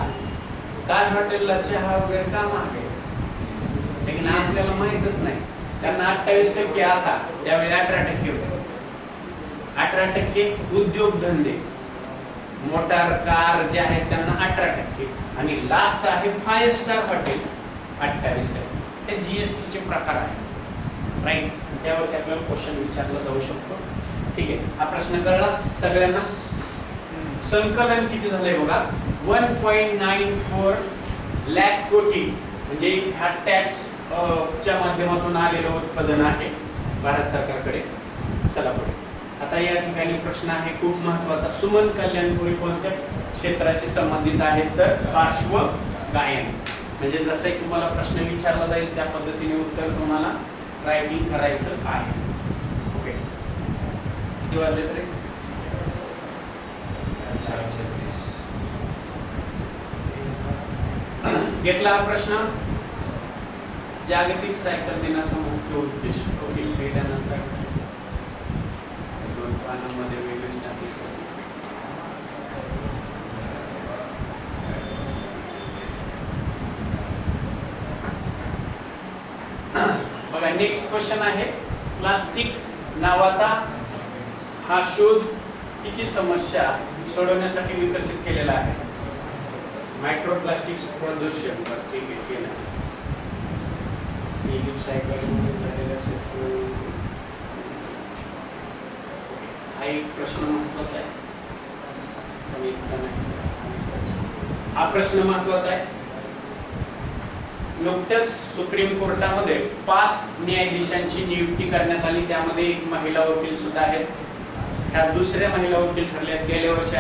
ताज हॉटेलला चहा वगैरे का महाग आहे? लेकिन आपल्याला माहितच नाही. त्यांना 28% आता, त्यावेळी 18% होते. 18% उद्योगधंदे, मोटार, कार जे आहेत त्यांना 18%, आणि लास्ट आहे 5 स्टार हॉटेल 28%. हे जीएसटी चे प्रकार आहेत, राईट. त्यावरती आपल्याला क्वेश्चन विचारला जाऊ शकतो. ठीक आहे, हा प्रश्न कळला सगळ्यांना? संकलन किती झालंय बघा? 1.94 लाख कोटी, म्हणजे हा टॅक्स च्या माध्यमातून आलेलं उत्पादन आहे भारत सरकारकडे. चला पुढे. आता या ठिकाणी प्रश्न आहे खूप महत्त्वाचा. सुमन कल्याणपुरी कोणत्या क्षेत्राशी संबंधित आहेत? तर पार्श्व गायन. म्हणजे जसं तुम्हाला प्रश्न विचारला जाईल त्या पद्धतीने उत्तर तुम्हाला रायटिंग करायचं आहे. ओके, किती वाजले तरी? घेतला हा प्रश्न. जागतिक सायकल दिनाचा मुख्य उद्देश बघा. नेक्स्ट क्वेश्चन आहे, प्लास्टिक नावाचा हा शोध किती समस्या सोडवण्यासाठी विकसित केलेला आहे? मायक्रोप्लास्टिक्स प्रदूषण. ठीक आहे, केलं. हा एक प्रश्न महत्वाचा आहे. हा प्रश्न महत्वाचा आहे. नुकत्याच सुप्रीम कोर्टामध्ये 5 न्यायाधीशांची नियुक्ती करण्यात आली. त्यामध्ये एक महिला वकील सुद्धा आहेत. ह्या दुसऱ्या महिला वकील ठरल्या. गेल्या वर्षी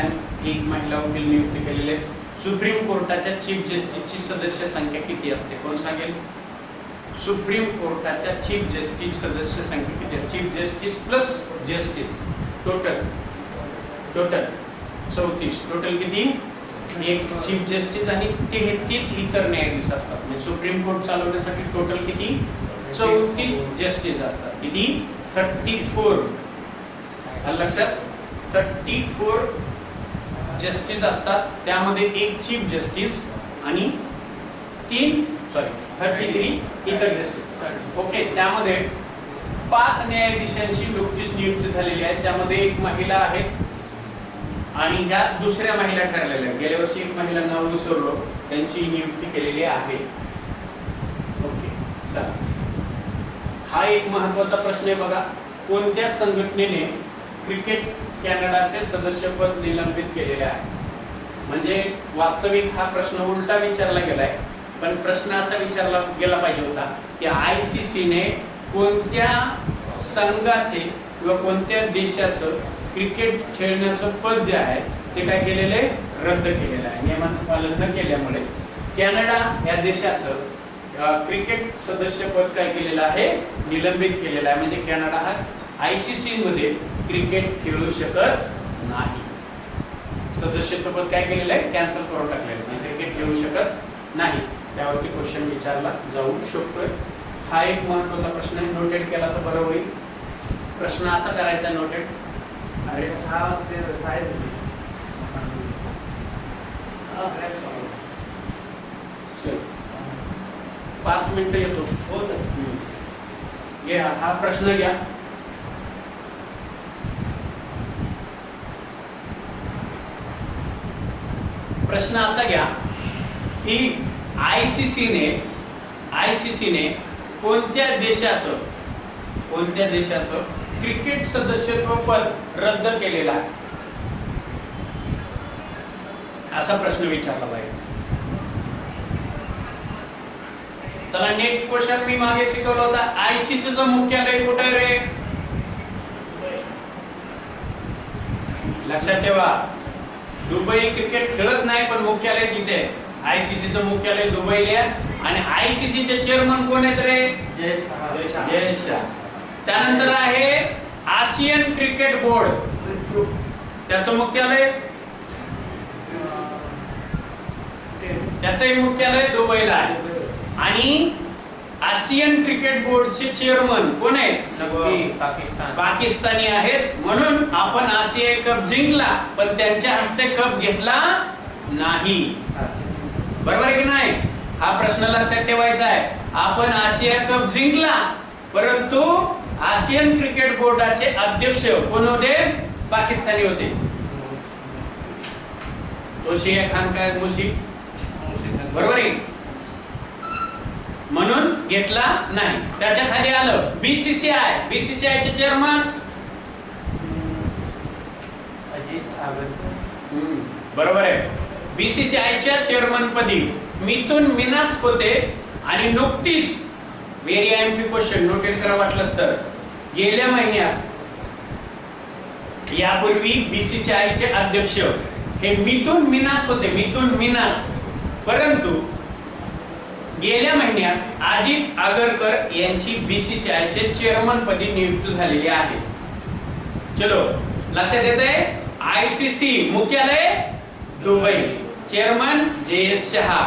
एक महिला वकील नियुक्ती केलेले. सुप्रीम कोर्टाच्या चीफ जस्टिसची सदस्य संख्या किती असते? कोण सांगेल? सुप्रीम कोर्टाच्या चीफ जस्टिस सदस्य संख्या किती असते? Chief justice plus justice total 34. Total किती? एक चीफ जस्टिस आणि 33 इतर न्यायाधीश असतात. म्हणजे सुप्रीम कोर्ट चालवण्यासाठी टोटल किती? 34 जस्टिस असतात. किती? 34. आलं लक्षात? 34 जस्टिस असतात. त्यामध्ये एक चीफ जस्टिस आणि 33 इतर जस्टिस. ओके. त्यामध्ये 5 न्यायाधीशांची नुकतीच नियुक्ती झालेली आहे. त्यामध्ये एक महिला आहे आणि ह्या दुसऱ्या महिला ठरलेल्या आहेत. गेल्या वर्षी एक महिला नाव विसरलो, त्यांची नियुक्ती केलेली आहे. ओके. चला, हा एक महत्त्वाचा प्रश्न आहे बघा. कोणत्या संघटनेने क्रिकेट कॅनडाचे सदस्यपद निलंबित केलेले आहे? म्हणजे वास्तविक हा प्रश्न उलटा विचारला गेलाय, पण प्रश्न असा विचारला गेला पाहिजे होता की ICC ने कोणत्या संघाचे किंवा कोणत्या देशाचं क्रिकेट खेळण्याचं पद जे आहे ते काय केलेले? रद्द केलेलं आहे. नियमांचं पालन न केल्यामुळे कॅनडा या देशाचं क्रिकेट सदस्यपद काय केलेलं आहे? निलंबित केलेलं आहे. म्हणजे कॅनडा हा ICC मध्ये क्रिकेट खेळू शकत नाही. सदस्यत्वपद काय केलेलं आहे? कॅन्सल करून टाकलेलं आहे. क्रिकेट खेळू शकत नाही. त्यावरती क्वेश्चन विचारला जाऊ शकतोय. हा एक महत्त्वाचा प्रश्न आहे. नोटेट केला तर बरं होईल. प्रश्न असा करायचा नोटेट. अरे हा ते साहेब 5 मिनिटं येतो. हो सर. घ्या हा प्रश्न घ्या. प्रश्न असा घ्या की ICC ने कोणत्या देशाचं क्रिकेट सदस्यत्व पद रद्द केलेला आहे? असा प्रश्न विचारला पाहिजे. चला नेक्स्ट क्वेश्चन. मी मागे शिकवला होता ICC चं मुख्यालय कुठे आहे रे? लक्षात ठेवा, दुबई क्रिकेट खेळत नाही पण मुख्यालय तिथे आहे. ICC चं मुख्यालय दुबईला आहे. आणि ICC चे चेअरमन कोण आहेत रे? जय शाह. त्यानंतर आहे आशियन क्रिकेट बोर्ड, त्याचं मुख्यालय त्याचंही मुख्यालय दुबईला आहे. आणि आशियन क्रिकेट बोर्डचे चेअरमन कोण आहेत? पाकिस्तानी आहेत. म्हणून आपण आशिया कप जिंकला पण त्यांच्या हस्ते कप घेतला नाही. बरोबर आहे की नाही? हा प्रश्न लक्षात ठेवायचा आहे. आपण आशिया कप जिंकला परंतु आशियन क्रिकेट बोर्डाचे अध्यक्ष कोण होते? पाकिस्तानी होते. तोशिया खान काय मुशीक, बरोबर आहे. म्हणून घेतला नाही. त्याच्या खाली आलं BCCI चे चेअरमन बरोबर आहे. BCCI च्या चेअरमन पदी मिथुन मिनास होते. आणि नुकतीच व्हेरी IMP क्वेश्चन नोटेट करा वाटलंच तर, गेल्या महिन्यात यापूर्वी BCCI चे अध्यक्ष हे मिथुन मिनास होते. मिथुन मिनास. परंतु गेल्या महिन्यात अजित आगरकर यांची BCCI चे चेअरमन पदी नियुक्ती झालेली आहे. चलो लक्षात येते. ICC मुख्यालय Dubai, chairman JS Shah.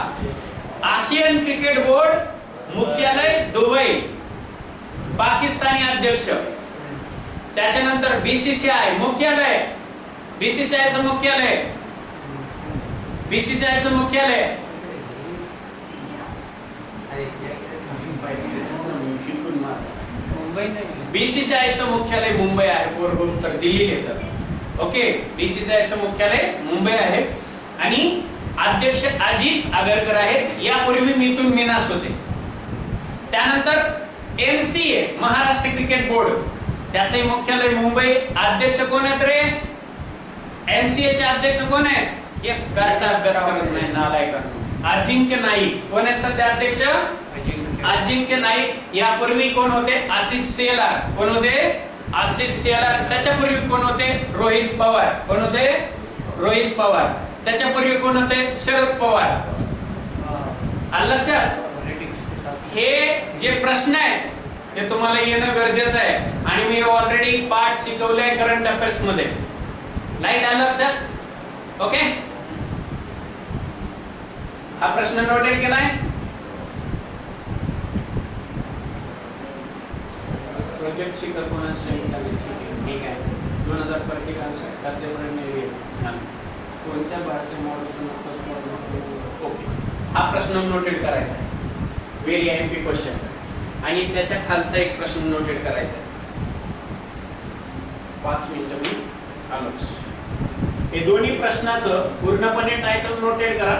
Asian cricket board मुख्यालय दुबई, पाकिस्तानी अध्यक्ष. त्याच्यानंतर BCCI मुख्यालय, BCCI चं मुख्यालय BCCI चं मुख्यालय मुंबई आहे. पूर्व उत्तर दिल्ली येतं. ओके. BCCI चं मुख्यालय मुंबई आहे आणि अध्यक्ष अजित आगरकर आहेत. यापूर्वी मिथुन मिनास होते. त्यानंतर MCA महाराष्ट्र क्रिकेट बोर्ड, त्याचे मुख्यालय मुंबई. अध्यक्ष कोण आहेत रे? MCA चे अध्यक्ष कोण आहेत? एक कार्टा अभ्यास करत नाही नालायक. अजिंक्य नाईक. कोण आहेत सध्या अध्यक्ष? अजिंक्य नाईक. यापूर्वी कोण होते? आशिष शेलार. कोण होते? आशिष शेलार. त्याच्यापूर्वी कोण होते? रोहित पवार. कोण होते? रोहित पवार. त्याच्यापूर्वी कोण होते? शरद पवार. आलं लक्षात? पॉलिटिक्स के साथ हे जे प्रश्न आहेत ते तुम्हाला येणं गरजेचं आहे आणि मी ऑलरेडी पार्ट शिकवलंय करंट अफेअर्स मध्ये. लाईट आलं लक्षात? ओके, हा प्रश्न नोटेड केलाय. प्रोजेक्ट ची कल्पना ठीक आहे. 2000 प्रत्येकांश खाद्यप्रणाली कोणत्या भारतीय मॉडेल? ओके, हा प्रश्न नोटेड करायचा आहे. Very MP question. आणि त्याच्या खालचा एक प्रश्न नोटेड करायचा आहे. 5 मिनिटं मी आलोच. हे दोन्ही प्रश्नाचं पूर्णपणे टायटल नोटेड करा.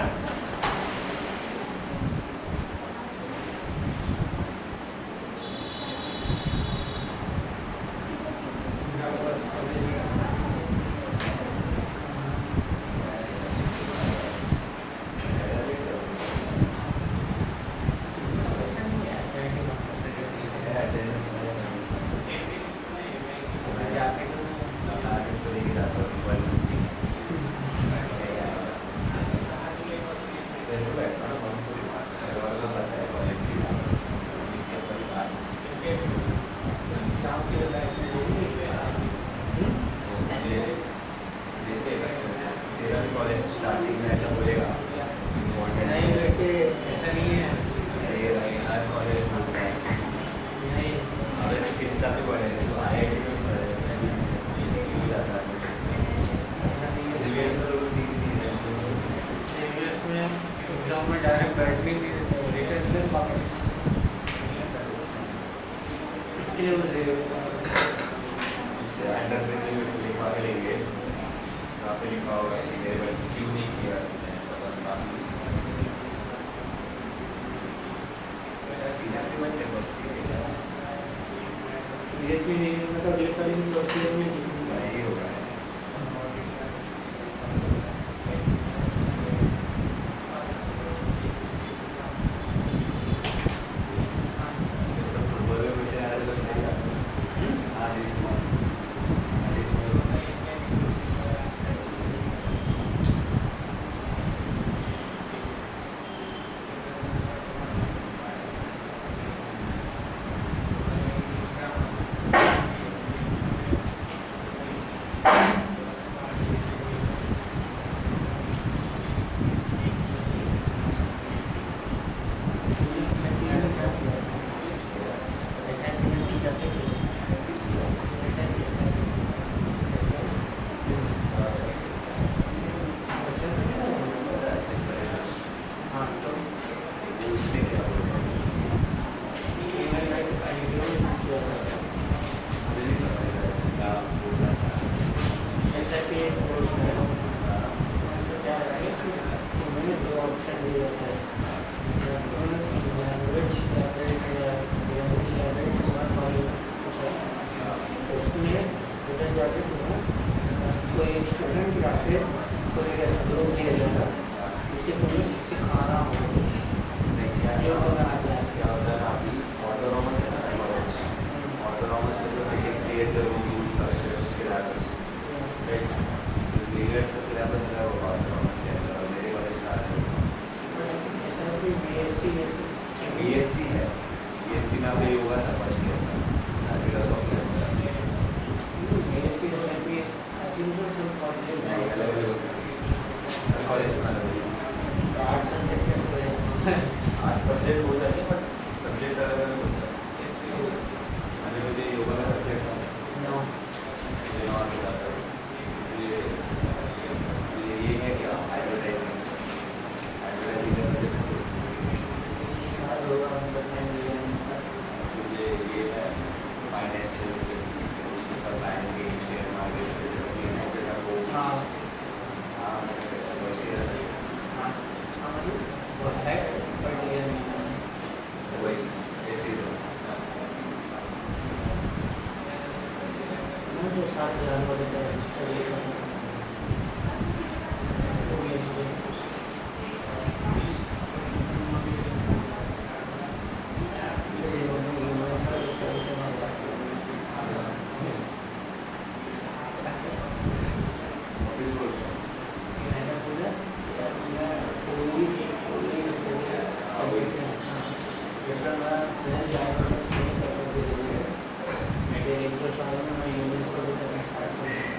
त्यांना जायला स्टोरी करत दिलेली आहे. ते एक वर्ष आलं ना युनियन्समध्ये त्यांनी स्टार्ट केलं.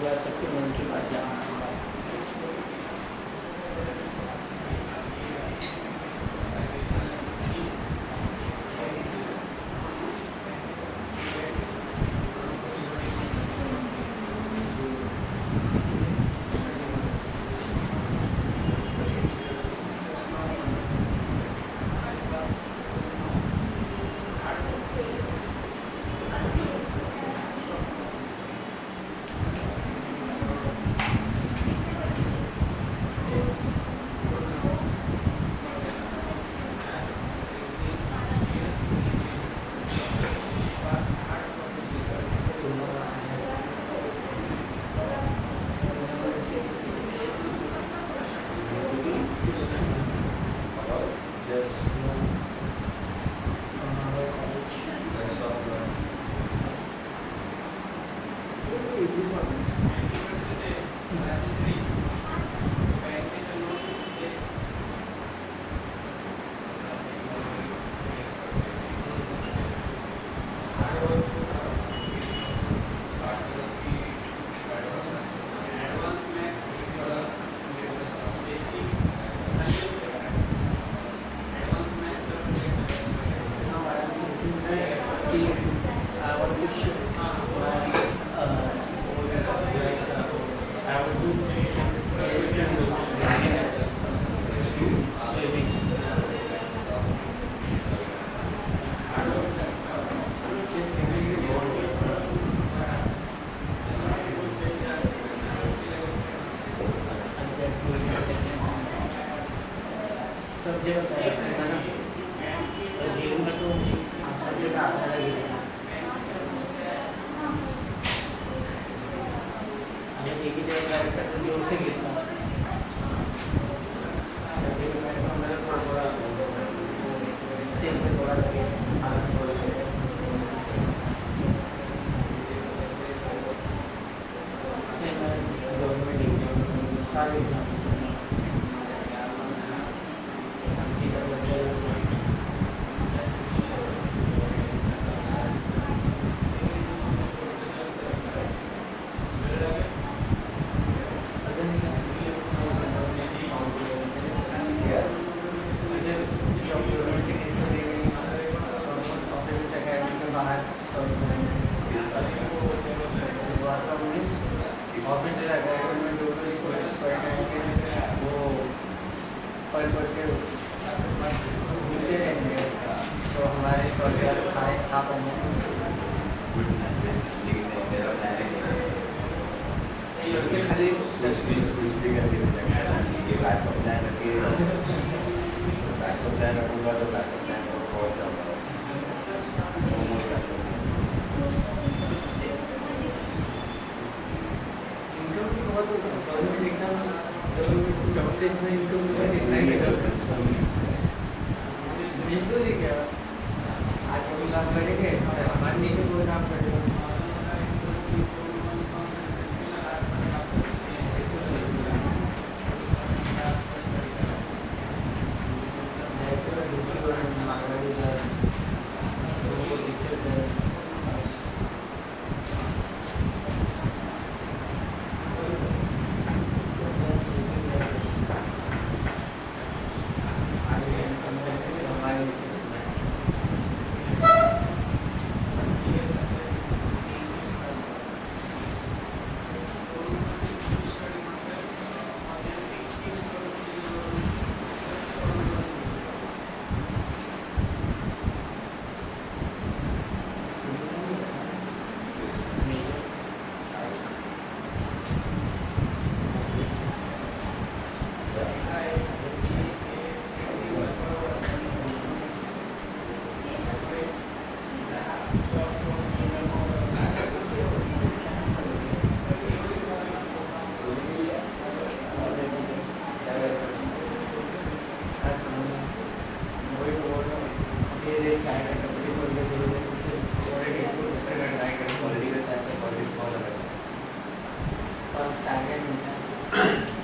त्यासाठी मन की बात सब्जेक्ट आहे जीवनातून सब्जेक्ट आपल्याला गेले आणि एकीच्या कॅरेक्टर दिवस घेतला सेम पे थोड़ा लगे सेम गवर्नमेंट एग्जाम सारे एग्जाम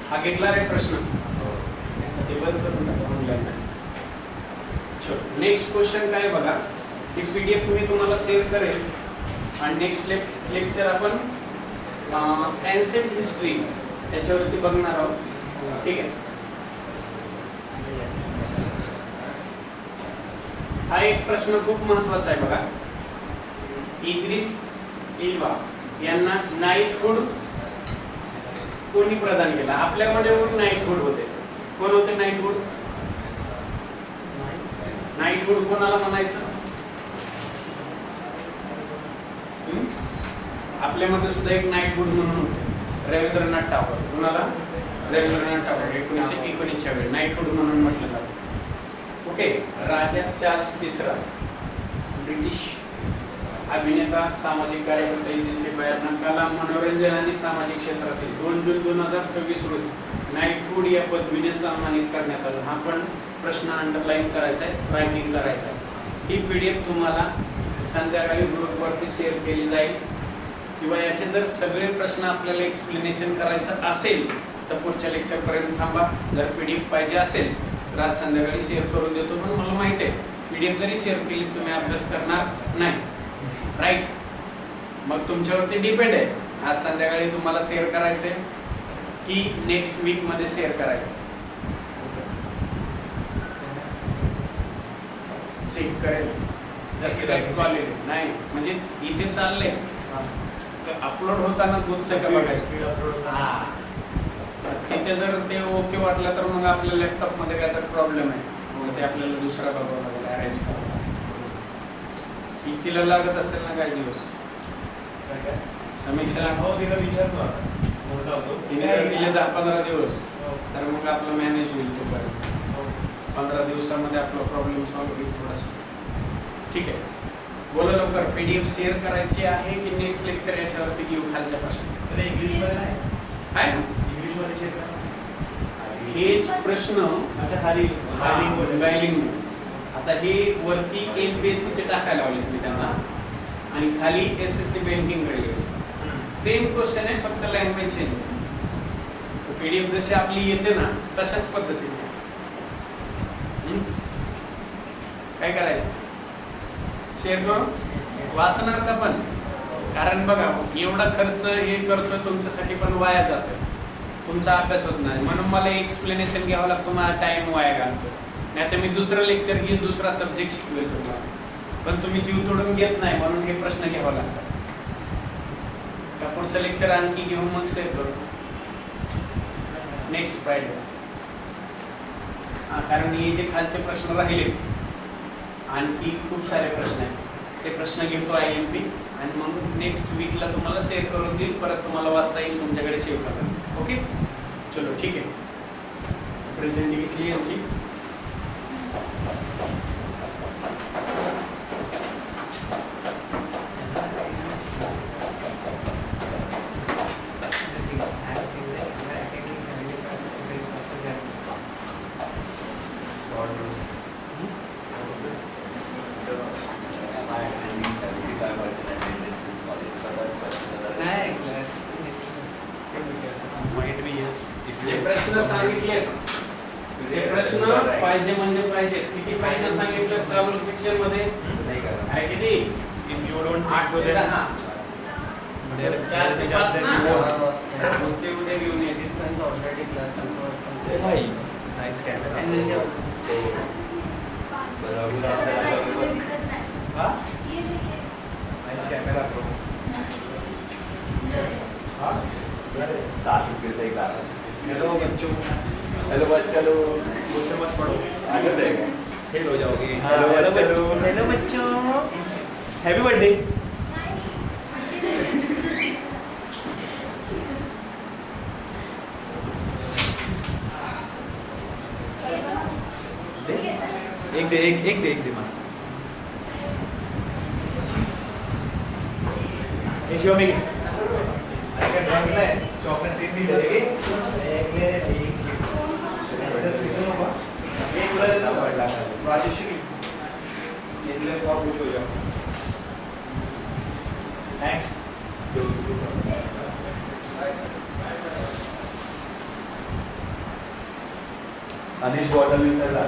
हा घेतला रे प्रश्न ते बंद करून टाका ऑनलाईन. नेक्स्ट क्वेश्चन काय बघा, ही PDF मी तुम्हाला सेव्ह करेल आणि नेक्स्ट लेक्चर आपण एन्शियंट हिस्ट्री त्याच्यावरती बघणार आहोत. ठीक आहे. हा एक प्रश्न खूप महत्वाचा आहे बघा. इद्रिस इल्वा यांना नाईटहुड कोणी प्रदान केला? आपल्याकडे नाईटहुड होते. कोण होते नाईटहुड? नाईटहुड कोणाला म्हणायचं? आपल्यामध्ये सुद्धा एक नाईटहुड म्हणून होते, रवींद्रनाथ टागोर. कोणाला? रवींद्रनाथ टागोर. 1919 च्या वेळी नाईटहुड म्हणून म्हटलं जातं. ओके. राजा चार्ल्स तिसरा, ब्रिटिश अभिनेता, सामाजिक कार्यकर्ता, विदेशी बाहेरना कला, मनोरंजन आणि सामाजिक क्षेत्रातील 2 जून 2026 रोजी नाईटहुड या पदवीने सन्मानित करण्यात आलं. हा पण प्रश्न अंडरलाईन करायचा आहे, रायटिंग करायचा आहे. ही PDF तुम्हाला संध्याकाळी ग्रुपवरती शेअर केली जाईल, किंवा याचे जर सगळे प्रश्न आपल्याला एक्सप्लेनेशन करायचं असेल तर पुढच्या लेक्चर पर्यंत थांबा. जर PDF पाहिजे असेल तर आज संध्याकाळी शेअर करून देतो. पण मला माहिती आहे PDF जरी शेअर केली तुम्ही अभ्यास करणार नाही, राईट? मग तुमच्यावरती डिपेंड आहे, आज संध्याकाळी तुम्हाला शेअर करायचंय की नेक्स्ट वीक मध्ये शेअर करायचं. चेक करेल जसे काही कॉलेज नाही, म्हणजे इथे चाललंय अपलोड होताना गुंतलं का बघायचं. हा, तिथे जर ते ओके वाटलं तर मग आपल्या लॅपटॉप मध्ये काय तर प्रॉब्लेम आहे, ते आपल्याला दुसरा बघावं लागेल, अरेंज करावं लागेल. तिला लागत असेल ना काही दिवस समीक्षेला. हो, तिला विचारतो तिने दिले 10-15 दिवस, तर मग आपलं मॅनेज होईल तोपर्यंत. 15 दिवसामध्ये आपला प्रॉब्लेम सॉल्व्ह होईल थोडासा. ठीक आहे, बोला लवकर. PDF शेअर करायची आहे की नेक्स्ट लेक्चर याच्यावरती घेऊ? खालच्या प्रश्न इंग्लिशमध्ये नाही आहे ना, इंग्लिशमध्ये शेअर करा. हेच प्रश्न. अच्छा, बायलिंग. आता हे वरती MPSC चे टाकायला लावलेत मी त्यांना, आणि खाली SSC banking railway. Same question आहे, फक्त लँग्वेज चेंज. PDF जशी आपली येते ना तशाच पद्धतीने. काय करायचं? शेअर करू? वाचणार का पण? कारण बघा, एवढा खर्च हे करतोय तुमच्यासाठी पण वाया जातोय, तुमचा अभ्यास होत नाही. म्हणून मला एक्सप्लेनेशन घ्यावं लागतं, माझा टाइम वाया घालतो. नाही तर मी दुसरं लेक्चर घेईल, दुसरा सब्जेक्ट शिकवेल तुम्हाला. पण तुम्ही जीव तोडून घेत नाही, म्हणून हे प्रश्न घ्यावा लागतात. तर पुढचं लेक्चर आणखी घेऊन मग शेअर करू नेक्स्ट फ्रायडे. कारण हे जे खालचे प्रश्न राहिले, आणखी खूप सारे प्रश्न आहेत, ते प्रश्न घेतो IMP आणि मग नेक्स्ट वीकला तुम्हाला शेअर करून देईल. परत तुम्हाला वाचता येईल, तुमच्याकडे सेव्ह करा. ओके, चलो ठीक आहे. प्रेझेंट घेतली यांची. प्रश्न सांगितले, ते प्रश्न पाहिजे म्हणजे पाहिजे. किती प्रश्न सांगितले चालू शिक्षण मध्ये? आहे किती? इफ यू डोंट 8 ते 10. 4 ते 5 ना, ते उद्या घेऊन यायचे. ऑलरेडी क्लास संपतो. भाई नाइस कॅमेरा. हाँ नाइस कैमरा ब्रो. हाँ 7 रुपये से क्लासेस. हेलो बच्चों. हेलो बच्चों, मुझसे मत पढ़ो, आगे रहेगा, फेल हो जाओगे. हेलो बच्चों. हेलो बच्चों, हैप्पी बर्थडे. एक दे मां. ये शिवमी अगर ड्रग्स है चॉकलेट तीन लगेगी. एक ले एक ये पूरा देता हूं राजेश्वरी. ये ले फॉर कुछ हो जाओ. थैंक्स. अनिश बॉटल विसरला